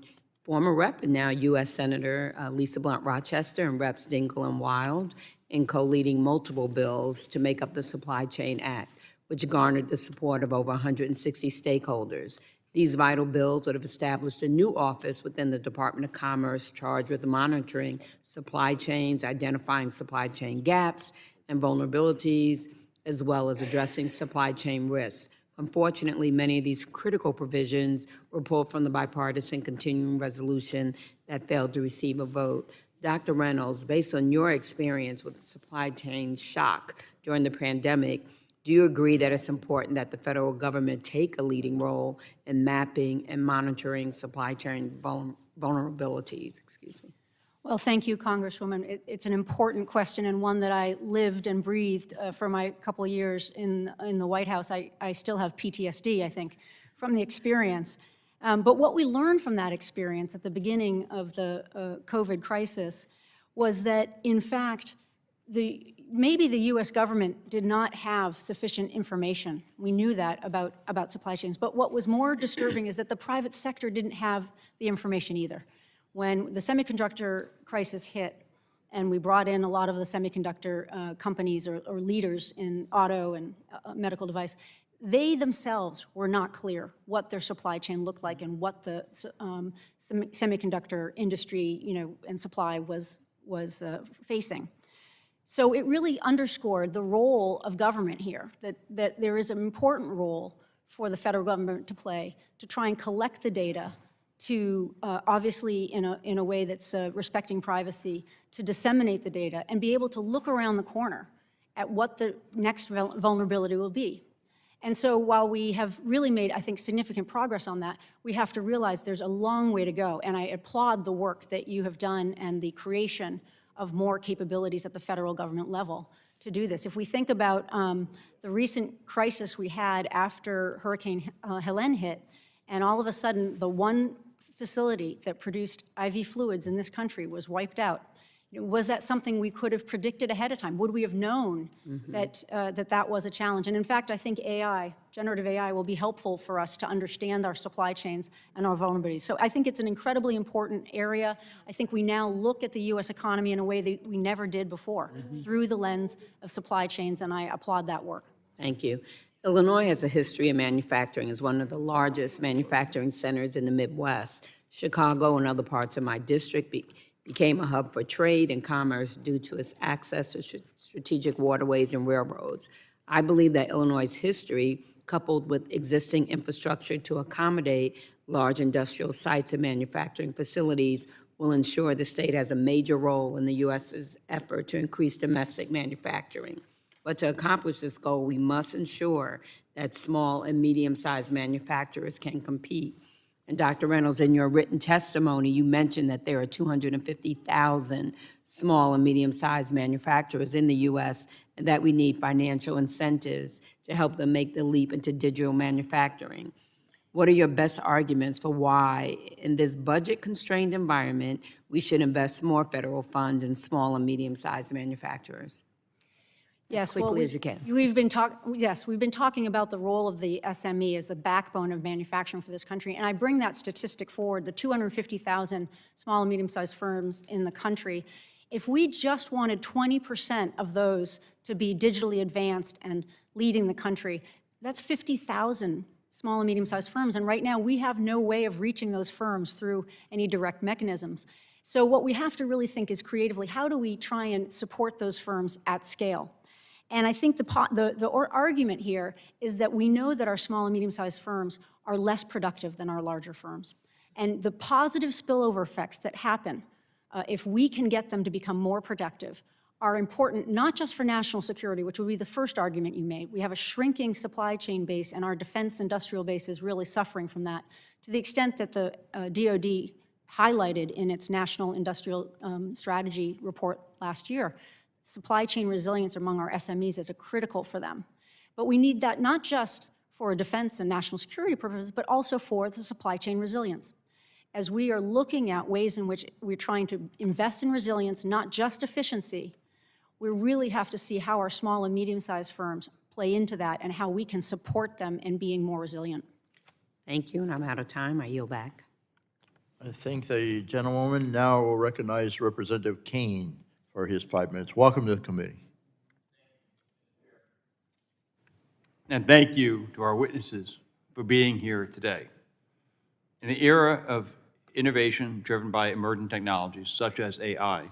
former Rep. and now U.S. Senator Lisa Blunt Rochester and Reps. Dingell and Wild in co-leading multiple bills to make up the Supply Chain Act, which garnered the support of over 160 stakeholders. These vital bills would have established a new office within the Department of Commerce charged with monitoring supply chains, identifying supply chain gaps and vulnerabilities, as well as addressing supply chain risks. Unfortunately, many of these critical provisions were pulled from the bipartisan continuing resolution that failed to receive a vote. Dr. Reynolds, based on your experience with the supply chain shock during the pandemic, do you agree that it's important that the federal government take a leading role in mapping and monitoring supply chain vulnerabilities? Excuse me. Well, thank you, Congresswoman. It's an important question and one that I lived and breathed for my couple of years in the White House. I still have PTSD, I think, from the experience. But what we learned from that experience at the beginning of the COVID crisis was that, in fact, maybe the U.S. government did not have sufficient information. We knew that about supply chains. But what was more disturbing is that the private sector didn't have the information either. When the semiconductor crisis hit, and we brought in a lot of the semiconductor companies or leaders in auto and medical device, they themselves were not clear what their supply chain looked like and what the semiconductor industry, and supply was facing. So it really underscored the role of government here, that there is an important role for the federal government to play to try and collect the data, to obviously in a way that's respecting privacy, to disseminate the data and be able to look around the corner at what the next vulnerability will be. And so while we have really made, I think, significant progress on that, we have to realize there's a long way to go. And I applaud the work that you have done and the creation of more capabilities at the federal government level to do this. If we think about the recent crisis we had after Hurricane Helene hit, and all of a sudden the one facility that produced IV fluids in this country was wiped out, was that something we could have predicted ahead of time? Would we have known that that was a challenge? And in fact, I think AI, generative AI, will be helpful for us to understand our supply chains and our vulnerabilities. So I think it's an incredibly important area. I think we now look at the U.S. economy in a way that we never did before, through the lens of supply chains, and I applaud that work. Thank you. Illinois has a history of manufacturing as one of the largest manufacturing centers in the Midwest. Chicago and other parts of my district became a hub for trade and commerce due to its access to strategic waterways and railroads. I believe that Illinois' history, coupled with existing infrastructure to accommodate large industrial sites and manufacturing facilities, will ensure the state has a major role in the U.S.'s effort to increase domestic manufacturing. But to accomplish this goal, we must ensure that small and medium-sized manufacturers can compete. And Dr. Reynolds, in your written testimony, you mentioned that there are 250,000 small and medium-sized manufacturers in the U.S. and that we need financial incentives to help them make the leap into digital manufacturing. What are your best arguments for why, in this budget-constrained environment, we should invest more federal funds in small and medium-sized manufacturers? Yes, As quickly as you can. We've been talking about the role of the SME as the backbone of manufacturing for this country, and I bring that statistic forward, the 250,000 small and medium-sized firms in the country. If we just wanted 20% of those to be digitally advanced and leading the country, that's 50,000 small and medium-sized firms, and right now we have no way of reaching those firms through any direct mechanisms. So what we have to really think is creatively, how do we try and support those firms at scale? And I think the argument here is that we know that our small and medium-sized firms are less productive than our larger firms. And the positive spillover effects that happen if we can get them to become more productive are important, not just for national security, which would be the first argument you made. We have a shrinking supply chain base, and our defense industrial base is really suffering from that, to the extent that the DoD highlighted in its National Industrial Strategy report last year. Supply chain resilience among our SMEs is critical for them. But we need that not just for defense and national security purposes, but also for the supply chain resilience. As we are looking at ways in which we're trying to invest in resilience, not just efficiency, we really have to see how our small and medium-sized firms play into that and how we can support them in being more resilient. Thank you, and I'm out of time. I yield back. I thank the gentlewoman. Now we'll recognize Representative Kane for his 5 minutes. Welcome to the committee. And thank you to our witnesses for being here today. In the era of innovation driven by emerging technologies such as AI,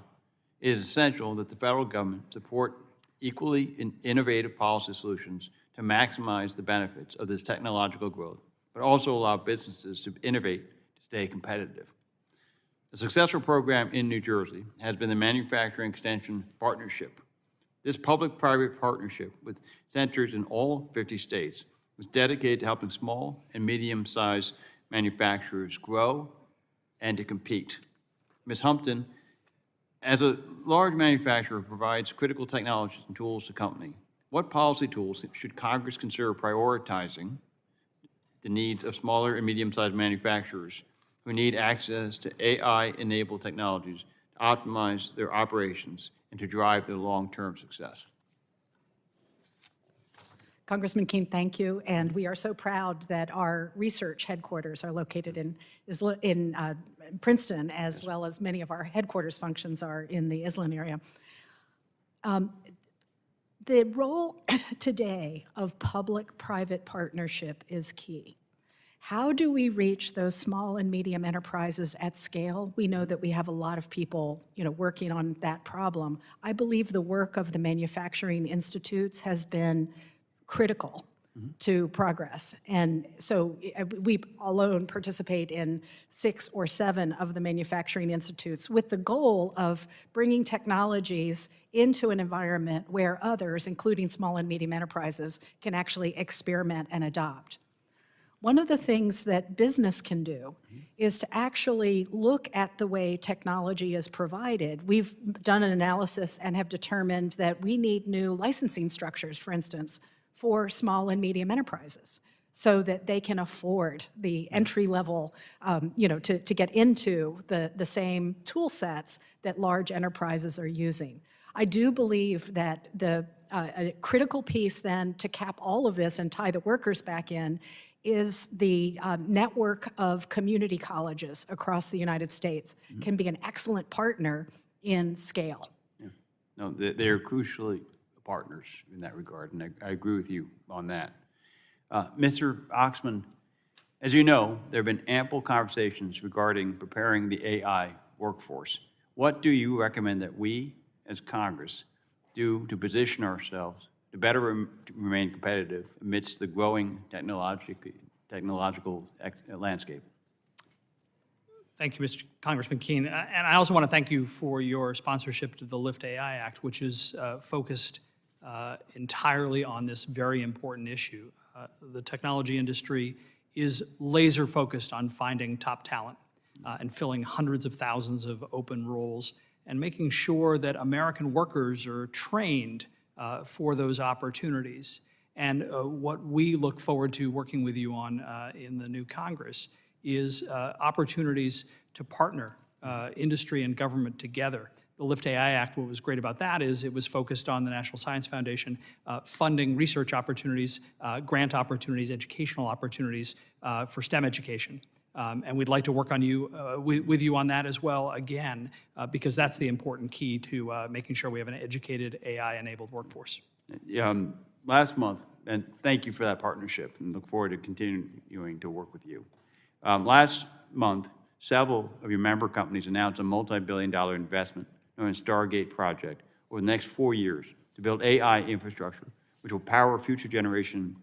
it is essential that the federal government support equally innovative policy solutions to maximize the benefits of this technological growth, but also allow businesses to innovate to stay competitive. A successful program in New Jersey has been the Manufacturing Extension Partnership. This public-private partnership with centers in all 50 states was dedicated to helping small and medium-sized manufacturers grow and to compete. Ms. Humpton, as a large manufacturer, provides critical technologies and tools to company. What policy tools should Congress consider prioritizing the needs of smaller and medium-sized manufacturers who need access to AI-enabled technologies to optimize their operations and to drive their long-term success? Congressman King, thank you. And we are so proud that our research headquarters are located in Princeton, as well as many of our headquarters functions are in the Island area. The role today of public-private partnership is key. How do we reach those small and medium enterprises at scale? We know that we have a lot of people, working on that problem. I believe the work of the manufacturing institutes has been critical to progress. And so we alone participate in 6 or 7 of the manufacturing institutes with the goal of bringing technologies into an environment where others, including small and medium enterprises, can actually experiment and adopt. One of the things that business can do is to actually look at the way technology is provided. We've done an analysis and have determined that we need new licensing structures, for instance, for small and medium enterprises so that they can afford the entry level, to get into the same tool sets that large enterprises are using. I do believe that a critical piece then to cap all of this and tie the workers back in is the network of community colleges across the United States can be an excellent partner in scale. Yeah. No, they're crucially partners in that regard, and I agree with you on that. Mr. Oxman, as you know, there have been ample conversations regarding preparing the AI workforce. What do you recommend that we, as Congress, do to position ourselves to better remain competitive amidst the growing technological landscape? Thank you, Mr. Congressman Keene. And I also want to thank you for your sponsorship to the LIFT AI Act, which is focused entirely on this very important issue. The technology industry is laser focused on finding top talent and filling hundreds of thousands of open roles and making sure that American workers are trained for those opportunities. And what we look forward to working with you on in the new Congress is opportunities to partner industry and government together. The LIFT AI Act, what was great about that is it was focused on the National Science Foundation funding research opportunities, grant opportunities, educational opportunities for STEM education. And we'd like to work on with you on that as well, again, because that's the important key to making sure we have an educated AI-enabled workforce. Last month, and thank you for that partnership, and look forward to continuing to work with you. Last month, several of your member companies announced a multi-billion-dollar investment known as Stargate project over the next 4 years to build AI infrastructure, which will power future generation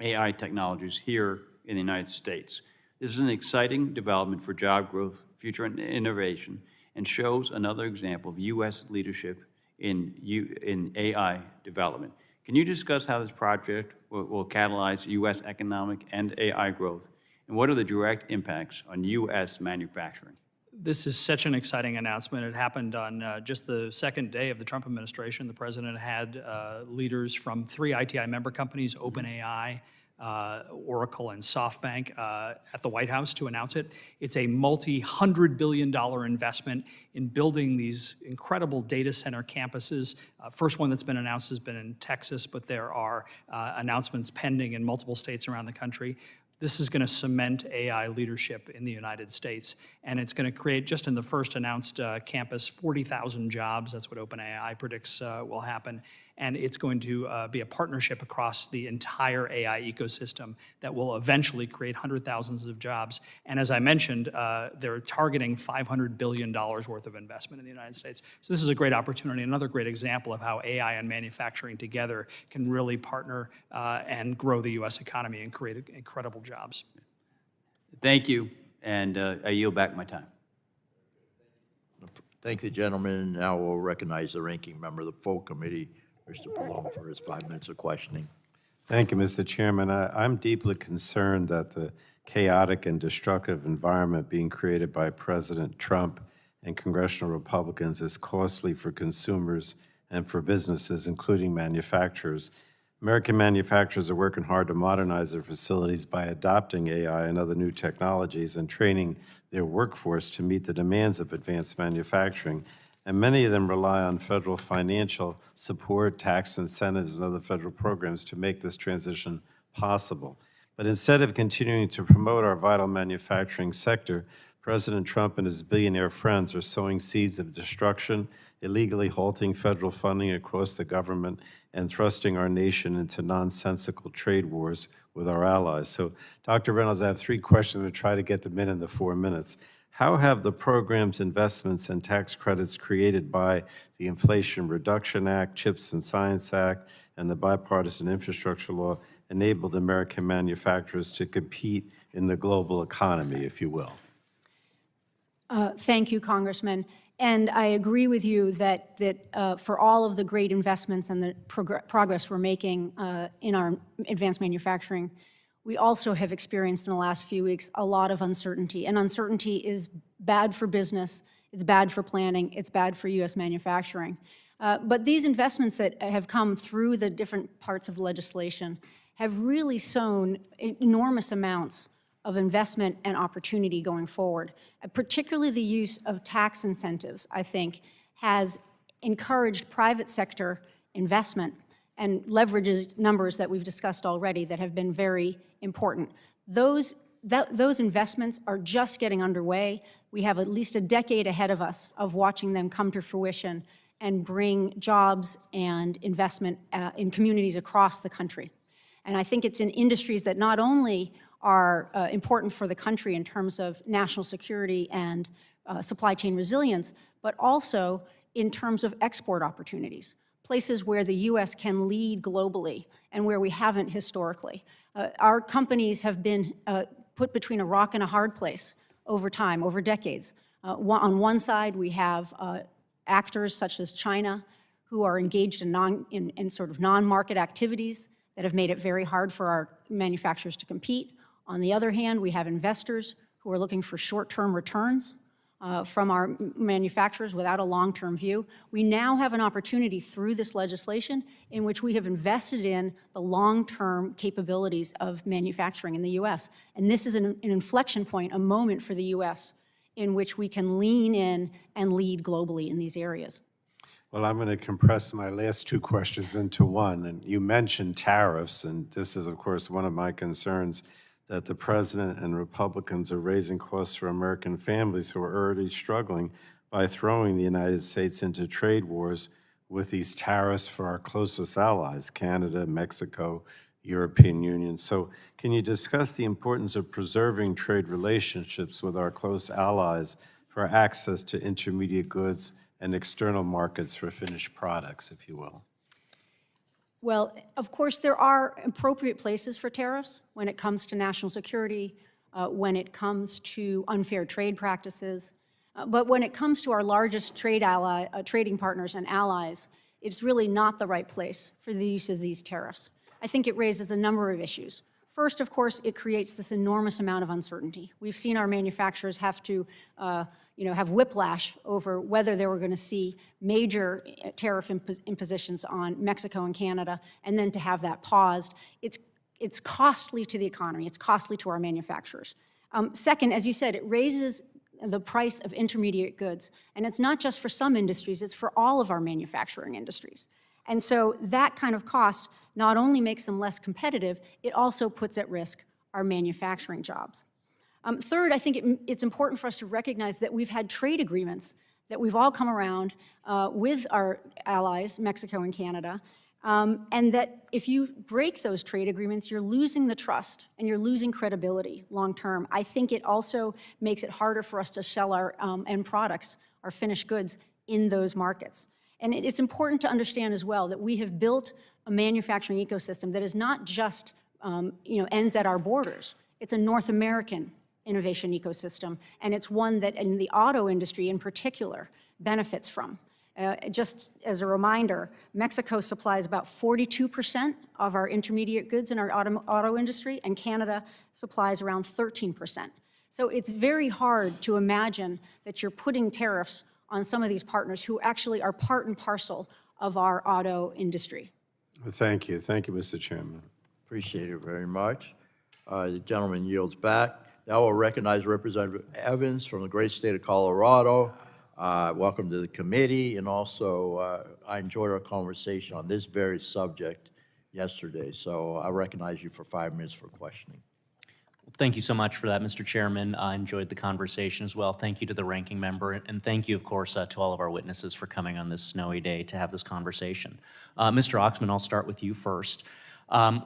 AI technologies here in the United States. This is an exciting development for job growth, future innovation, and shows another example of U.S. leadership in AI development. Can you discuss how this project will catalyze U.S. economic and AI growth, and what are the direct impacts on U.S. manufacturing? This is such an exciting announcement. It happened on just the second day of the Trump administration. The president had leaders from 3 ITI member companies, OpenAI, Oracle, and SoftBank at the White House to announce it. It's a multi-$100 billion investment in building these incredible data center campuses. First one that's been announced has been in Texas, but there are announcements pending in multiple states around the country. This is going to cement AI leadership in the United States, and it's going to create, just in the first announced campus, 40,000 jobs. That's what OpenAI predicts will happen. And it's going to be a partnership across the entire AI ecosystem that will eventually create hundreds of thousands of jobs. And as I mentioned, they're targeting $500 billion worth of investment in the United States. So this is a great opportunity, another great example of how AI and manufacturing together can really partner and grow the U.S. economy and create incredible jobs. Thank you, and I yield back my time. Thank the gentleman. Now we'll recognize the ranking member of the full committee, Mr. Pallone, for his 5 minutes of questioning. Thank you, Mr. Chairman. I'm deeply concerned that the chaotic and destructive environment being created by President Trump and congressional Republicans is costly for consumers and for businesses, including manufacturers. American manufacturers are working hard to modernize their facilities by adopting AI and other new technologies and training their workforce to meet the demands of advanced manufacturing. And many of them rely on federal financial support, tax incentives, and other federal programs to make this transition possible. But instead of continuing to promote our vital manufacturing sector, President Trump and his billionaire friends are sowing seeds of destruction, illegally halting federal funding across the government, and thrusting our nation into nonsensical trade wars with our allies. So, Dr. Reynolds, I have 3 questions to try to get them in the 4 minutes. How have the programs, investments, and tax credits created by the Inflation Reduction Act, CHIPS and Science Act, and the Bipartisan Infrastructure Law enabled American manufacturers to compete in the global economy, if you will? Thank you, Congressman. And I agree with you that for all of the great investments and the progress we're making in our advanced manufacturing, we also have experienced in the last few weeks a lot of uncertainty. And uncertainty is bad for business, it's bad for planning, it's bad for U.S. manufacturing. But these investments that have come through the different parts of legislation have really sown enormous amounts of investment and opportunity going forward. Particularly the use of tax incentives, I think, has encouraged private sector investment and leverages numbers that we've discussed already that have been very important. Those investments are just getting underway. We have at least a decade ahead of us of watching them come to fruition and bring jobs and investment in communities across the country. And I think it's in industries that not only are important for the country in terms of national security and supply chain resilience, but also in terms of export opportunities, places where the U.S. can lead globally and where we haven't historically. Our companies have been put between a rock and a hard place over time, over decades. On one side, we have actors such as China who are engaged in sort of non-market activities that have made it very hard for our manufacturers to compete. On the other hand, we have investors who are looking for short-term returns from our manufacturers without a long-term view. We now have an opportunity through this legislation in which we have invested in the long-term capabilities of manufacturing in the U.S. And this is an inflection point, a moment for the U.S. in which we can lean in and lead globally in these areas. Well, I'm going to compress my last two questions into one. And you mentioned tariffs, and this is, of course, one of my concerns, that the president and Republicans are raising costs for American families who are already struggling by throwing the United States into trade wars with these tariffs for our closest allies, Canada, Mexico, European Union. So can you discuss the importance of preserving trade relationships with our close allies for access to intermediate goods and external markets for finished products, if you will? Well, of course, there are appropriate places for tariffs when it comes to national security, when it comes to unfair trade practices. But when it comes to our largest trading partners and allies, it's really not the right place for the use of these tariffs. I think it raises a number of issues. First, of course, it creates this enormous amount of uncertainty. We've seen our manufacturers have to have whiplash over whether they were going to see major tariff impositions on Mexico and Canada, and then to have that paused. It's costly to the economy. It's costly to our manufacturers. Second, as you said, it raises the price of intermediate goods. And it's not just for some industries, it's for all of our manufacturing industries. And so that kind of cost not only makes them less competitive, it also puts at risk our manufacturing jobs. Third, I think it's important for us to recognize that we've had trade agreements that we've all come around with our allies, Mexico and Canada, and that if you break those trade agreements, you're losing the trust and you're losing credibility long term. I think it also makes it harder for us to sell our end products, our finished goods, in those markets. And it's important to understand as well that we have built a manufacturing ecosystem that is not just ends at our borders. It's a North American innovation ecosystem, and it's one that in the auto industry in particular benefits from. Just as a reminder, Mexico supplies about 42% of our intermediate goods in our auto industry, and Canada supplies around 13%. So it's very hard to imagine that you're putting tariffs on some of these partners who actually are part and parcel of our auto industry. Thank you. Thank you, Mr. Chairman. Appreciate it very much. The gentleman yields back. Now we'll recognize Representative Evans from the great state of Colorado. Welcome to the committee, and also I enjoyed our conversation on this very subject yesterday, so I recognize you for 5 minutes for questioning. Thank you so much for that, Mr. Chairman. I enjoyed the conversation as well. Thank you to the ranking member, and thank you, of course, to all of our witnesses for coming on this snowy day to have this conversation. Mr. Oxman, I'll start with you first.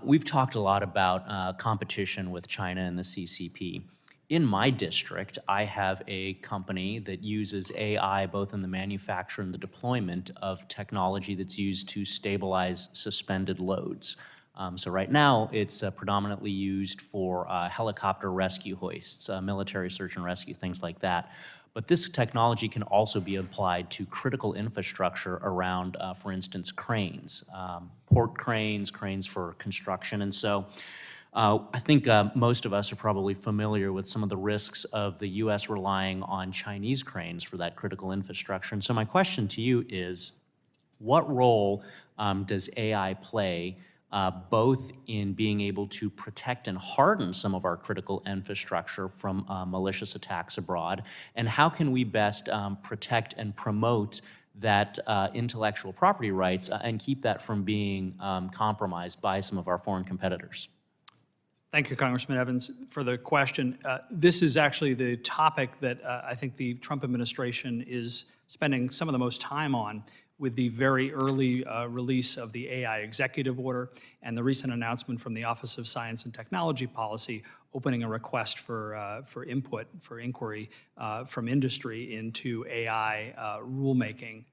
We've talked a lot about competition with China and the CCP. In my district, I have a company that uses AI both in the manufacture and the deployment of technology that's used to stabilize suspended loads. So right now, it's predominantly used for helicopter rescue hoists, military search and rescue, things like that. But this technology can also be applied to critical infrastructure around, for instance, cranes, port cranes, cranes for construction. And so I think most of us are probably familiar with some of the risks of the U.S. relying on Chinese cranes for that critical infrastructure. And so my question to you is, what role does AI play both in being able to protect and harden some of our critical infrastructure from malicious attacks abroad, and how can we best protect and promote that intellectual property rights and keep that from being compromised by some of our foreign competitors? Thank you, Congressman Evans, for the question. This is actually the topic that I think the Trump administration is spending some of the most time on, with the very early release of the AI executive order and the recent announcement from the Office of Science and Technology Policy opening a request for input, for inquiry from industry into AI rulemaking.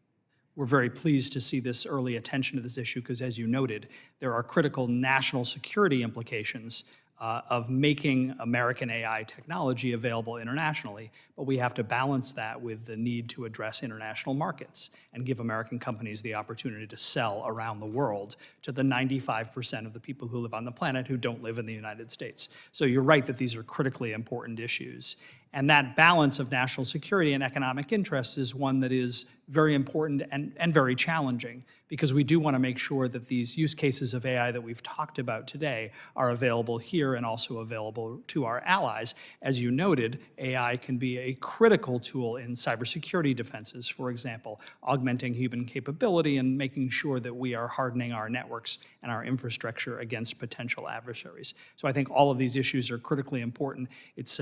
We're very pleased to see this early attention to this issue because, as you noted, there are critical national security implications of making American AI technology available internationally, but we have to balance that with the need to address international markets and give American companies the opportunity to sell around the world to the 95% of the people who live on the planet who don't live in the United States. So you're right that these are critically important issues. And that balance of national security and economic interests is one that is very important and very challenging, because we do want to make sure that these use cases of AI that we've talked about today are available here and also available to our allies. As you noted, AI can be a critical tool in cybersecurity defenses, for example, augmenting human capability and making sure that we are hardening our networks and our infrastructure against potential adversaries. So I think all of these issues are critically important. It's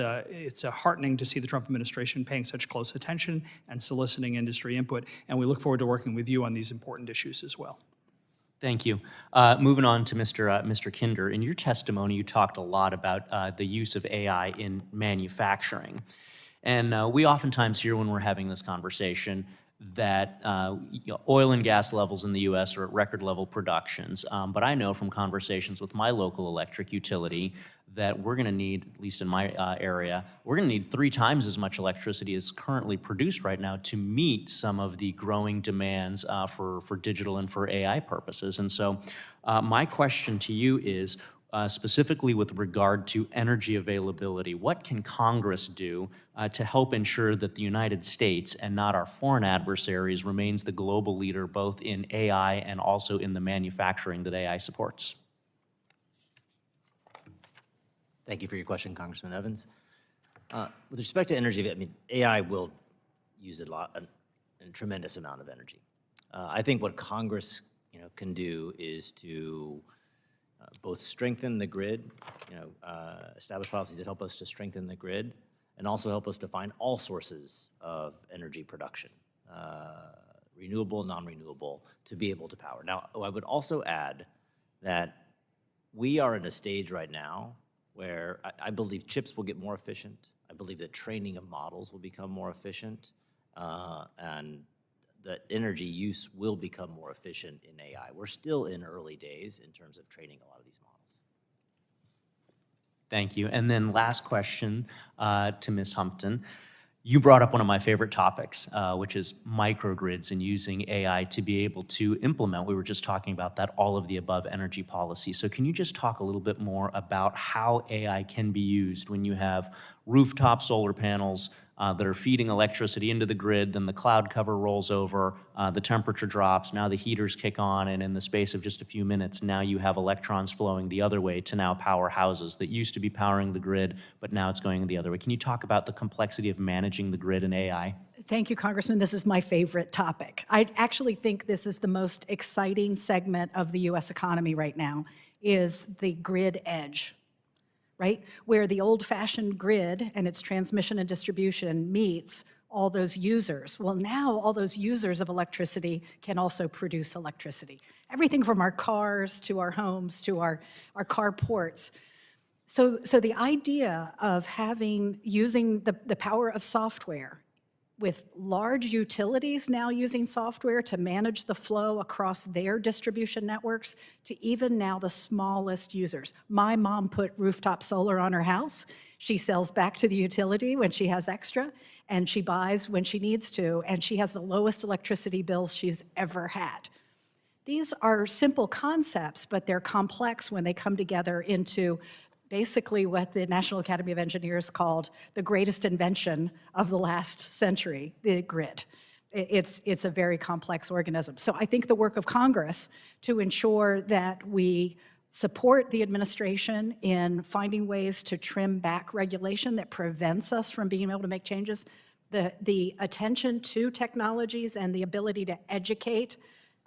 heartening to see the Trump administration paying such close attention and soliciting industry input, and we look forward to working with you on these important issues as well. Thank you. Moving on to Mr. Kinder, in your testimony, you talked a lot about the use of AI in manufacturing. And we oftentimes hear when we're having this conversation that oil and gas levels in the U.S. are at record level productions. But I know from conversations with my local electric utility that we're going to need, at least in my area, we're going to need 3 times as much electricity as currently produced right now to meet some of the growing demands for digital and for AI purposes. And so my question to you is, specifically with regard to energy availability, what can Congress do to help ensure that the United States and not our foreign adversaries remains the global leader both in AI and also in the manufacturing that AI supports? Thank you for your question, Congressman Evans. With respect to energy, I mean, AI will use a tremendous amount of energy. I think what Congress, can do is to both strengthen the grid, establish policies that help us to strengthen the grid, and also help us to find all sources of energy production, renewable, non-renewable, to be able to power. Now, I would also add that we are in a stage right now where I believe chips will get more efficient. I believe that training of models will become more efficient, and that energy use will become more efficient in AI. We're still in early days in terms of training a lot of these models. Thank you. And then last question to Ms. Humpton. You brought up one of my favorite topics, which is microgrids and using AI to be able to implement, we were just talking about that, all of the above energy policy. So can you just talk a little bit more about how AI can be used when you have rooftop solar panels that are feeding electricity into the grid, then the cloud cover rolls over, the temperature drops, now the heaters kick on, and in the space of just a few minutes, now you have electrons flowing the other way to now power houses that used to be powering the grid, but now it's going the other way. Can you talk about the complexity of managing the grid in AI? Thank you, Congressman. This is my favorite topic. I actually think this is the most exciting segment of the U.S. economy right now, is the grid edge. Right? Where the old-fashioned grid and its transmission and distribution meets all those users. Well, now all those users of electricity can also produce electricity. Everything from our cars to our homes to our carports. So the idea of using the power of software, with large utilities now using software to manage the flow across their distribution networks, to even now the smallest users. My mom put rooftop solar on her house. She sells back to the utility when she has extra, and she buys when she needs to, and she has the lowest electricity bills she's ever had. These are simple concepts, but they're complex when they come together into basically what the National Academy of Engineers called the greatest invention of the last century, the grid. It's a very complex organism. So I think the work of Congress to ensure that we support the administration in finding ways to trim back regulation that prevents us from being able to make changes, the attention to technologies and the ability to educate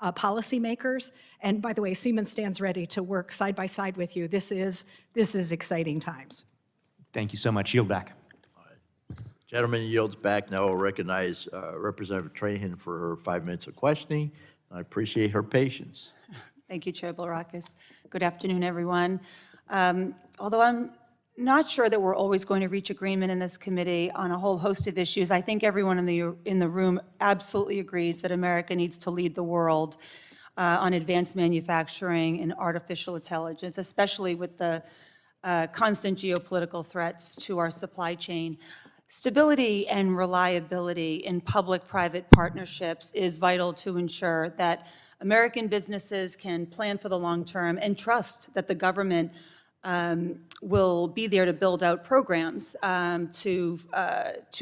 policymakers. And by the way, Siemens stands ready to work side by side with you. This is exciting times. Thank you so much. Yield back. Gentleman yields back. Now I'll recognize Representative Trahan for her 5 minutes of questioning. I appreciate her patience. Thank you, Chair Bilirakis. Good afternoon, everyone. Although I'm not sure that we're always going to reach agreement in this committee on a whole host of issues, I think everyone in the room absolutely agrees that America needs to lead the world on advanced manufacturing and artificial intelligence, especially with the constant geopolitical threats to our supply chain. Stability and reliability in public-private partnerships is vital to ensure that American businesses can plan for the long term and trust that the government will be there to build out programs to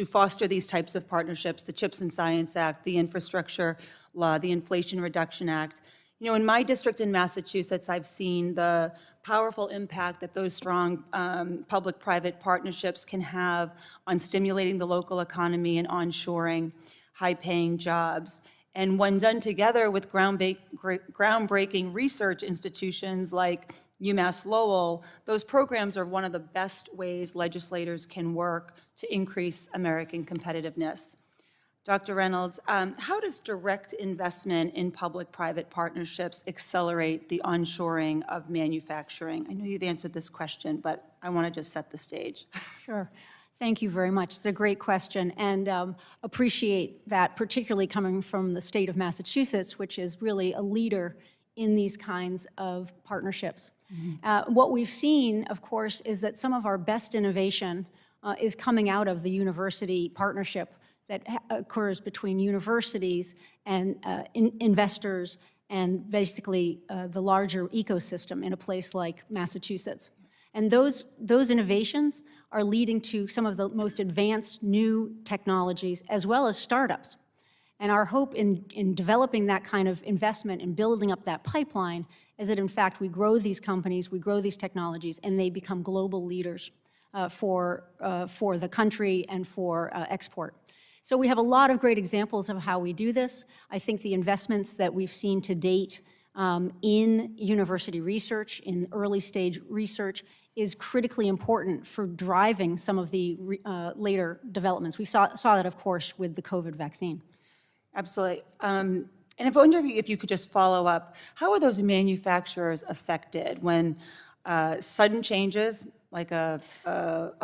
foster these types of partnerships, the CHIPS and Science Act, the Infrastructure Law, the Inflation Reduction Act. You know, in my district in Massachusetts, I've seen the powerful impact that those strong public-private partnerships can have on stimulating the local economy and onshoring high-paying jobs. And when done together with groundbreaking research institutions like UMass Lowell, those programs are one of the best ways legislators can work to increase American competitiveness. Dr. Reynolds, how does direct investment in public-private partnerships accelerate the onshoring of manufacturing? I know you've answered this question, but I want to just set the stage. Sure. Thank you very much. It's a great question, and appreciate that, particularly coming from the state of Massachusetts, which is really a leader in these kinds of partnerships. What we've seen, of course, is that some of our best innovation is coming out of the university partnership that occurs between universities and investors and basically the larger ecosystem in a place like Massachusetts. And those innovations are leading to some of the most advanced new technologies as well as startups. And our hope in developing that kind of investment and building up that pipeline is that, in fact, we grow these companies, we grow these technologies, and they become global leaders for the country and for export. So we have a lot of great examples of how we do this. I think the investments that we've seen to date in university research, in early stage research, is critically important for driving some of the later developments. We saw that, of course, with the COVID vaccine. Absolutely. And if I wonder if you could just follow up, how are those manufacturers affected when sudden changes, like a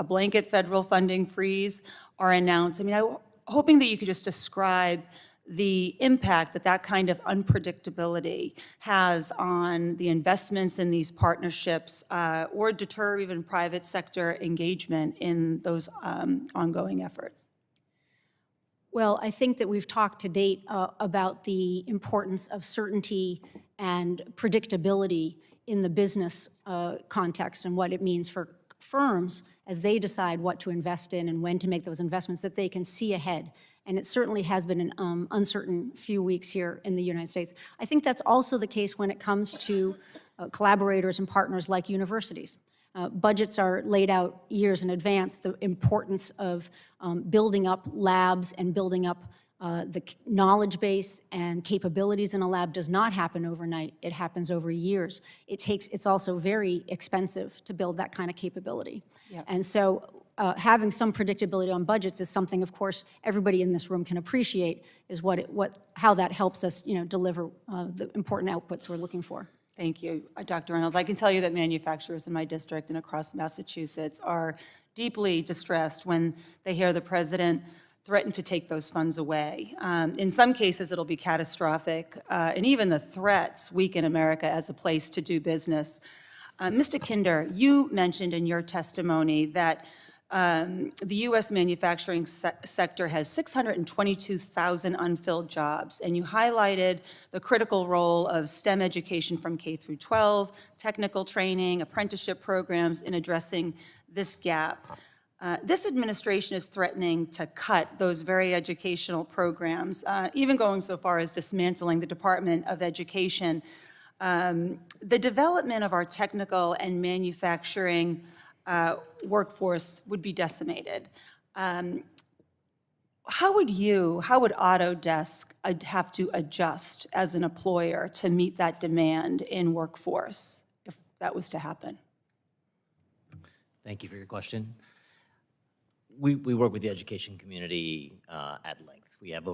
blanket federal funding freeze, are announced? I mean, I'm hoping that you could just describe the impact that that kind of unpredictability has on the investments in these partnerships or deter even private sector engagement in those ongoing efforts. Well, I think that we've talked to date about the importance of certainty and predictability in the business context and what it means for firms as they decide what to invest in and when to make those investments, that they can see ahead. And it certainly has been an uncertain few weeks here in the United States. I think that's also the case when it comes to collaborators and partners like universities. Budgets are laid out years in advance. The importance of building up labs and building up the knowledge base and capabilities in a lab does not happen overnight. It happens over years. It's also very expensive to build that kind of capability. Yep. And so having some predictability on budgets is something, of course, everybody in this room can appreciate, is how that helps us, deliver the important outputs we're looking for. Thank you, Dr. Reynolds. I can tell you that manufacturers in my district and across Massachusetts are deeply distressed when they hear the president threaten to take those funds away. In some cases, it'll be catastrophic, and even the threats weaken America as a place to do business. Mr. Kinder, you mentioned in your testimony that the U.S. manufacturing sector has 622,000 unfilled jobs, and you highlighted the critical role of STEM education from K through 12, technical training, apprenticeship programs in addressing this gap. This administration is threatening to cut those very educational programs, even going so far as dismantling the Department of Education. The development of our technical and manufacturing workforce would be decimated. How would Autodesk have to adjust as an employer to meet that demand in workforce if that was to happen? Thank you for your question. We work with the education community at length. We work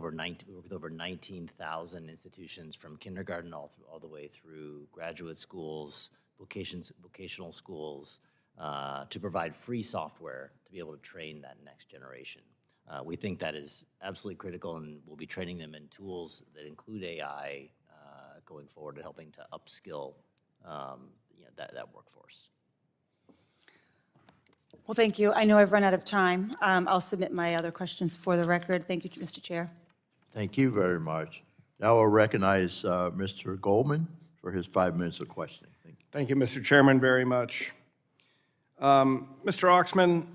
with over 19,000 institutions from kindergarten all the way through graduate schools, vocational schools, to provide free software to be able to train that next generation. We think that is absolutely critical, and we'll be training them in tools that include AI going forward, and helping to upskill that workforce. Well, thank you. I know I've run out of time. I'll submit my other questions for the record. Thank you, Mr. Chair. Thank you very much. Now I'll recognize Mr. Goldman for his 5 minutes of questioning. Thank you. Thank you, Mr. Chairman, very much. Mr. Oxman,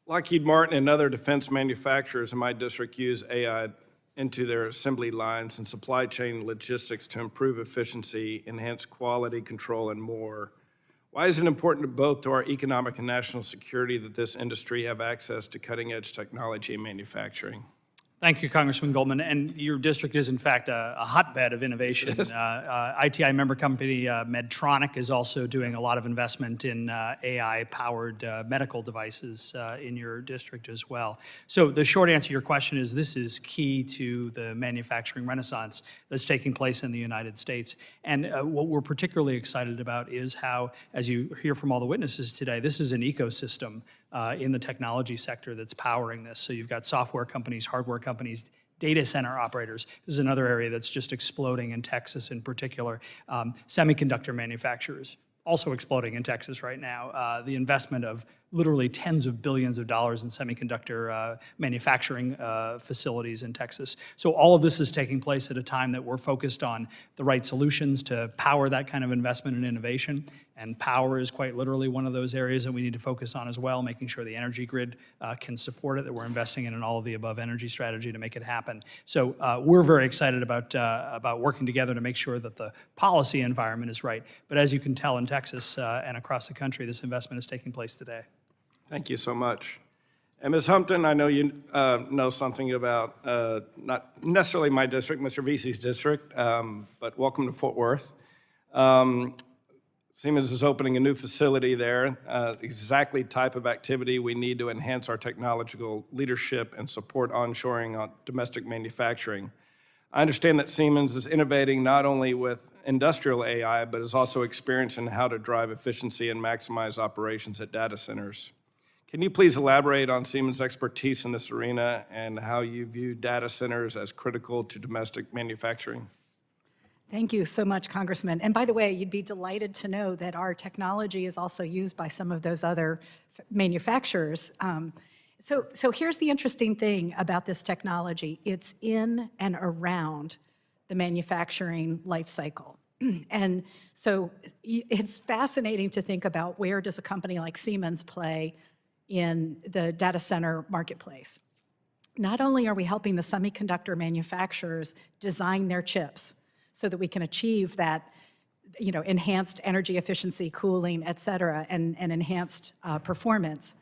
Lockheed Martin and other defense manufacturers in my district use AI into their assembly lines and supply chain logistics to improve efficiency, enhance quality control, and more. Why is it important to our economic and national security that this industry have access to cutting-edge technology and manufacturing? Thank you, Congressman Goldman. And your district is, in fact, a hotbed of innovation. ITI member company Medtronic is also doing a lot of investment in AI-powered medical devices in your district as well. So the short answer to your question is this is key to the manufacturing renaissance that's taking place in the United States. And what we're particularly excited about is how, as you hear from all the witnesses today, this is an ecosystem in the technology sector that's powering this. So you've got software companies, hardware companies, data center operators. This is another area that's just exploding in Texas in particular. Semiconductor manufacturers, also exploding in Texas right now. The investment of literally tens of billions of dollars in semiconductor manufacturing facilities in Texas. So all of this is taking place at a time that we're focused on the right solutions to power that kind of investment and innovation. And power is quite literally one of those areas that we need to focus on as well, making sure the energy grid can support it, that we're investing in all of the above energy strategy to make it happen. So we're very excited about working together to make sure that the policy environment is right. But as you can tell in Texas and across the country, this investment is taking place today. Thank you so much. And Ms. Humpton, I know you know something about not necessarily my district, Mr. Vesey's district, but welcome to Fort Worth. Siemens is opening a new facility there, exactly type of activity we need to enhance our technological leadership and support onshoring on domestic manufacturing. I understand that Siemens is innovating not only with industrial AI, but is also experienced in how to drive efficiency and maximize operations at data centers. Can you please elaborate on Siemens' expertise in this arena and how you view data centers as critical to domestic manufacturing? Thank you so much, Congressman. And by the way, you'd be delighted to know that our technology is also used by some of those other manufacturers. So here's the interesting thing about this technology. It's in and around the manufacturing life cycle. And so it's fascinating to think about where does a company like Siemens play in the data center marketplace. Not only are we helping the semiconductor manufacturers design their chips so that we can achieve that, enhanced energy efficiency, cooling, et cetera, and enhanced performance,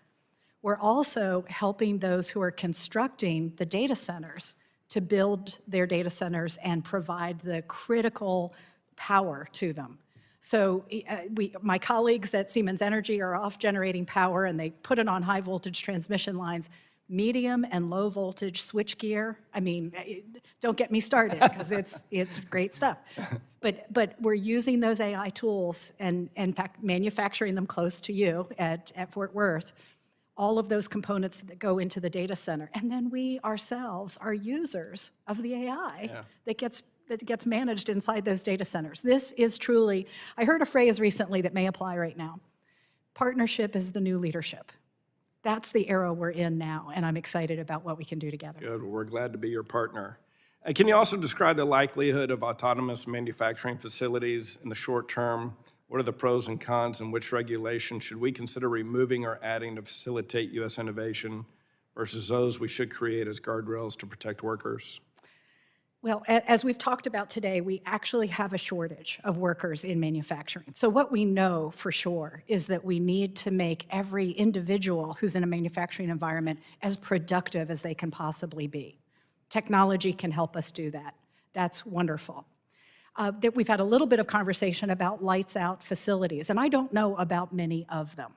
we're also helping those who are constructing the data centers to build their data centers and provide the critical power to them. So my colleagues at Siemens Energy are off generating power, and they put it on high voltage transmission lines, medium and low voltage switchgear. I mean, don't get me started, because it's great stuff. But we're using those AI tools and, in fact, manufacturing them close to you at Fort Worth, all of those components that go into the data center. And then we ourselves are users of the AI that gets managed inside those data centers. This is truly, I heard a phrase recently that may apply right now. Partnership is the new leadership. That's the era we're in now, and I'm excited about what we can do together. Good, we're glad to be your partner. And can you also describe the likelihood of autonomous manufacturing facilities in the short term? What are the pros and cons, and which regulation should we consider removing or adding to facilitate U.S. innovation versus those we should create as guardrails to protect workers? Well, as we've talked about today, we actually have a shortage of workers in manufacturing. So what we know for sure is that we need to make every individual who's in a manufacturing environment as productive as they can possibly be. Technology can help us do that. That's wonderful. That we've had a little bit of conversation about lights out facilities, and I don't know about many of them.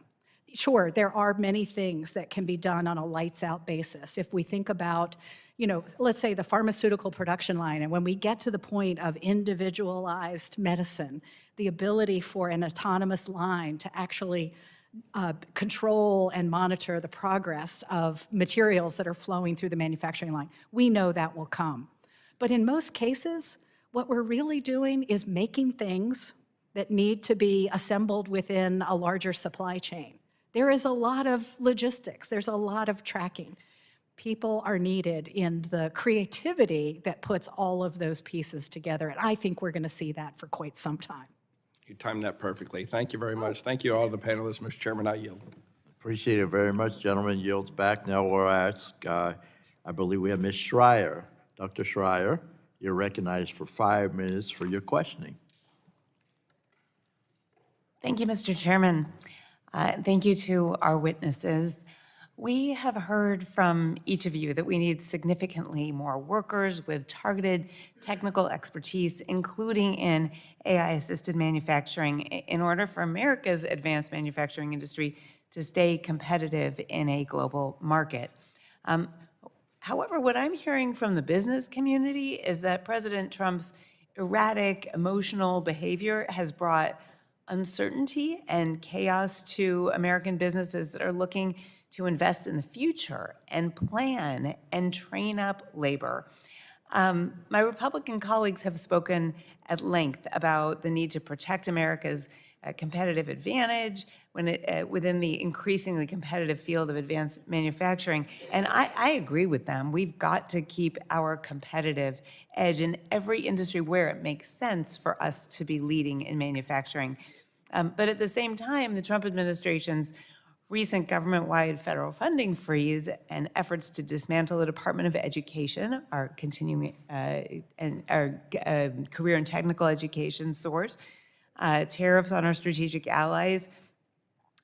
Sure, there are many things that can be done on a lights out basis. If we think about, let's say the pharmaceutical production line, and when we get to the point of individualized medicine, the ability for an autonomous line to actually control and monitor the progress of materials that are flowing through the manufacturing line, we know that will come. But in most cases, what we're really doing is making things that need to be assembled within a larger supply chain. There is a lot of logistics. There's a lot of tracking. People are needed in the creativity that puts all of those pieces together, and I think we're going to see that for quite some time. You timed that perfectly. Thank you very much. Thank you all the panelists. Mr. Chairman, I yield. Appreciate it very much. Gentleman yields back. Now we'll ask, I believe we have Ms. Schreier. Dr. Schreier, you're recognized for 5 minutes for your questioning. Thank you, Mr. Chairman. Thank you to our witnesses. We have heard from each of you that we need significantly more workers with targeted technical expertise, including in AI-assisted manufacturing, in order for America's advanced manufacturing industry to stay competitive in a global market. However, what I'm hearing from the business community is that President Trump's erratic, emotional behavior has brought uncertainty and chaos to American businesses that are looking to invest in the future and plan and train up labor. My Republican colleagues have spoken at length about the need to protect America's competitive advantage within the increasingly competitive field of advanced manufacturing. And I agree with them. We've got to keep our competitive edge in every industry where it makes sense for us to be leading in manufacturing. But at the same time, the Trump administration's recent government-wide federal funding freeze and efforts to dismantle the Department of Education, our continuing and our career and technical education source, tariffs on our strategic allies.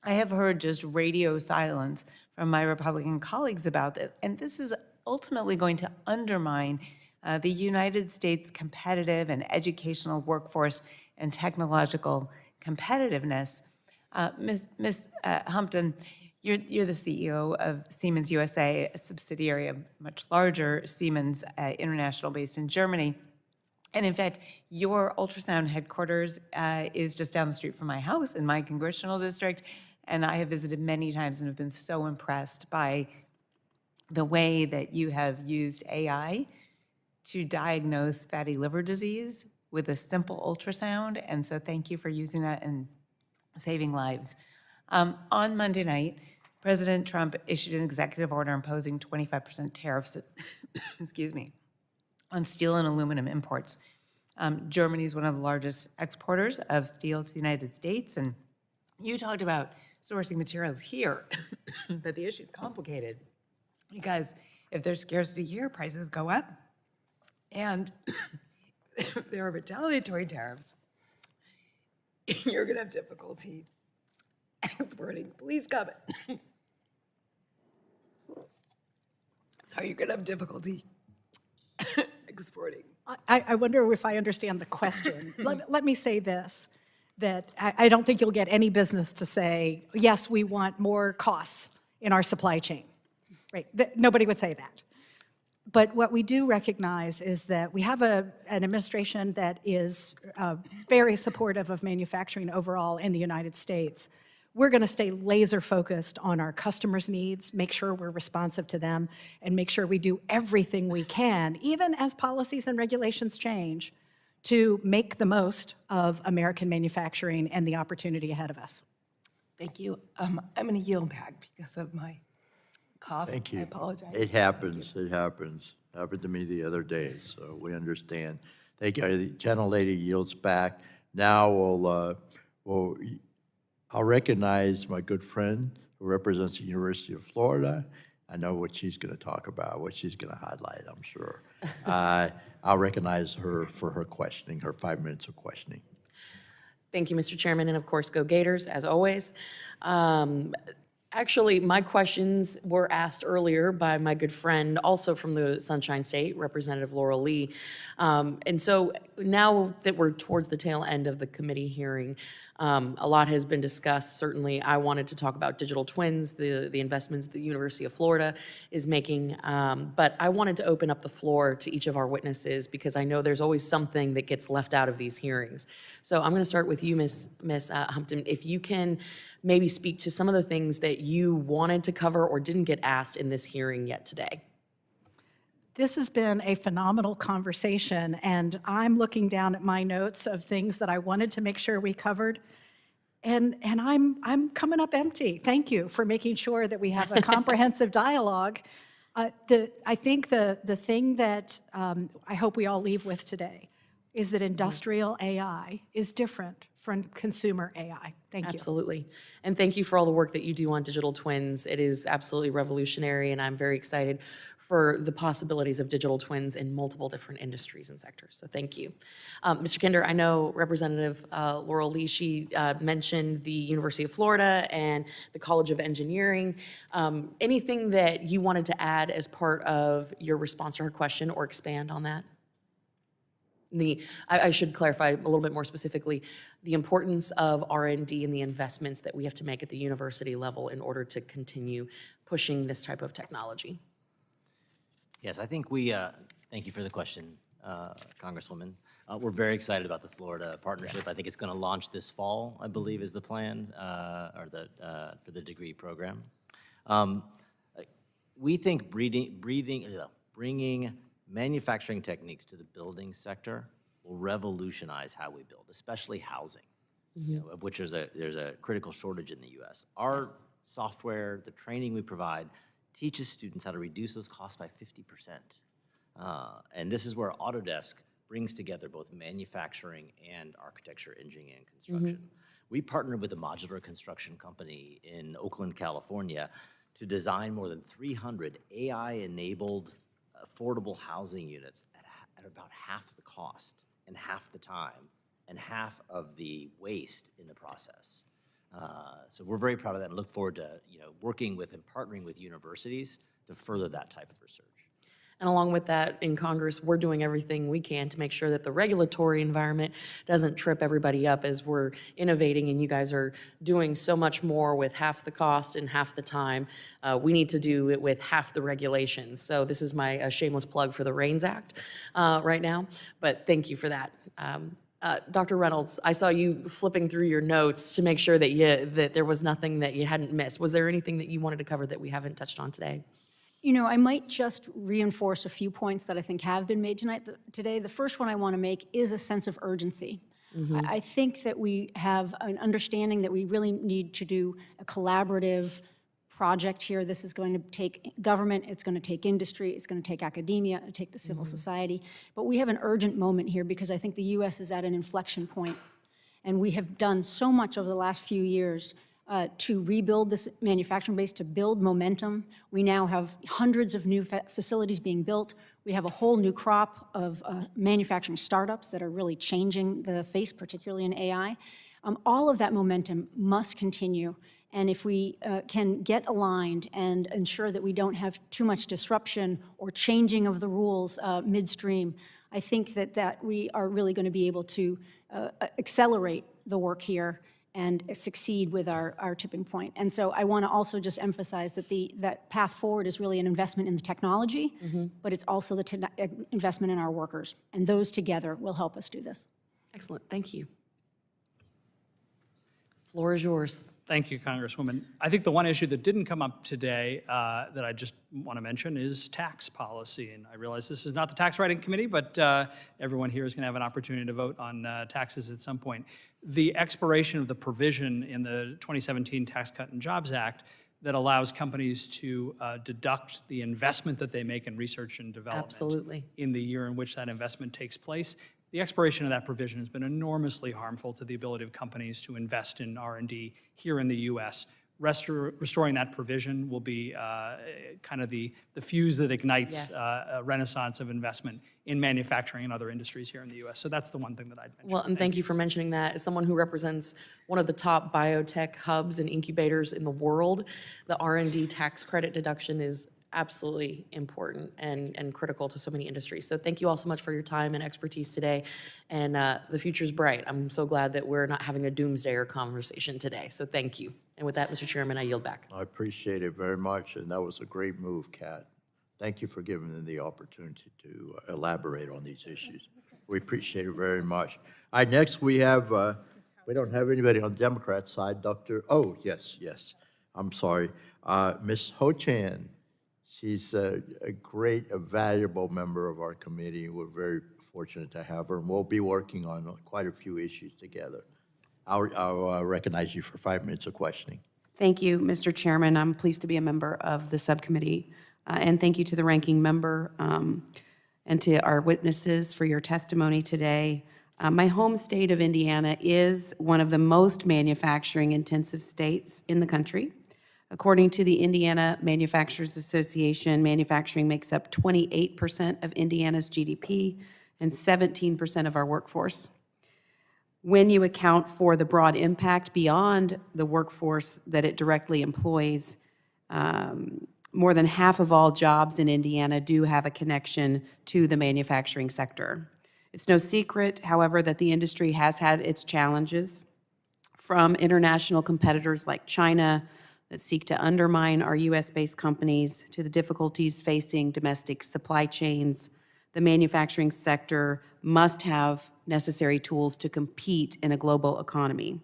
I have heard just radio silence from my Republican colleagues about this, and this is ultimately going to undermine the United States' competitive and educational workforce and technological competitiveness. Ms. Humpton, you're the CEO of Siemens USA, a subsidiary of much larger Siemens International based in Germany. And in fact, your ultrasound headquarters is just down the street from my house in my congressional district. And I have visited many times and have been so impressed by the way that you have used AI to diagnose fatty liver disease with a simple ultrasound. And so thank you for using that and saving lives. On Monday night, President Trump issued an executive order imposing 25% tariffs, excuse me, on steel and aluminum imports. Germany is one of the largest exporters of steel to the United States, and you talked about sourcing materials here, but the issue is complicated because if there's scarcity here, prices go up, and if there are retaliatory tariffs, you're going to have difficulty exporting. Please comment. So you're going to have difficulty exporting. I wonder if I understand the question. Let me say this, that I don't think you'll get any business to say, yes, we want more costs in our supply chain, right? Nobody would say that. But what we do recognize is that we have an administration that is very supportive of manufacturing overall in the United States. We're going to stay laser focused on our customers' needs, make sure we're responsive to them, and make sure we do everything we can, even as policies and regulations change, to make the most of American manufacturing and the opportunity ahead of us. Thank you. I'm going to yield back because of my cough. Thank you. I apologize. It happens, it happens. Happened to me the other day, so we understand. Thank you. The gentlelady yields back. Now I'll recognize my good friend who represents the University of Florida. I know what she's going to talk about, what she's going to highlight, I'm sure. I'll recognize her for her questioning, her 5 minutes of questioning. Thank you, Mr. Chairman, and of course, go Gators, as always. Actually, my questions were asked earlier by my good friend, also from the Sunshine State, Representative Laurel Lee. And so now that we're towards the tail end of the committee hearing, a lot has been discussed. Certainly, I wanted to talk about digital twins, the investments the University of Florida is making. But I wanted to open up the floor to each of our witnesses because I know there's always something that gets left out of these hearings. So I'm going to start with you, Ms. Humpton. If you can maybe speak to some of the things that you wanted to cover or didn't get asked in this hearing yet today. This has been a phenomenal conversation, and I'm looking down at my notes of things that I wanted to make sure we covered. And I'm coming up empty. Thank you for making sure that we have a comprehensive dialogue. I think the thing that I hope we all leave with today is that industrial AI is different from consumer AI. Thank you. Absolutely. And thank you for all the work that you do on digital twins. It is absolutely revolutionary, and I'm very excited for the possibilities of digital twins in multiple different industries and sectors. So thank you. Mr. Kinder, I know Representative Laurel Lee, she mentioned the University of Florida and the College of Engineering. Anything that you wanted to add as part of your response to her question or expand on that? I should clarify a little bit more specifically, the importance of R&D and the investments that we have to make at the university level in order to continue pushing this type of technology. Yes, I think thank you for the question, Congresswoman. We're very excited about the Florida partnership. Yes. I think it's going to launch this fall, I believe is the plan, for the degree program. We think bringing manufacturing techniques to the building sector will revolutionize how we build, especially housing, of which there's a critical shortage in the U.S. Our software, the training we provide, teaches students how to reduce those costs by 50%. And this is where Autodesk brings together both manufacturing and architecture, engineering, and construction. We partnered with a modular construction company in Oakland, California, to design more than 300 AI-enabled affordable housing units at about half the cost and half the time and half of the waste in the process. So we're very proud of that and look forward to working with and partnering with universities to further that type of research. And along with that, in Congress, we're doing everything we can to make sure that the regulatory environment doesn't trip everybody up as we're innovating, and you guys are doing so much more with half the cost and half the time. We need to do it with half the regulations. So this is my shameless plug for the REINS Act right now, but thank you for that. Dr. Reynolds, I saw you flipping through your notes to make sure that there was nothing that you hadn't missed. Was there anything that you wanted to cover that we haven't touched on today? You know, I might just reinforce a few points that I think have been made today. The first one I want to make is a sense of urgency. I think that we have an understanding that we really need to do a collaborative project here. This is going to take government, it's going to take industry, it's going to take academia, it'll take the civil society. But we have an urgent moment here because I think the U.S. is at an inflection point. And we have done so much over the last few years to rebuild this manufacturing base, to build momentum. We now have hundreds of new facilities being built. We have a whole new crop of manufacturing startups that are really changing the face, particularly in AI. All of that momentum must continue. And if we can get aligned and ensure that we don't have too much disruption or changing of the rules midstream, I think that we are really going to be able to accelerate the work here and succeed with our tipping point. And so I want to also just emphasize that that path forward is really an investment in the technology, but it's also the investment in our workers. And those together will help us do this. Excellent, thank you. Floor is yours. Thank you, Congresswoman. I think the one issue that didn't come up today that I just want to mention is tax policy. And I realize this is not the tax writing committee, but everyone here is going to have an opportunity to vote on taxes at some point. The expiration of the provision in the 2017 Tax Cut and Jobs Act that allows companies to deduct the investment that they make in research and development in the year in which that investment takes place. The expiration of that provision has been enormously harmful to the ability of companies to invest in R&D here in the U.S. Restoring that provision will be kind of the fuse that ignites a renaissance of investment in manufacturing and other industries here in the U.S. So that's the one thing that I'd mention. Well, and thank you for mentioning that. As someone who represents one of the top biotech hubs and incubators in the world, the R&D tax credit deduction is absolutely important and critical to so many industries. So thank you all so much for your time and expertise today. And the future's bright. I'm so glad that we're not having a doomsdayer conversation today. So thank you. And with that, Mr. Chairman, I yield back. I appreciate it very much, and that was a great move, Kat. Thank you for giving me the opportunity to elaborate on these issues. We appreciate it very much. All right, next we have, we don't have anybody on the Democrat side, yes, I'm sorry. Ms. Ho Chan. She's a great, valuable member of our committee. We're very fortunate to have her, and we'll be working on quite a few issues together. I'll recognize you for 5 minutes of questioning. Thank you, Mr. Chairman. I'm pleased to be a member of the subcommittee. And thank you to the ranking member and to our witnesses for your testimony today. My home state of Indiana is one of the most manufacturing-intensive states in the country. According to the Indiana Manufacturers Association, manufacturing makes up 28% of Indiana's GDP and 17% of our workforce. When you account for the broad impact beyond the workforce that it directly employs, more than half of all jobs in Indiana do have a connection to the manufacturing sector. It's no secret, however, that the industry has had its challenges from international competitors like China that seek to undermine our US-based companies to the difficulties facing domestic supply chains. The manufacturing sector must have necessary tools to compete in a global economy.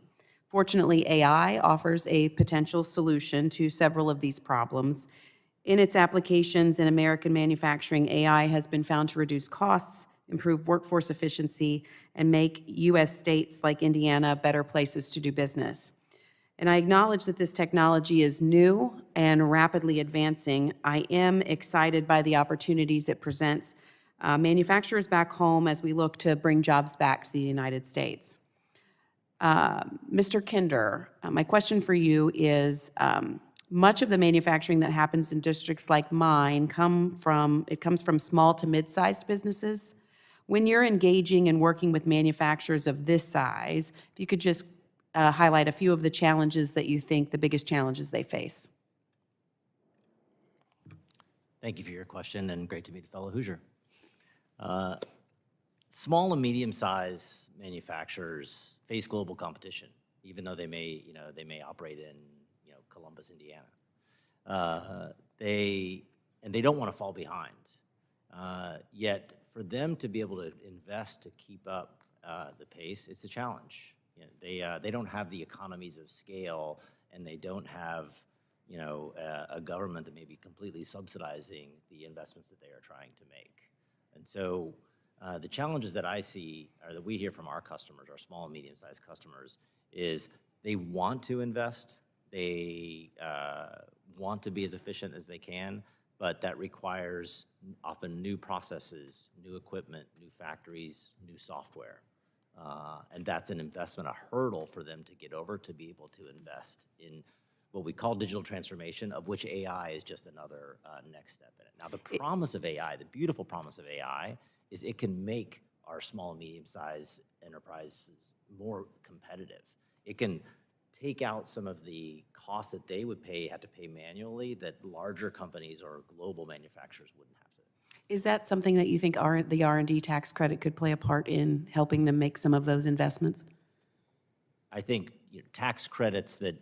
Fortunately, AI offers a potential solution to several of these problems. In its applications in American manufacturing, AI has been found to reduce costs, improve workforce efficiency, and make US states like Indiana better places to do business. And I acknowledge that this technology is new and rapidly advancing. I am excited by the opportunities it presents manufacturers back home as we look to bring jobs back to the United States. Mr. Kinder, my question for you is, much of the manufacturing that happens in districts like mine comes from small to mid-sized businesses. When you're engaging and working with manufacturers of this size, if you could just highlight a few of the challenges that you think the biggest challenges they face. Thank you for your question, and great to meet a fellow Hoosier. Small and medium-sized manufacturers face global competition, even though they may operate in Columbus, Indiana. They don't want to fall behind. Yet for them to be able to invest to keep up the pace, it's a challenge. They don't have the economies of scale, and they don't have a government that may be completely subsidizing the investments that they are trying to make. And so the challenges that I see, or that we hear from our customers, our small and medium-sized customers, is they want to invest, they want to be as efficient as they can, but that requires often new processes, new equipment, new factories, new software. And that's an investment, a hurdle for them to get over to be able to invest in what we call digital transformation, of which AI is just another next step in it. Now, the promise of AI, the beautiful promise of AI, is it can make our small and medium-sized enterprises more competitive. It can take out some of the costs that they would have to pay manually that larger companies or global manufacturers wouldn't have to. Is that something that you think the R&D tax credit could play a part in helping them make some of those investments? I think tax credits that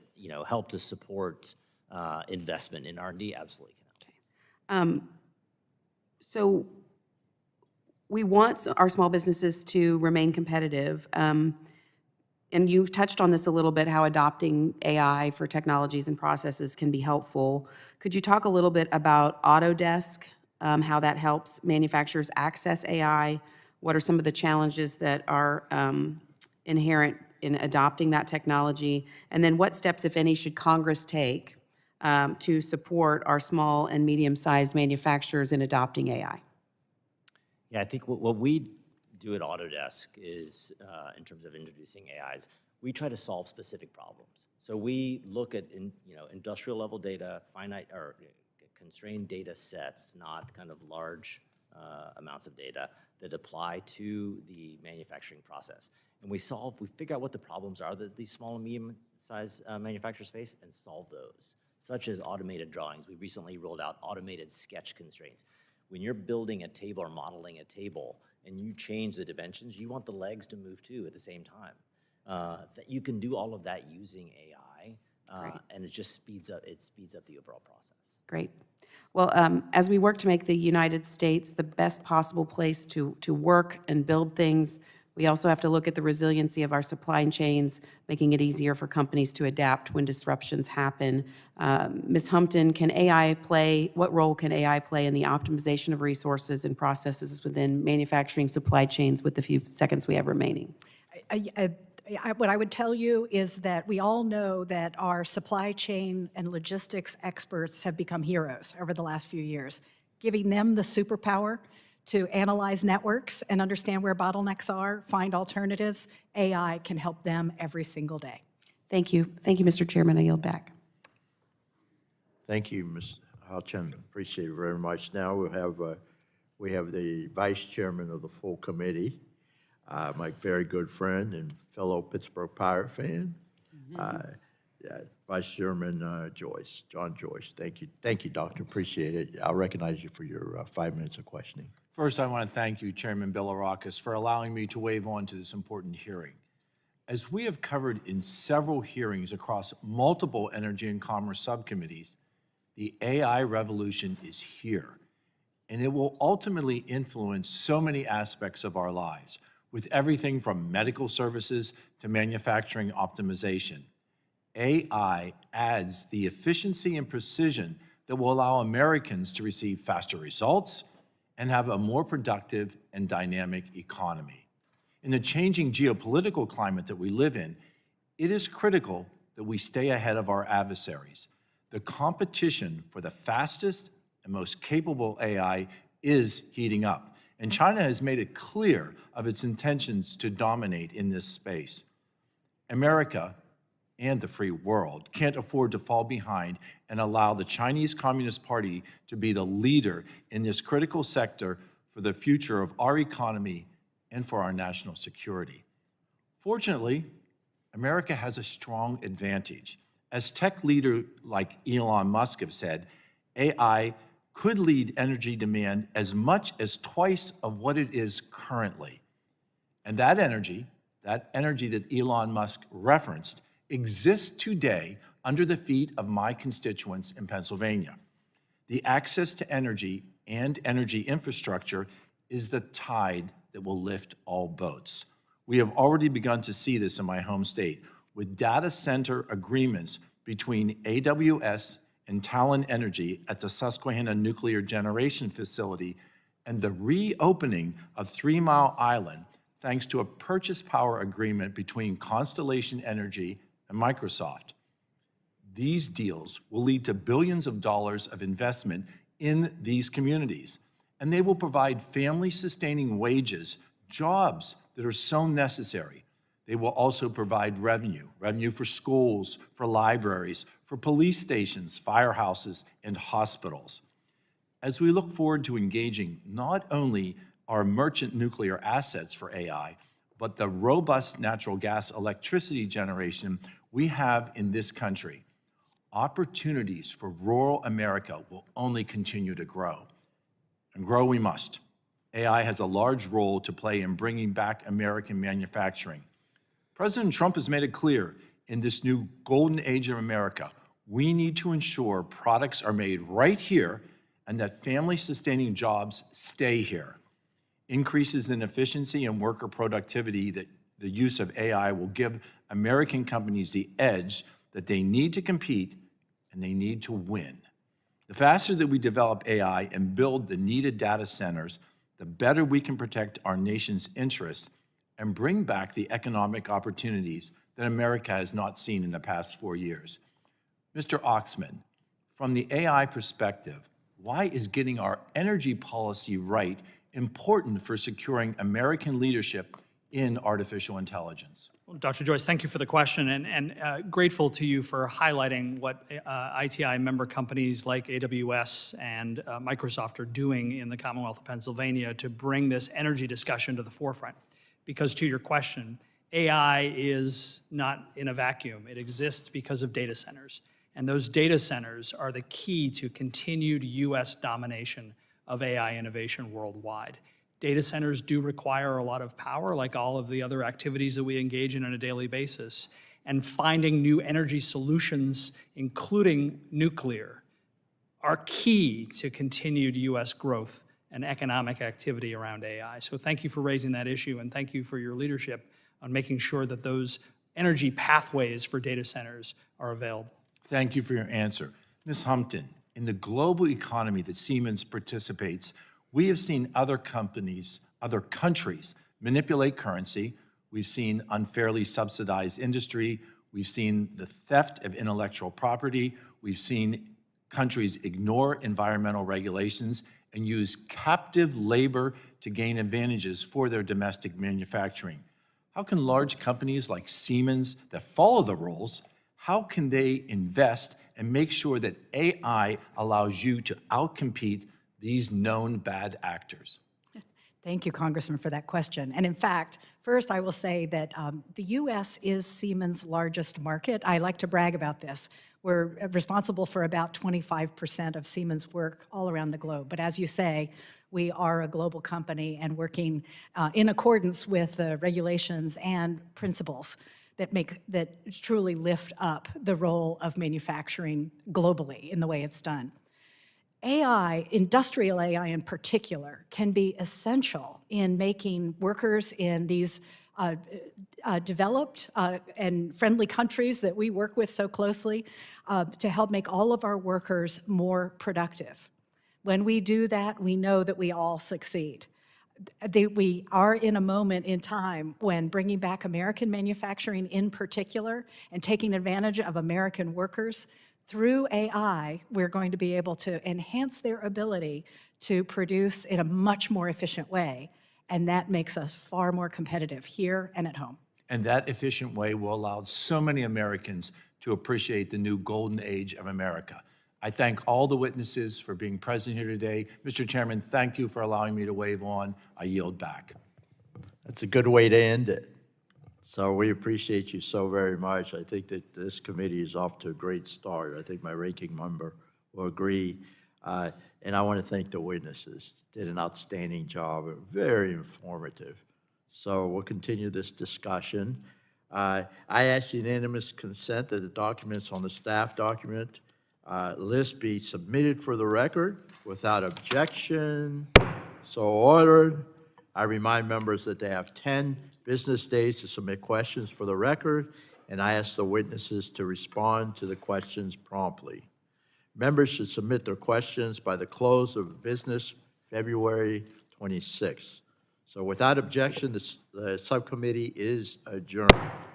help to support investment in R&D absolutely can. So we want our small businesses to remain competitive. And you touched on this a little bit, how adopting AI for technologies and processes can be helpful. Could you talk a little bit about Autodesk, how that helps manufacturers access AI? What are some of the challenges that are inherent in adopting that technology? And then what steps, if any, should Congress take to support our small and medium-sized manufacturers in adopting AI? Yeah, I think what we do at Autodesk is, in terms of introducing AIs, we try to solve specific problems. So we look at industrial level data, finite or constrained data sets, not kind of large amounts of data that apply to the manufacturing process. And we figure out what the problems are that these small and medium-sized manufacturers face and solve those, such as automated drawings. We recently rolled out automated sketch constraints. When you're building a table or modeling a table and you change the dimensions, you want the legs to move too at the same time. That you can do all of that using AI, and it just speeds up the overall process. Great. Well, as we work to make the United States the best possible place to work and build things, we also have to look at the resiliency of our supply chains, making it easier for companies to adapt when disruptions happen. Ms. Humpton, what role can AI play in the optimization of resources and processes within manufacturing supply chains with the few seconds we have remaining? what I would tell you is that we all know that our supply chain and logistics experts have become heroes over the last few years. Giving them the superpower to analyze networks and understand where bottlenecks are, find alternatives, AI can help them every single day. Thank you. Thank you, Mr. Chairman. I yield back. Thank you, Ms. Humpton. Appreciate it very much. Now we have the Vice Chairman of the full committee, my very good friend and fellow Pittsburgh Pirate fan, Vice Chairman Joyce, John Joyce. Thank you, Doctor. Appreciate it. I'll recognize you for your 5 minutes of questioning. First, I want to thank you, Chairman Bilirakis, for allowing me to wave on to this important hearing. As we have covered in several hearings across multiple Energy and Commerce subcommittees, the AI revolution is here, and it will ultimately influence so many aspects of our lives, with everything from medical services to manufacturing optimization. AI adds the efficiency and precision that will allow Americans to receive faster results and have a more productive and dynamic economy. In the changing geopolitical climate that we live in, it is critical that we stay ahead of our adversaries. The competition for the fastest and most capable AI is heating up, and China has made it clear of its intentions to dominate in this space. America and the free world can't afford to fall behind and allow the Chinese Communist Party to be the leader in this critical sector for the future of our economy and for our national security. Fortunately, America has a strong advantage. As tech leaders like Elon Musk have said, AI could lead energy demand as much as twice of what it is currently. And that energy that Elon Musk referenced, exists today under the feet of my constituents in Pennsylvania. The access to energy and energy infrastructure is the tide that will lift all boats. We have already begun to see this in my home state with data center agreements between AWS and Talon Energy at the Susquehanna Nuclear Generation Facility and the reopening of 3 Mile Island thanks to a purchase power agreement between Constellation Energy and Microsoft. These deals will lead to billions of dollars of investment in these communities, and they will provide family-sustaining wages, jobs that are so necessary. They will also provide revenue for schools, for libraries, for police stations, firehouses, and hospitals. As we look forward to engaging not only our merchant nuclear assets for AI, but the robust natural gas electricity generation we have in this country, opportunities for rural America will only continue to grow. And grow we must. AI has a large role to play in bringing back American manufacturing. President Trump has made it clear in this new golden age of America, we need to ensure products are made right here and that family-sustaining jobs stay here. Increases in efficiency and worker productivity that the use of AI will give American companies the edge that they need to compete and they need to win. The faster that we develop AI and build the needed data centers, the better we can protect our nation's interests and bring back the economic opportunities that America has not seen in the past 4 years. Mr. Oxman, from the AI perspective, why is getting our energy policy right important for securing American leadership in artificial intelligence? Well, Dr. Joyce, thank you for the question, and grateful to you for highlighting what ITI member companies like AWS and Microsoft are doing in the Commonwealth of Pennsylvania to bring this energy discussion to the forefront. Because to your question, AI is not in a vacuum. It exists because of data centers. And those data centers are the key to continued US domination of AI innovation worldwide. Data centers do require a lot of power, like all of the other activities that we engage in on a daily basis. And finding new energy solutions, including nuclear, are key to continued US growth and economic activity around AI. So thank you for raising that issue, and thank you for your leadership on making sure that those energy pathways for data centers are available. Thank you for your answer. Ms. Humpton, in the global economy that Siemens participates, we have seen other companies, other countries manipulate currency, We've seen unfairly subsidized industry. We've seen the theft of intellectual property. We've seen countries ignore environmental regulations and use captive labor to gain advantages for their domestic manufacturing. How can large companies like Siemens that follow the rules, how can they invest and make sure that AI allows you to outcompete these known bad actors? Thank you, Congressman, for that question. And in fact, first I will say that the U.S. is Siemens' largest market. I like to brag about this. We're responsible for about 25% of Siemens' work all around the globe. But as you say, we are a global company and working in accordance with the regulations and principles that truly lift up the role of manufacturing globally in the way it's done. AI, industrial AI in particular, can be essential in making workers in these developed and friendly countries that we work with so closely to help make all of our workers more productive. When we do that, we know that we all succeed. We are in a moment in time when bringing back American manufacturing in particular and taking advantage of American workers through AI, we're going to be able to enhance their ability to produce in a much more efficient way, and that makes us far more competitive here and at home. And that efficient way will allow so many Americans to appreciate the new golden age of America. I thank all the witnesses for being present here today. Mr. Chairman, thank you for allowing me to wave on. I yield back. That's a good way to end it. So we appreciate you so very much. I think that this committee is off to a great start. I think my ranking member will agree. And I want to thank the witnesses. Did an outstanding job, very informative. So we'll continue this discussion. I ask unanimous consent that the documents on the staff document list be submitted for the record without objection. So ordered. I remind members that they have 10 business days to submit questions for the record, and I ask the witnesses to respond to the questions promptly. Members should submit their questions by the close of business February 26th. So without objection, the subcommittee is adjourned.